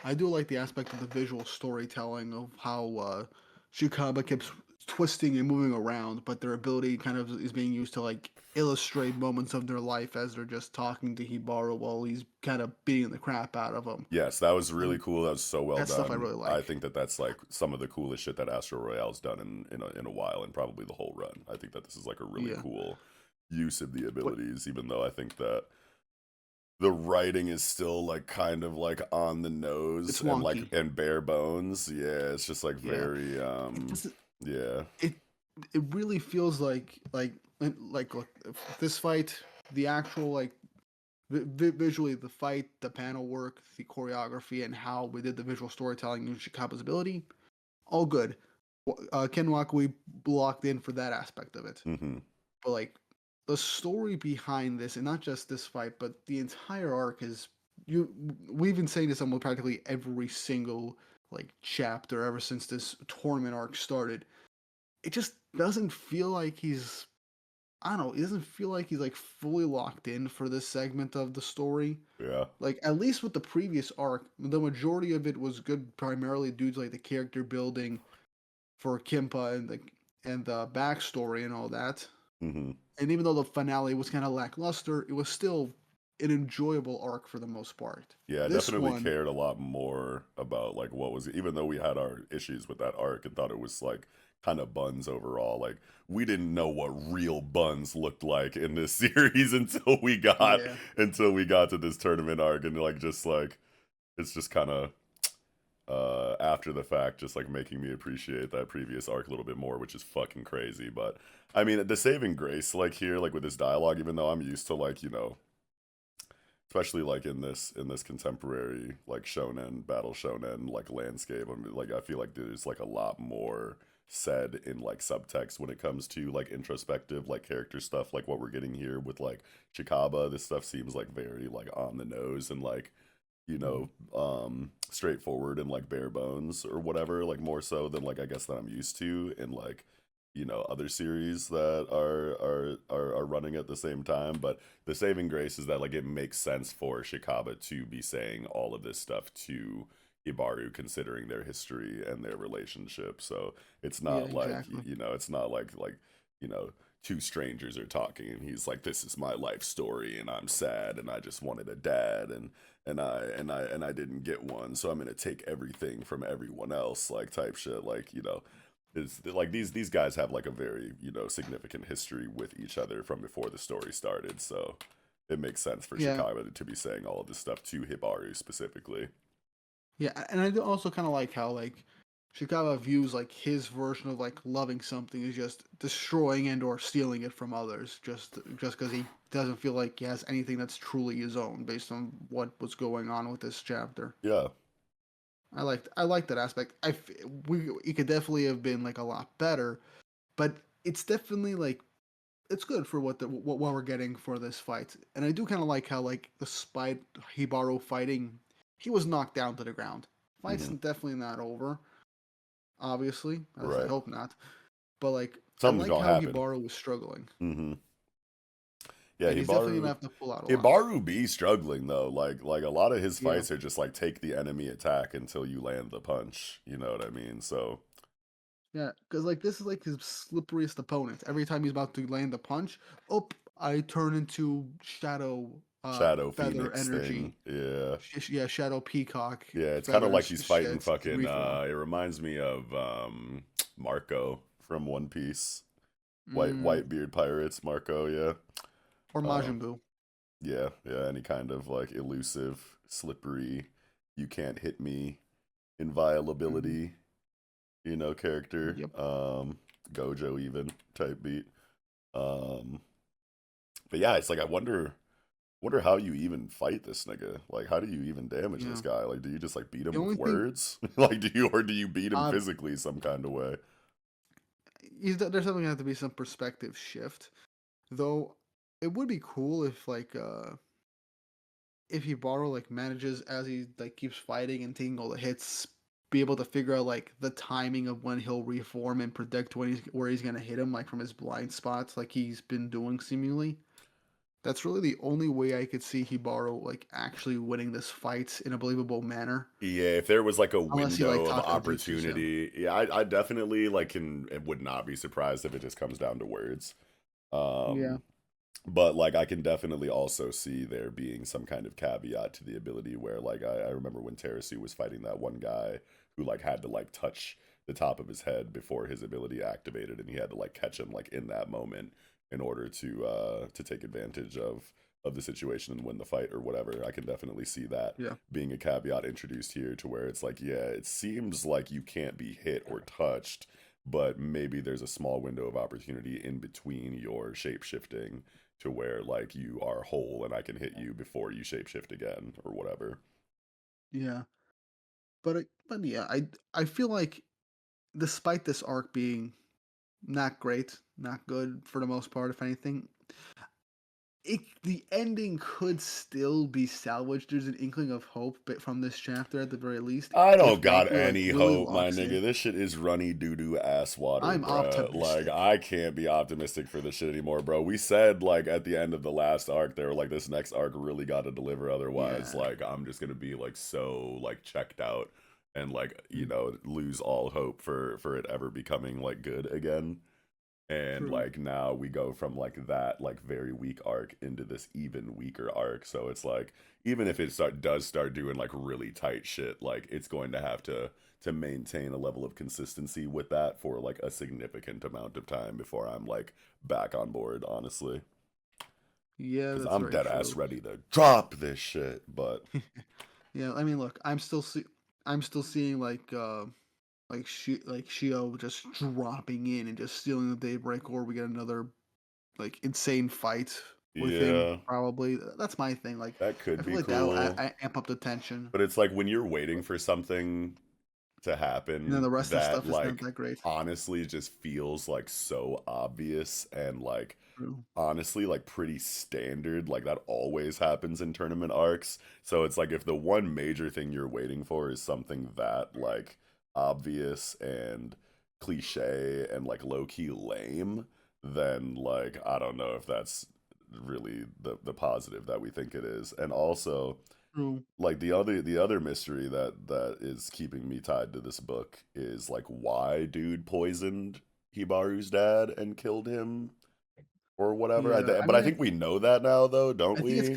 I do like the aspect of the visual storytelling of how Shikaba keeps twisting and moving around, but their ability kind of is being used to like illustrate moments of their life as they're just talking to Hibaru while he's kind of beating the crap out of them. Yes, that was really And cool. That was so well that stuff I done. really I like. think that that's like some of the coolest shit that ASStro Royale's done in a while, and probably the whole run. I think that this is like a really Yeah, cool use of the but abilities, even though I think that the writing is still like kind of like on the it's nose and like wonky. and bare bones. Yeah, it's just like Yeah, very it doesn't. yeah. It it really feels look, this fight, the actual like visually the fight, the panel work, the choreography, and how we did the visual storytelling and Shikaba's ability, all good. Ken Wakui blocked in for that aspect of it. Mm-hmm. But like the story behind this, and not just this fight, but the entire arc is you. We've been saying this almost practically every single like chapter ever since this tournament arc started. It just doesn't feel like he's. I don't know. It doesn't feel like he's like fully locked in for this segment of the story. Yeah. Like at least with the previous arc, the majority of it was good, primarily due to like the character building for Kimpa and the backstory and all that. Mm-hmm. And even though the finale was kind of lackluster, it was still an enjoyable arc for the most part. Yeah, I This definitely one, cared a lot more about like what was even though we had our issues with that arc and thought it was like kind of buns overall. Like we didn't know what real buns looked like in this series yeah, until we got to this tournament arc and like it's just kind of after the fact just like making me appreciate that previous arc a little bit more, which is fucking crazy. But I mean the saving grace like here like with this dialogue, even though I'm used to like, especially like in this contemporary like shonen battle shonen like landscape. I mean, like I feel like there's like a lot more said in like subtext when it comes to like introspective like character stuff like what we're getting here with like Chikaba. This stuff seems like very like on the nose and like mhm. straightforward and like bare bones or whatever, like more so than like I guess that I'm used to in like other series that are running at the same time. But the saving grace is that like it makes sense for Shikaba to be saying all of this stuff to Ibaru considering their history and their relationship. So it's Yeah, not like exactly. it's not like you know two strangers are talking and he's like, this is my life story and I'm sad and I just wanted a dad and I didn't get one, so I'm gonna take everything from everyone else, like type shit. Like it's like these guys have like a very significant history with each other from before the story started, so it makes sense for Yeah, Shikaba to be saying all of this stuff to Hibaru specifically. yeah, and I do also kind of like how like Shikawa views like his version of like loving something is just destroying and or stealing it from others, just because he doesn't feel like he has anything that's truly his own based on what was going on with this chapter. Yeah. I like that aspect. We it could definitely have been like a lot better, but it's definitely like it's good for what we're getting for this fight. And I do kind of like how like despite Hibaro fighting, he was knocked down to the ground. Fight's Hmm. definitely not over. Obviously, as I Right. hope not. but like I Something's like gonna how happen. Hibaru was struggling, Mm-hmm. Yeah, and he's definitely gonna Hibaru. have to pull out a lot. Hibaru be struggling though. Like a lot of his Yeah, fights are just like take the enemy attack until you land the punch. You know what I mean? So yeah, because like this is like his slipperiest opponent. Every time he's about to land the punch, oh, I turn into Shadow Shadow Feather Phoenix energy. thing. Yeah. Yeah, Shadow Peacock Yeah, it's kind of like feathers he's fighting shit to fucking reform. it reminds me of Marco from One Piece. Mm, White beard pirates, Marco, yeah. or Um Majin Buu. yeah, any kind of like elusive, slippery, you can't hit me, Mm, inviolability, character. yep. Gojo even type beat. Um but yeah, it's like I wonder how you even fight this nigga. Like, how do you even damage this Yeah. guy? Like, do you just like beat The him with only thing, words? Like, do you beat him uh, physically some kind of way? there's definitely gonna have to be some perspective shift. Though, it would be cool if Hibaro like manages as he like keeps fighting and taking all the hits, be able to figure out like the timing of when he'll reform and predict when he's where he's gonna hit him, like from his blind spots, like he's been doing seemingly. That's really the only way I could see Hibaro like actually winning this fight in a believable manner, Yeah, if there was like a unless he like window of Taka jutsus him. opportunity, yeah, I definitely like can and would not be surprised if it just comes down to words. Yeah. Um, but like I can definitely also see there being some kind of caveat to the ability where like I remember when Terasu was fighting that one guy who like had to like touch the top of his head before his ability activated and he had to like catch him like in that moment in order to take advantage of the situation and win the fight or whatever. I can definitely see that Yeah. being a caveat introduced here to where it's like, yeah, it seems like you can't be hit or touched, but maybe there's a small window of opportunity in between your shape shifting to where like you are whole and I can hit you before you shapeshift again or whatever. Yeah. But yeah, I feel like despite this arc being not great, not good for the most part, if anything, the ending could still be salvaged. There's an inkling of hope but from this chapter at the very least, I if don't got Deku like any really hope, my locks in. nigga. This shit is runny doo doo ass water, I'm bruh. Like optimistic. I can't be optimistic for this shit anymore, bro. We said like at the end of the last arc, they were like, this next arc really got to deliver. Otherwise, Yeah. like I'm just gonna be like so like checked out and like Mm, lose all hope for it ever becoming like good again. And true. like now we go from like that like very weak arc into this even weaker arc, so it's like even if it does start doing like really tight shit, like it's going to have to maintain a level of consistency with that for like a significant amount of time before I'm like back on board, honestly, Yeah, because that's I'm very dead ass true. ready to drop this shit. But Yeah, I mean, look, I'm still seeing like Shio just dropping in and just stealing the daybreak, or we get another like insane fight with him. yeah, Probably that's my thing. Like, that I could feel be like that'll cool, amp up the tension, but it's like when you're waiting for something to and then happen the rest of the that stuff is not like that great. honestly just feels like so obvious and like True. honestly like pretty standard, like that always happens in tournament arcs. So it's like if the one major thing you're waiting for is something that like obvious and cliche and like low-key lame, then like I don't know if that's really the positive that we think it is. And also True. like the other mystery that is keeping me tied to this book is like why dude poisoned Hibaru's dad and killed him or whatever. Yeah. I But I mean, think we know that now though, don't I think it's we?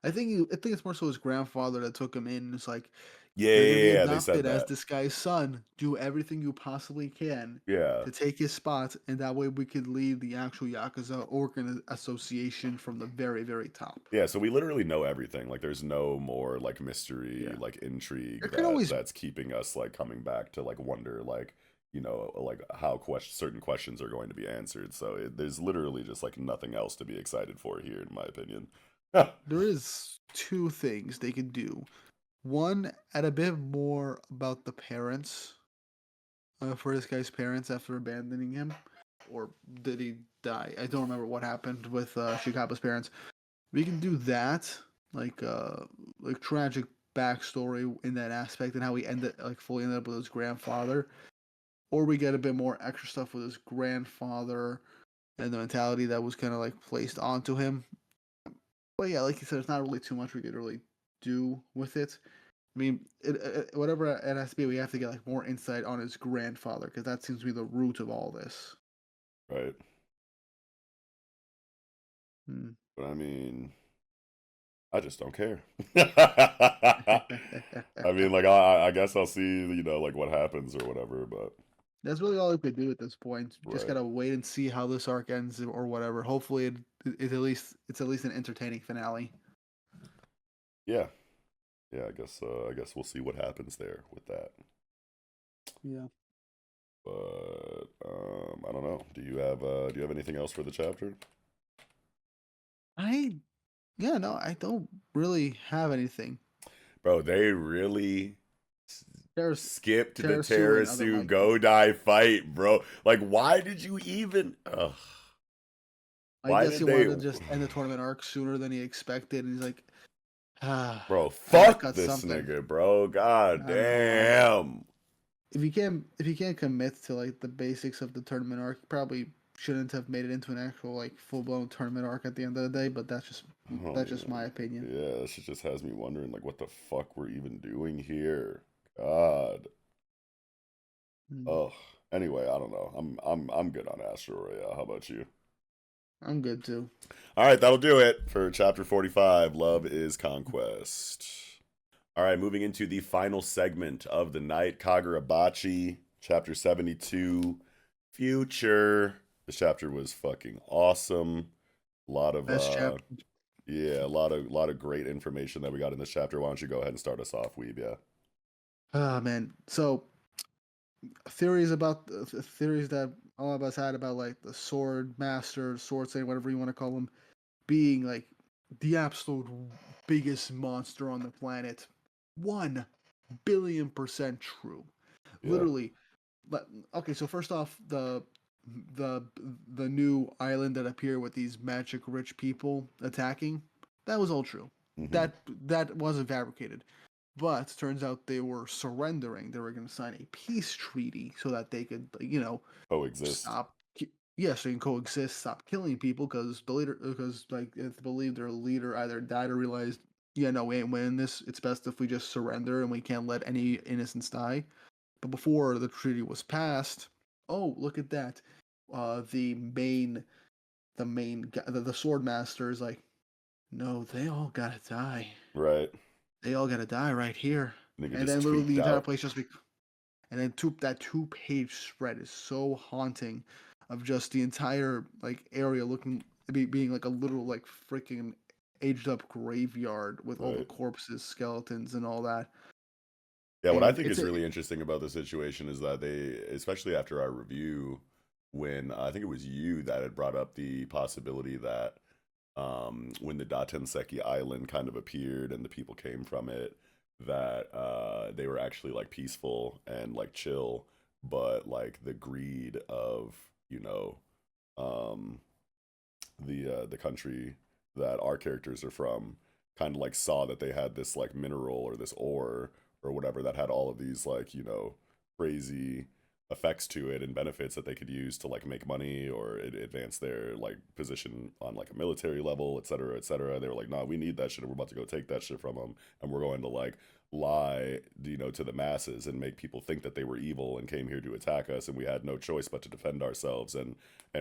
I think it's more so his grandfather that took him in. It's like Yeah, you're gonna be yeah, they said adopted as that. this guy's son. Do everything you possibly can Yeah. to take his spot, and that way we could lead the actual Yakuza Association from the very, very top. Yeah, so we literally know everything. Like there's no more like mystery, Yeah. like There intrigue could always that's keeping us like coming back to like wonder like like how certain questions are going to be answered. So there's literally just like nothing else to be excited for here, in my opinion. there is two things they could do. One, add a bit more about the parents, for this guy's parents after abandoning him, or did he die? I don't remember what happened with Shikaba's parents. We can do that, like tragic backstory in that aspect and how he ended like fully ended up with his grandfather. or we get a bit more extra stuff with his grandfather and the mentality that was kind of like placed onto him. But yeah, like you said, it's not really too much we could really do with it. I mean, whatever it has to be, we have to get like more insight on his grandfather because that seems to be the root of all this. Right. Hmm. But I mean, I just don't care. I mean, like, I guess I'll see, like what happens or whatever, but That's really all we could do at this point. Just right. gotta wait and see how this arc ends or whatever. Hopefully, it's at least an entertaining finale. Yeah. Yeah, I guess we'll see what happens there with that. Yeah. But I don't know. Do you have anything else for the chapter? I yeah no, I don't really have anything. Bro, they really There's skipped the Terasu and other Terasu like Godai fight, bro. Like, why did you even? Ugh. I Why guess he did they? wanted to just end the tournament arc sooner than he expected, and he's like, ah, Bro, I gotta fuck cut this something. nigga, bro. God I know. damn. If you can't commit to like the basics of the tournament arc, you probably shouldn't have made it into an actual like full blown tournament arc at the end of the day. But Oh that's just my opinion. yeah, this shit just has me wondering, like, what the fuck we're even doing here. God. Mm, Ugh. Anyway, I don't know. I'm good on ASStro Royale. How about you? I'm good too. All right, that'll do it for chapter 45. Love is Conquest. All right, moving into the final segment of the night, Kagurabachi, chapter 72, Future. This chapter was fucking awesome. A lot of Best chapter. yeah, a lot of great information that we got in this chapter. Why don't you go ahead and start us off, Weeb? Yeah. Ah man. So theories that all of us had about like the sword master, sword saint, whatever you want to call them, being like the absolute biggest monster on the planet. 1 billion% true. Yeah. Literally. Okay, so first off, the the new island that appeared with these magic rich people attacking, that was all true. Mm-hmm. That wasn't fabricated. But turns out they were surrendering. They were going to sign a peace treaty so that they could, Coexist. stop. Yeah, so you can coexist, stop killing people because like it's believed their leader either died or realized, yeah, no, we ain't winning this. It's best if we just surrender and we can't let any innocents die. But before the treaty was passed, oh, look at that. The sword master is like, no, they all gotta die. Right. They all gotta die right here. Nigga And just then literally tweaked the entire out. place and then that 2-page spread is so haunting, of just the entire like area being like a little like freaking aged up graveyard with all the Right. corpses, skeletons, and all that. Yeah, what I And think it's is a really interesting about the situation is that they, especially after our review, when I think it was you that had brought up the possibility that when the Datenseki Island kind of appeared and the people came from it, that they were actually like peaceful and like chill, but like the greed of um, the country that our characters are from kind of like saw that they had this like mineral or this ore or whatever that had all of these like crazy effects to it and benefits that they could use to like make money or advance their like position on like a military level, et cetera, et cetera. They were like, nah, we need that shit and we're about to go take that shit from them and we're going to like lie to the masses and make people think that they were evil and came here to attack us and we had no choice but to defend ourselves and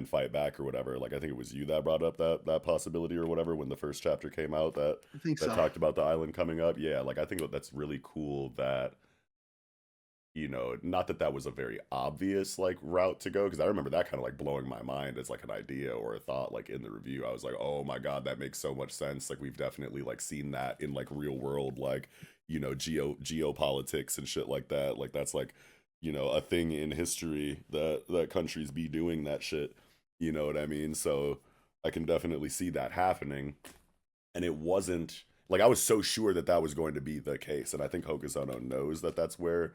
fight back or whatever. Like I think it was you that brought up that possibility or whatever when the first chapter came out that I think that so. talked about the island coming up. Yeah, like I think that's really cool that not that that was a very obvious like route to go because I remember that kind of like blowing my mind as like an idea or a thought like in the review. I was like, oh my god, that makes so much sense. Like we've definitely like seen that in like real world like geopolitics and shit like that. Like that's like a thing in history that countries be doing that shit. You know what I mean? So I can definitely see that happening. And it wasn't like I was so sure that that was going to be the case, and I think Hokusono knows that that's where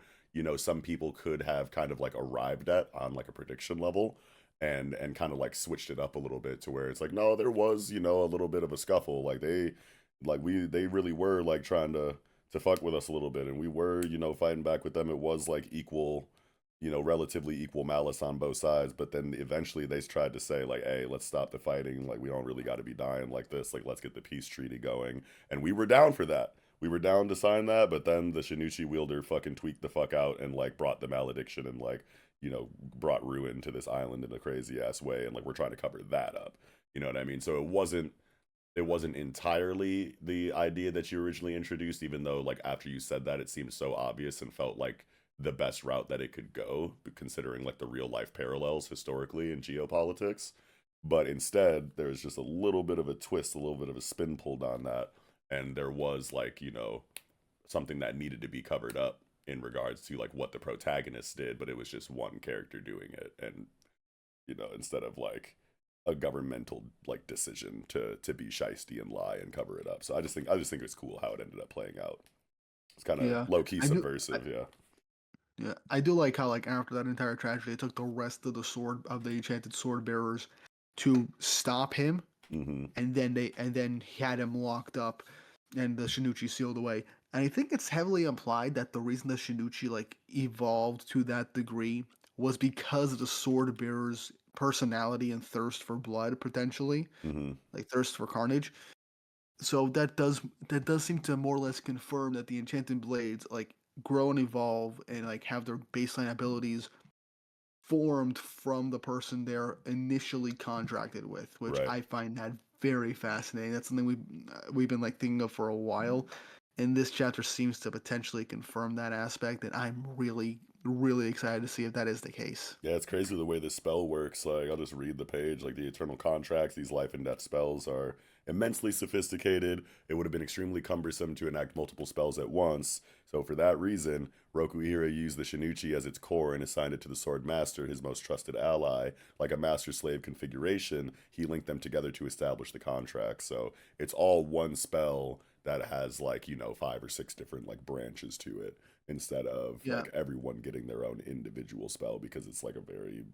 some people could have kind of like arrived at on like a prediction level, and kind of like switched it up a little bit to where it's like no, there was a little bit of a scuffle, like they really were like trying to fuck with us a little bit, and we were fighting back with them. It was like equal relatively equal malice on both sides, but then eventually they tried to say like, hey, let's stop the fighting, like we don't really got to be dying like this, like let's get the peace treaty going. And we were down for that. We were down to sign that, but then the Shinichi wielder fucking tweaked the fuck out and like brought the malediction and like, brought ruin to this island in a crazy ass way, and like we're trying to cover that up. You know what I mean? So it wasn't entirely the idea that you originally introduced, even though like after you said that it seemed so obvious and felt like the best route that it could go, considering like the real life parallels historically in geopolitics. But instead, there's just a little bit of a twist, a little bit of a spin pulled on that, and there was like something that needed to be covered up in regards to like what the protagonist did, but it was just one character doing it, and instead of like a governmental like decision to be shisty and lie and cover it up. So I just think it's cool how it ended up playing out. It's kind of Yeah, low key I do. subversive, yeah. Yeah, I do like how like after that entire tragedy, they took the rest of the sword of the enchanted sword bearers to stop him, Hmm. and then he had him locked up, and the Shinichi sealed away. And I think it's heavily implied that the reason the Shinichi like evolved to that degree was because of the sword bearers' personality and thirst for blood, potentially Hmm. like thirst for carnage. So that does seem to more or less confirm that the enchanted blades like grow and evolve and like have their baseline abilities formed from the person they're initially contracted with, which Right. I find that very fascinating. That's something we've been like thinking of for a while, and this chapter seems to potentially confirm that aspect. And I'm really really excited to see if that is the case. Yeah, it's crazy the way this spell works. Like, I'll just read the page. Like, the eternal contracts, these life and death spells are immensely sophisticated. It would have been extremely cumbersome to enact multiple spells at once. So, for that reason, Rokuhira used the Shinichi as its core and assigned it to the Sword Master, his most trusted ally. Like a master slave configuration, he linked them together to establish the contract. So, it's all one spell that has, like, 5 or 6 different, like, branches to it, instead of Yeah. like everyone getting their own individual spell, because it's like a very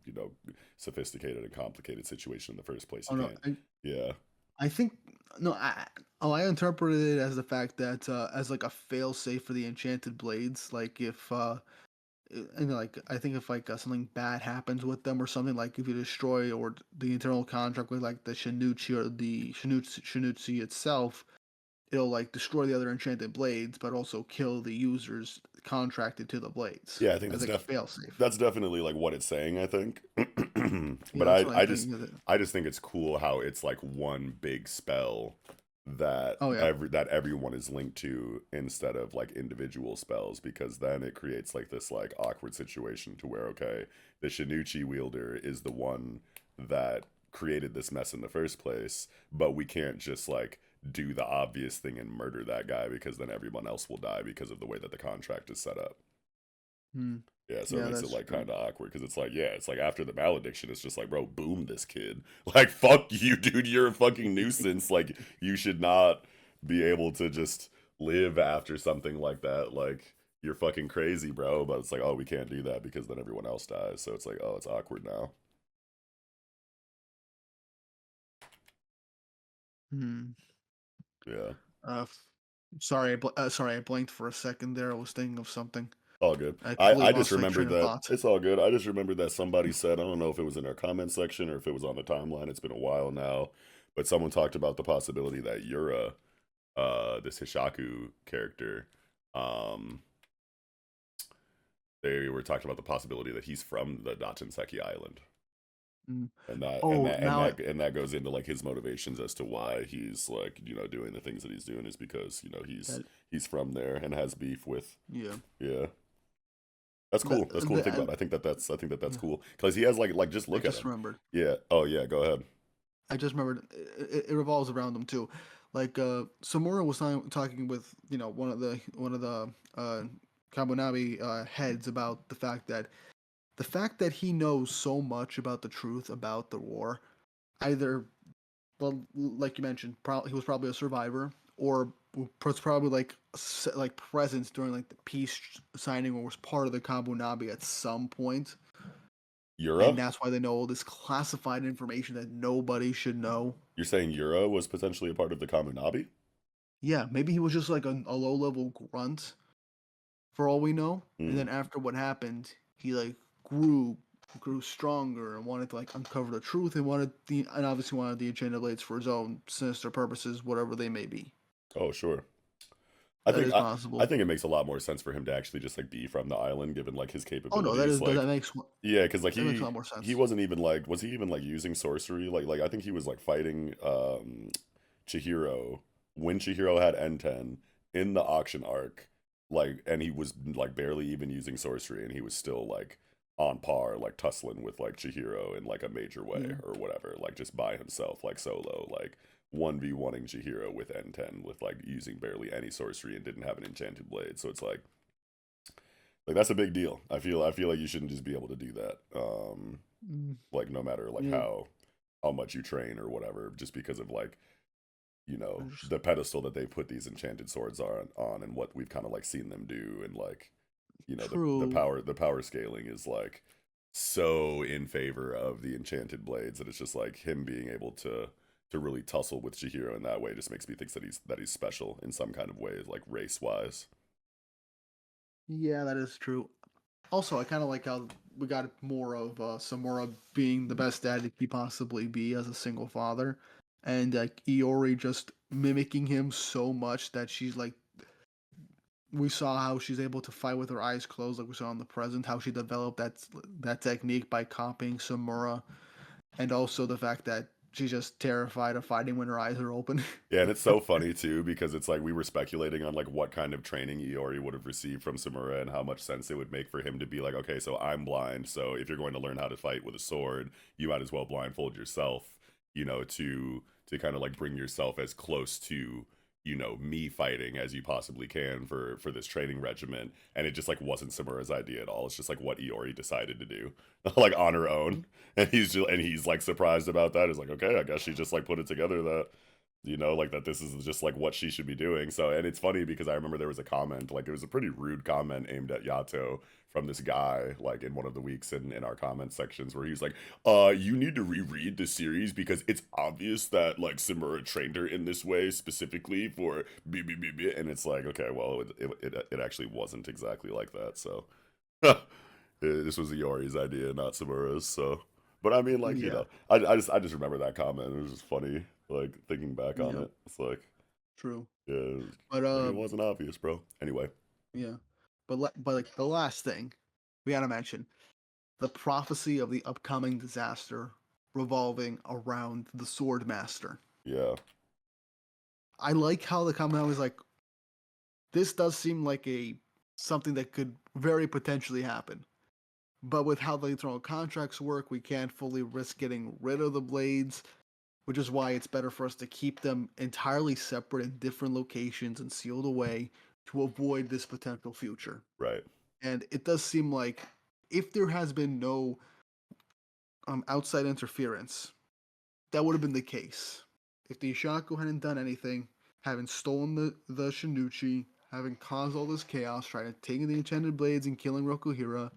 sophisticated and complicated situation in the first place. Oh You no, can't. Yeah. I think no, I interpreted it as the fact that as like a fail safe for the enchanted blades. Like if and like I think if like something bad happens with them or something, like if you destroy or the internal contract with like the Shinichi or the Shinichi itself, it'll like destroy the other enchanted blades, but also kill the users contracted to the blades Yeah, I think as that's like a fail safe. that's definitely like what it's saying, I think. Yeah, But that's I what I'm I just thinking of it. I just think it's cool how it's like one big spell that Oh yeah. everyone is linked to, instead of like individual spells, because then it creates like this like awkward situation to where, okay, the Shinichi wielder is the one that created this mess in the first place, but we can't just like do the obvious thing and murder that guy, because then everyone else will die because of the way that the contract is set up. Hmm. Yeah, so it Yeah, makes it that's like true. kind of awkward, because it's like, yeah, it's like after the malediction, it's just like, bro, boom this kid. Like, fuck you, dude. You're a fucking nuisance. Like, you should not be able to just live after something like that. Like, you're fucking crazy, bro. But it's like, oh, we can't do that because then everyone else dies. So it's like, oh, it's awkward now. Hmm. Yeah. F- sorry, I blanked for a second there. I was thinking of something. All good. I I, completely I just lost like remembered train of that thought. it's all good. I just remembered that somebody said, I don't know if it was in our comment section or if it was on the timeline. It's been a while now, but someone talked about the possibility that Yura, this Hishaku character, um, they were talking about the possibility that he's from the Dachinseki Island, Mm. and that and Oh, that and now I that and that goes into like his motivations as to why he's like doing the things that he's doing, is because he's that he's from there and has beef with. yeah Yeah, that's that cool. That's cool to the think about. I think that's yeah. cool, because he has like just I look at just him. remembered. Yeah. Oh yeah. Go ahead. I just remembered it revolves around them too. Like Samura was talking with one of the Kabunabi heads about the fact that he knows so much about the truth about the war, either well, like you mentioned, probably he was probably a survivor, or was probably like present during like the peace signing, or was part of the Kabunabi at some point, and Yura. that's why they know all this classified information that nobody should know. You're saying Yura was potentially a part of the Kamunabi? Yeah, maybe he was just like a low level grunt for all we know, and Hmm. then after what happened, he like grew grew stronger and wanted to like uncover the truth and obviously wanted the enchanted blades for his own sinister purposes, whatever they may be. Oh, sure. I That think is I possible. think it makes a lot more sense for him to actually just like be from the island, given like his Oh no, capabilities. Like, yeah, because like that makes a lot more he sense. wasn't even like was he even like using sorcery? Like I think he was like fighting Chihiro when Chihiro had N10 in the auction arc, like, and he was like barely even using sorcery, and he was still like on par, like tussling with like Chihiro in like a major way Yeah, or whatever, like just by himself, like solo, like 1v1ing Chihiro with N10 with like using barely any sorcery and didn't have an enchanted blade. So it's like that's a big deal. I feel like you shouldn't just be able to do that. mm, Like no matter like yeah. how much you train or whatever, just because of like Just the pedestal that they put these enchanted swords on and what we've kind of like seen them do, and like true. the power scaling is like so in favor of the enchanted blades that it's just like him being able to really tussle with Chihiro in that way just makes me think that he's special in some kind of way, like race wise. Yeah, that is true. Also, I kind of like how we got more of Samura being the best dad he could possibly be as a single father, and like Iori just mimicking him so much that she's like, we saw how she's able to fight with her eyes closed, like we saw in the present, how she developed that technique by copying Samura, and also the fact that she's just terrified of fighting when her eyes are open. Yeah, and it's so funny too because it's like we were speculating on like what kind of training Iori would have received from Samura and how much sense it would make for him to be like, okay, so I'm blind, so if you're going to learn how to fight with a sword, you might as well blindfold yourself, to kind of like bring yourself as close to me fighting as you possibly can for this training regimen. And it just like wasn't Samura's idea at all. It's just like what Iori decided to do, like on her own. And he's like surprised about that. He's like, okay, I guess she just like put it together that like that this is just like what she should be doing. So, and it's funny because I remember there was a comment, like it was a pretty rude comment aimed at Yato from this guy, like in one of the weeks in our comment sections, where he was like, you need to reread the series because it's obvious that like Samura trained her in this way specifically for b. And it's like, okay, well, it actually wasn't exactly like that. So this was Iori's idea, not Samura's. So, but I mean, like Yeah, I just remember that comment. It was just funny, like thinking back on yeah, it. It's like, true. yeah, But like it wasn't obvious, bro. Anyway, yeah, but like the last thing we gotta mention, the prophecy of the upcoming disaster revolving around the Sword Master. yeah, I like how the comment was like, this does seem like a something that could very potentially happen. But with how the internal contracts work, we can't fully risk getting rid of the blades, which is why it's better for us to keep them entirely separate in different locations and sealed away to avoid this potential future. right. And it does seem like if there has been no outside interference, that would have been the case. If the Ishaku hadn't done anything, having stolen the Shinuchi, having caused all this chaos, trying to take the enchanted blades and killing Rokuhira,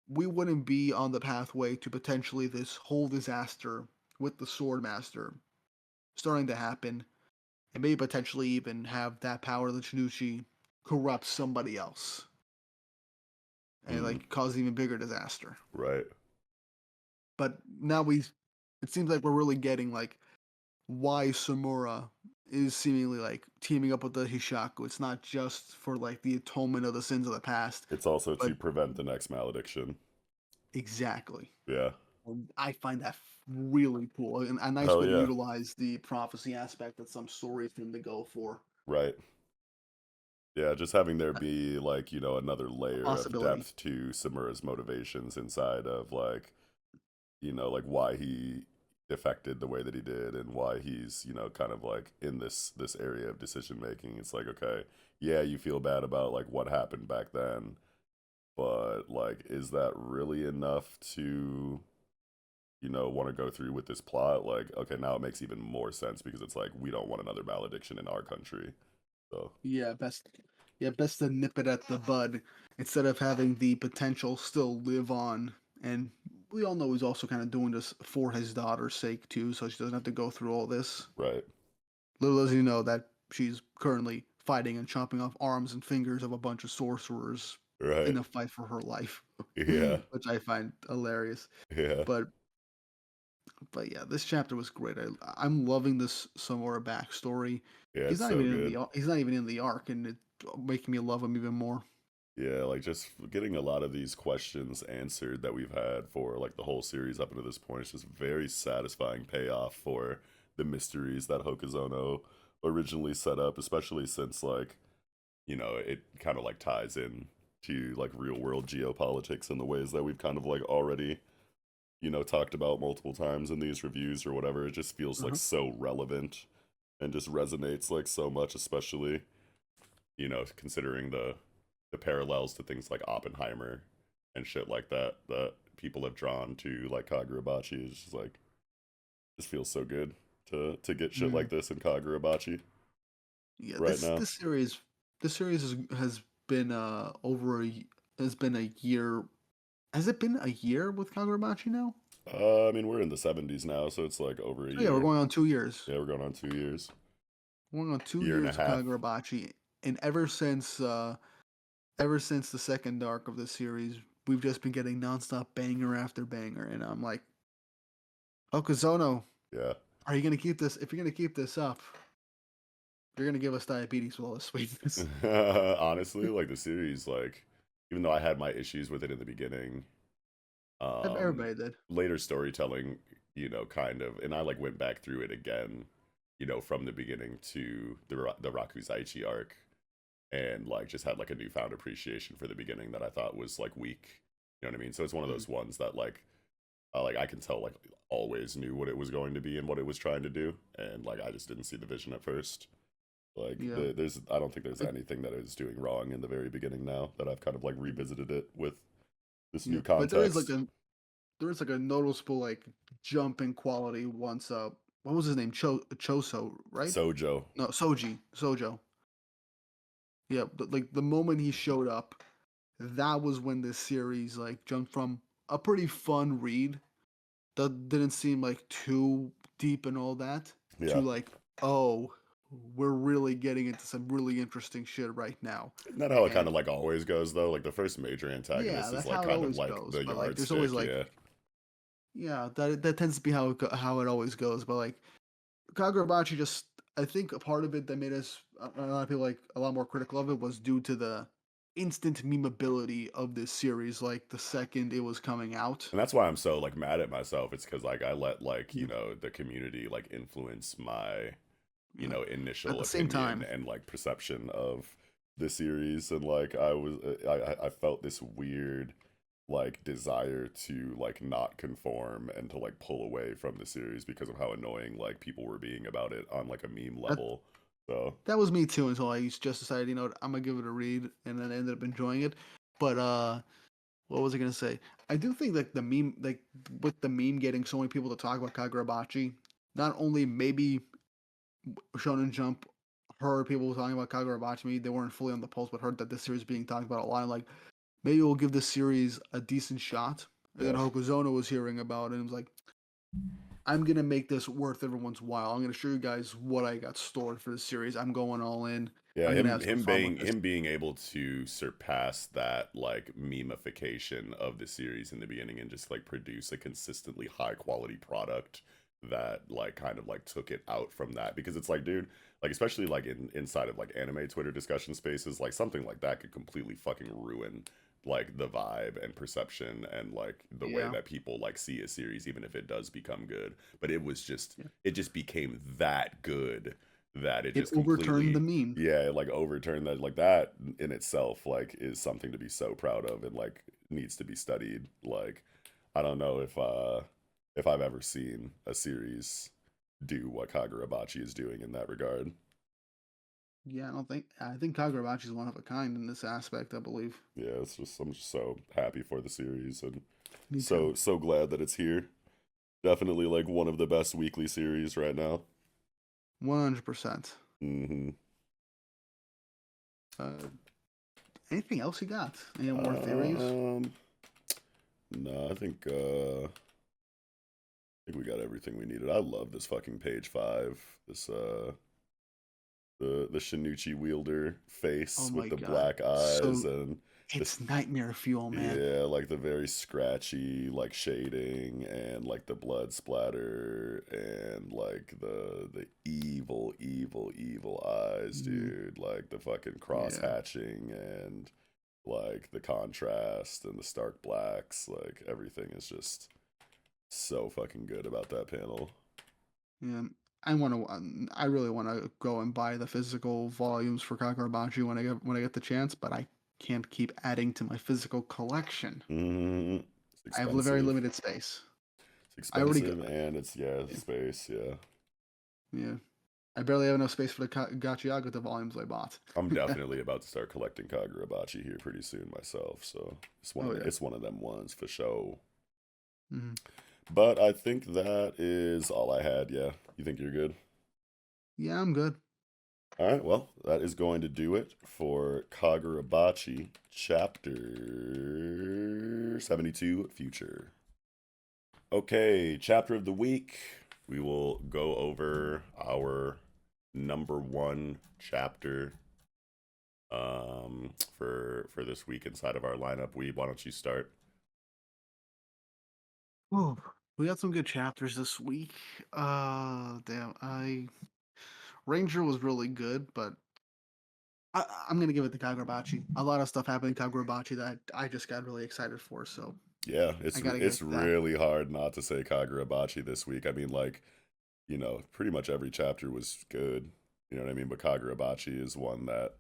we wouldn't be on the pathway to potentially this whole disaster with the Sword Master starting to happen, and maybe potentially even have that power of the Shinuchi corrupt somebody else and Mm, like cause even bigger disaster. right. But now it seems like we're really getting like why Samura is seemingly like teaming up with the Hishaku. It's not just for like the atonement of the sins of the past, It's also but to prevent the next malediction. exactly. Yeah. And I find that really cool and a nice Hell way to yeah. utilize the prophecy aspect that some stories tend to go for. Right. Yeah, just having there be like, another A layer of possibility. depth to Samura's motivations inside of like, like why he defected the way that he did and why he's, kind of like in this area of decision making. It's like, okay, yeah, you feel bad about like what happened back then, but like is that really enough to, want to go through with this plot? Like, okay, now it makes even more sense because it's like we don't want another malediction in our country. So, Yeah, best to nip it at the bud instead of having the potential still live on. And we all know he's also kind of doing this for his daughter's sake too, so she doesn't have to go through all this. right. Little does he know that she's currently fighting and chopping off arms and fingers of a bunch of sorcerers. Right. in a fight for her life, Yeah. which I find hilarious. Yeah. But but yeah, this chapter was great. I'm loving this Samura backstory. Yeah, He's it's not so even in good. he's not even in the arc, and it's making me love him even more. Yeah, like just getting a lot of these questions answered that we've had for like the whole series up until this point. It's just very satisfying payoff for the mysteries that Hokuzono originally set up, especially since like, it kind of like ties in to like real world geopolitics in the ways that we've kind of like already, talked about multiple times in these reviews or whatever. It just feels like Uh-huh. so relevant and just resonates like so much, especially, considering the parallels to things like Oppenheimer and shit like that that people have drawn to like Kagurabachi. Is just like this feels so good to get shit Mm. like this in Kagurabachi Yeah, right now. this series has been has been a year. Has it been a year with Kagurabachi now? I mean, we're in the 70s now, so it's like over a Oh yeah, we're year. going on 2 years. Yeah, we're going on 2 years, We're going on two year and a years of half. Kagurabachi, and ever since the second arc of the series, we've just been getting nonstop banger after banger, and I'm like, Okazono, Yeah. are you gonna keep this? If you're gonna keep this up, you're gonna give us diabetes with all this sweetness. Honestly, like the series, like even though I had my issues with it in the beginning, um, Everybody did. later storytelling, kind of, and I like went back through it again, from the beginning to the Rakuzaichi arc, and like just had like a newfound appreciation for the beginning that I thought was like weak. You know what I mean? So it's one of Mm. those ones that like I can tell like always knew what it was going to be and what it was trying to do, and like I just didn't see the vision at first. Like Yeah, there's I don't think there's like anything that it was doing wrong in the very beginning now that I've kind of like revisited it with this yeah, new but context. there is like a noticeable like jump in quality once what was his name, Choso, right? Sojo. No, Sojo. Yeah, like the moment he showed up, that was when this series like jumped from a pretty fun read that didn't seem like too deep and all that to Yeah. like, oh, we're really getting into some really interesting shit right now. Isn't that how it kind And of like always goes though? Like the first major yeah, antagonist is that's like how it kind of always like goes. the But like, there's always yardstick, like, yeah. yeah, that tends to be how it always goes. But like, Kagurabachi just, I think a part of it that made us a lot of people like a lot more critical of it was due to the instant memeability of this series. Like the second it was coming out. And that's why I'm so like mad at myself. It's because like I let like, Yeah. the community like influence my, Yeah. At initial the same opinion time, and like perception of the series. And like I felt this weird like desire to like not conform and to like pull away from the series because of how annoying like people were being about it on like a meme that level. So that was me too until I just decided, you know what, I'm gonna give it a read, and then I ended up enjoying it. But what was I gonna say? I do think like the meme, like with the meme getting so many people to talk about Kagurabachi, not only maybe Shonen Jump heard people talking about Kagurabachi, maybe they weren't fully on the pulse, but heard that this series being talked about a lot. And like maybe we'll give this series a decent shot. And then yeah. Hokuzono was hearing about it and was like, I'm gonna make this worth everyone's while. I'm gonna show you guys what I got stored for this series. I'm going all in. Yeah, I'm gonna him have some him fun with being this. him being able to surpass that like memification of the series in the beginning and just like produce a consistently high quality product that like kind of like took it out from that because it's like dude like especially like inside of like anime Twitter discussion spaces like something like that could completely fucking ruin like the vibe and perception and like the way Yeah. that people like see a series even if it does become good, but Yeah. it just became that good that it It just overturned the completely, meme. yeah, like overturned that. Like that in itself like is something to be so proud of and like needs to be studied. Like I don't know if I've ever seen a series do what Kagurabachi is doing in that regard. Yeah, I think Kagurabachi is one of a kind in this aspect, I believe. Yeah, it's just I'm just so happy for the series and Me too. so glad that it's here. Definitely like one of the best weekly series right now. 100%. Mm-hmm. Uh, anything else you got? Any more theories? Um, no, I think we got everything we needed. I love this fucking page 5. This the Shinichi wielder Oh face with my the god. black eyes So and It's nightmare fuel, man. Yeah, like the very scratchy like shading and like the blood splatter and like the evil eyes, Mm, dude. Like the fucking cross yeah, hatching and like the contrast and the stark blacks. Like everything is just so fucking good about that panel. yeah. I really want to go and buy the physical volumes for Kagurabachi when I get the chance, but I can't keep adding to my physical collection. It's I have very expensive. limited space. It's I already got, expensive and it's yeah, space, yeah. yeah. I barely have enough space for the Gachiakuta volumes I bought. I'm definitely about to start collecting Kagurabachi here pretty soon myself, so Oh yeah. it's one of them ones for sure. Hmm. But I think that is all I had. Yeah, you think you're good? Yeah, I'm good. All right, well, that is going to do it for Kagurabachi Chapter 72 Future. Okay, chapter of the week. We will go over our number one chapter for this week inside of our lineup. Weeb, why don't you start? Whoa, we got some good chapters this week. Damn, I Ranger was really good, but I'm gonna give it to Kagurabachi. A lot of stuff happened in Kagurabachi that I just got really excited for, so Yeah, I gotta give it it's to that. really hard not to say Kagurabachi this week. I mean, like, pretty much every chapter was good. You know what I mean? But Kagurabachi is one that,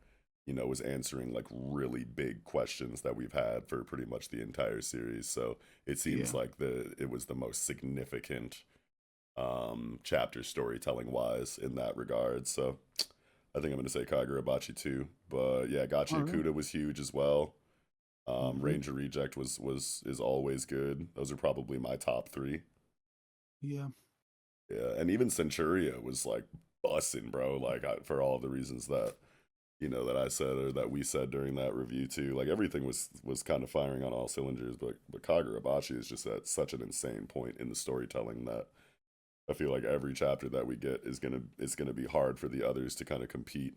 was answering like really big questions that we've had for pretty much the entire series. So it seems Yeah, like it was the most significant chapter storytelling wise in that regard. So I think I'm gonna say Kagurabachi too. But yeah, all right. Gachiakuta was huge as well. Mm-hmm. Ranger Reject is always good. Those are probably my top three. Yeah, Yeah, and even Centuria was like bussing, bro. Like for all the reasons that that I said or that we said during that review too. Like everything was kind of firing on all cylinders, but Kagurabachi is just at such an insane point in the storytelling that I feel like every chapter that we get is gonna be hard for the others to kind of compete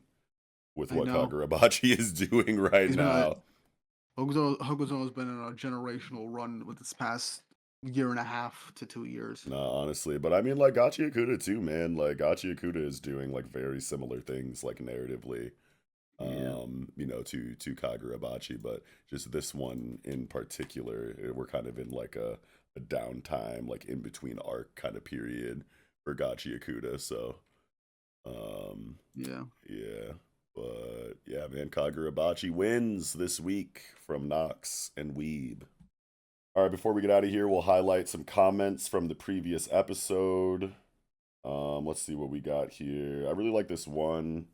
with I what know. Kagurabachi is doing right He's been on now. Hokuzono's been on a generational run with this past year and a half to 2 years. Nah, honestly, but I mean, like Gachiakuta too, man. Like Gachiakuta is doing like very similar things, like narratively, Yeah, to Kagurabachi, but just this one in particular, we're kind of in like a downtime, like in between arc kind of period for Gachiakuta. So, um, yeah. yeah, but yeah, man, Kagurabachi wins this week from Nox and Weeb. All right, before we get out of here, we'll highlight some comments from the previous episode. Let's see what we got here. I really like this one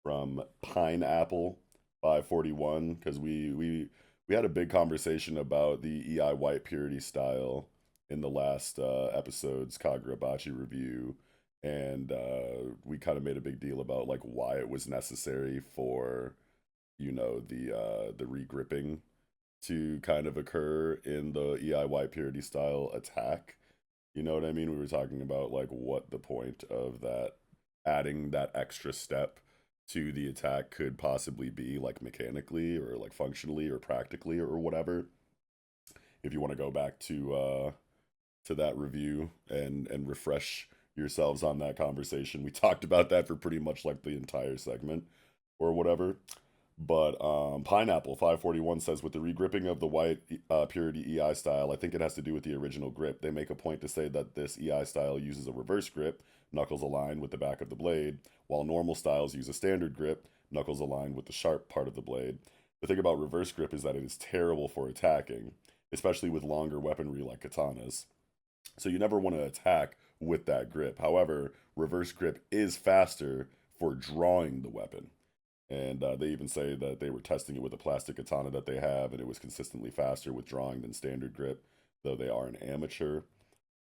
from Pineapple 541 because we had a big conversation about the EI White Purity style in the last episode's Kagurabachi review, and we kind of made a big deal about like why it was necessary for the regripping to kind of occur in the EI White Purity style attack. You know what I mean? We were talking about like what the point of that adding that extra step to the attack could possibly be, like mechanically or like functionally or practically or whatever. If you want to go back to that review and refresh yourselves on that conversation, we talked about that for pretty much like the entire segment or whatever. But Pineapple 541 says with the regripping of the white Purity EI style, I think it has to do with the original grip. They make a point to say that this EI style uses a reverse grip, knuckles aligned with the back of the blade, while normal styles use a standard grip, knuckles aligned with the sharp part of the blade. The thing about reverse grip is that it is terrible for attacking, especially with longer weaponry like katanas. So you never want to attack with that grip. However, reverse grip is faster for drawing the weapon. And they even say that they were testing it with a plastic katana that they have, and it was consistently faster withdrawing than standard grip, though they are an amateur.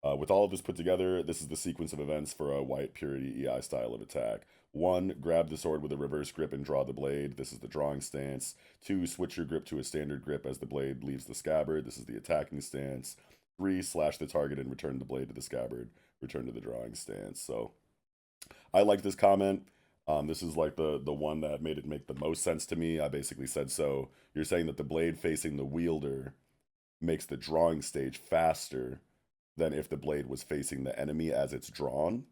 With all of this put together, this is the sequence of events for a white purity EI style of attack. 1. Grab the sword with a reverse grip and draw the blade. This is the drawing stance. 2. Switch your grip to a standard grip as the blade leaves the scabbard. This is the attacking stance. 3. Slash the target and return the blade to the scabbard. Return to the drawing stance. So I like this comment. This is like the one that made it make the most sense to me. I basically said, so you're saying that the blade facing the wielder makes the drawing stage faster than if the blade was facing the enemy as it's drawn.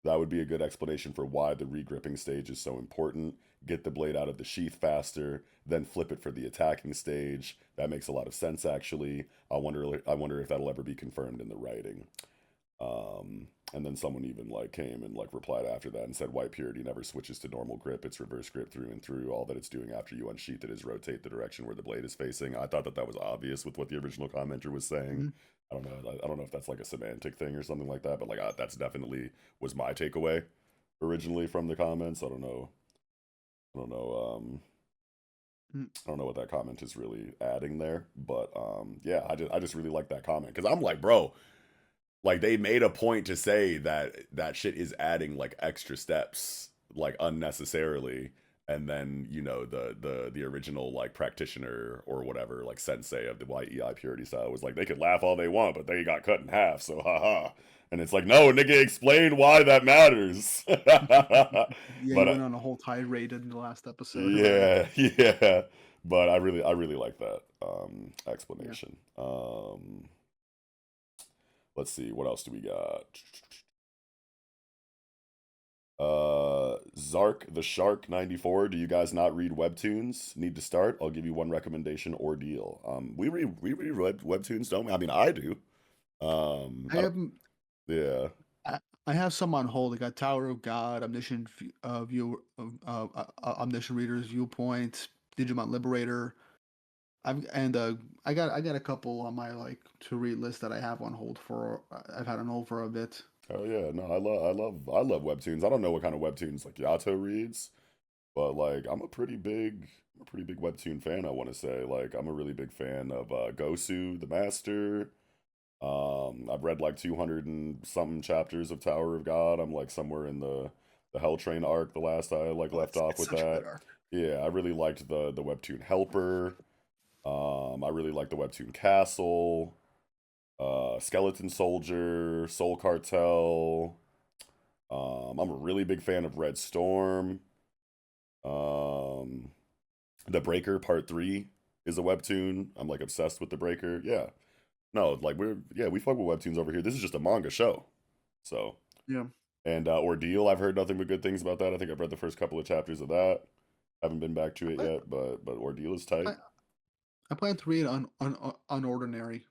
That would be a good explanation for why the regripping stage is so important. Get the blade out of the sheath faster, then flip it for the attacking stage. That makes a lot of sense, actually. I wonder if that'll ever be confirmed in the writing. And then someone even like came and like replied after that and said white purity never switches to normal grip. It's reverse grip through and through. All that it's doing after you unsheath it is rotate the direction where the blade is facing. I thought that that was obvious with what the original commenter was saying. Mhm. I don't know. I don't know if that's like a semantic thing or something like that, but like that's definitely was my takeaway originally from the comments. I don't know. I don't know. Mm. I don't know what that comment is really adding there, but yeah, I just really like that comment because I'm like, bro, like they made a point to say that that shit is adding like extra steps like unnecessarily, and then you know the original like practitioner or whatever like sensei of the YEI purity style was like they could laugh all they want but they got cut in half, so haha. And it's like, no nigga, explain why that matters. Yeah, you But went on a whole tirade in the last episode about it. yeah, yeah, but I really like that Yeah. explanation. Let's see, what else do we got? Zark the Shark 94. Do you guys not read webtoons? Need to start? I'll give you one recommendation. Ordeal. We read webtoons, don't we? I mean, I do. I I don't, haven't. yeah. I have some on hold. I got Tower of God, Omniscient Reader's Viewpoint, Digimon Liberator. I got a couple on my like to read list that I have on hold for. I've had on hold for a bit. Oh yeah. No, I love webtoons. I don't know what kind of webtoons like Yato reads, but like I'm a pretty big webtoon fan. I want to say like I'm a really big fan of Gosu the Master. I've read like 200 and something chapters of Tower of God. I'm like somewhere in the Hell Train arc, the last I like Oh, left off it's with such a good that. arc. Yeah, I really liked the webtoon Helper. I really like the webtoon Castle, Skeleton Soldier, Soul Cartel. I'm a really big fan of Red Storm. Um, The Breaker Part 3 is a webtoon. I'm like obsessed with The Breaker. Yeah. No, like we fuck with webtoons over here. This is just a manga show. So, Yeah. and Ordeal, I've heard nothing but good things about that. I think I've read the first couple of chapters of that. Haven't been back to it I, yet, but Ordeal is tight. I, I plan to read Unordinary.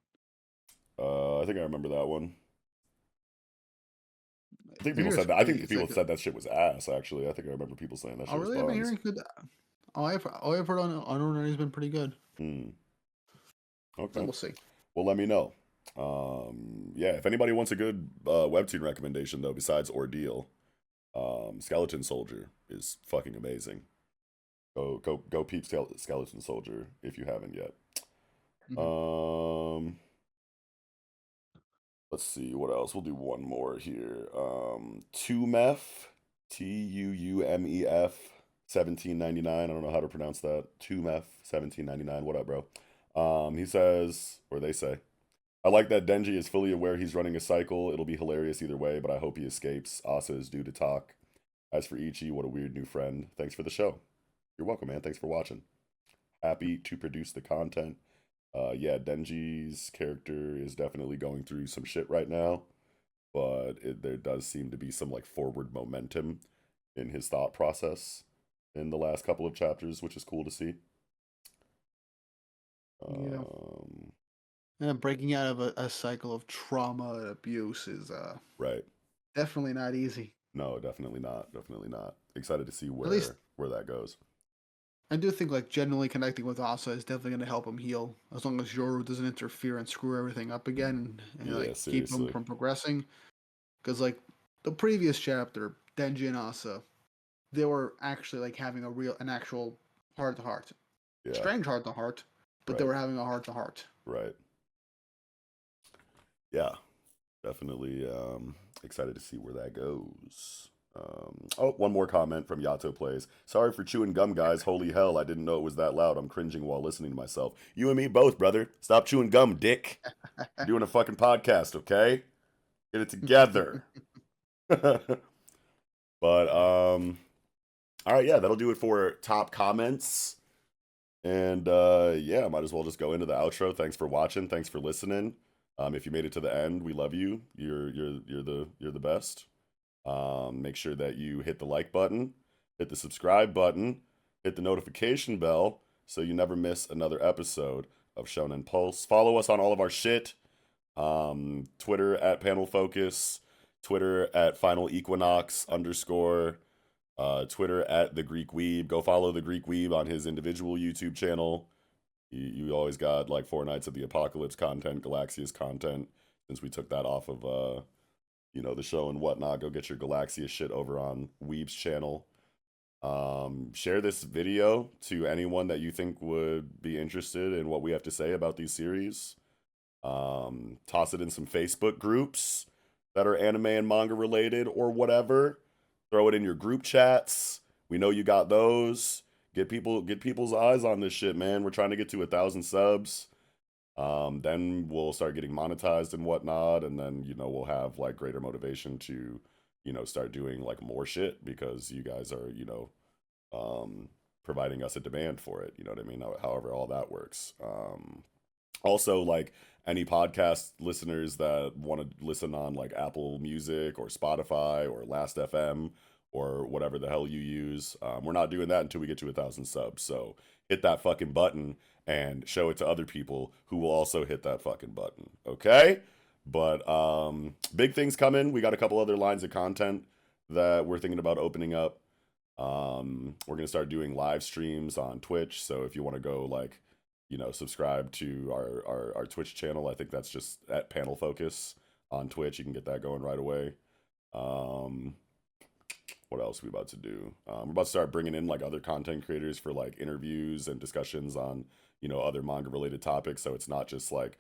I think I remember that one. I think I people hear it's said that. I pretty. think It's people like, said that shit was ass. Actually, I think I remember people saying that oh shit was really? I've been bombs. hearing good. I've heard on Unordinary has been pretty good. Hmm. So Okay. we'll see. Well, let me know. Yeah, if anybody wants a good webtoon recommendation though, besides Ordeal, Skeleton Soldier is fucking amazing. Go peep Skeleton Soldier if you haven't yet. Mhm. Um, let's see what else. We'll do one more here. Tumef, TUUMEF, 1799. I don't know how to pronounce that. Tumef, 1799. What up, bro? He says, or they say, I like that Denji is fully aware he's running a cycle. It'll be hilarious either way, but I hope he escapes. Asa is due to talk. As for Ichi, what a weird new friend. Thanks for the show. You're welcome, man. Thanks for watching. Happy to produce the content. Yeah, Denji's character is definitely going through some shit right now, but there does seem to be some like forward momentum in his thought process in the last couple of chapters, which is cool to see. Yeah. Um, And breaking out of a cycle of trauma and abuse is right. definitely not easy. No, definitely not. Definitely not. Excited to see At least where that goes. I do think like genuinely connecting with Asa is definitely going to help him heal, as long as Yoru doesn't interfere and screw everything up again and Yeah, like keep him seriously. from progressing. Because like the previous chapter, Denji and Asa, they were actually like having an actual heart to heart, Yeah, strange heart to heart, but they right, were having a heart to heart. right. Yeah, definitely excited to see where that goes. Oh, one more comment from Yato Plays. Sorry for chewing gum, guys. Holy hell, I didn't know it was that loud. I'm cringing while listening to myself. You and me both, brother. Stop chewing gum, dick. We're doing a fucking podcast, okay? Get it together. But All right, yeah, that'll do it for top comments. And yeah, might as well just go into the outro. Thanks for watching. Thanks for listening. If you made it to the end, we love you. You're the best. Make sure that you hit the like button, hit the subscribe button, hit the notification bell so you never miss another episode of Shonen Pulse. Follow us on all of our shit. Twitter at Panel Focus, Twitter at Final Equinox _ Twitter at The Greek Weeb. Go follow The Greek Weeb on his individual YouTube channel. You always got like Four Nights of the Apocalypse content, Galaxia's content. Since we took that off of the show and whatnot, go get your Galaxia shit over on Weeb's channel. Share this video to anyone that you think would be interested in what we have to say about these series. Toss it in some Facebook groups that are anime and manga related or whatever. Throw it in your group chats. We know you got those. Get people's eyes on this shit, man. We're trying to get to 1,000 subs. Then we'll start getting monetized and whatnot, and then we'll have like greater motivation to start doing like more shit because you guys are providing us a demand for it. You know what I mean? However, all that works. Also, like any podcast listeners that want to listen on like Apple Music or Spotify or Last FM or whatever the hell you use, we're not doing that until we get to 1,000 subs. So hit that fucking button and show it to other people who will also hit that fucking button. Okay? But big things coming. We got a couple other lines of content that we're thinking about opening up. We're gonna start doing live streams on Twitch. So if you want to go like subscribe to our Twitch channel, I think that's just at Panel Focus on Twitch. You can get that going right away. What else are we about to do? We're about to start bringing in like other content creators for like interviews and discussions on other manga related topics. So it's not just like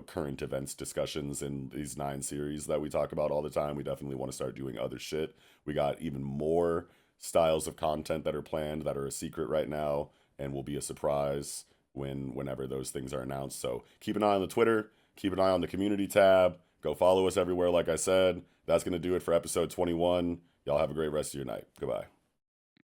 current events discussions in these 9 series that we talk about all the time. We definitely want to start doing other shit. We got even more styles of content that are planned that are a secret right now and will be a surprise whenever those things are announced. So keep an eye on the Twitter, keep an eye on the community tab, go follow us everywhere. Like I said, that's going to do it for episode 21. Y'all have a great rest of your night. Goodbye.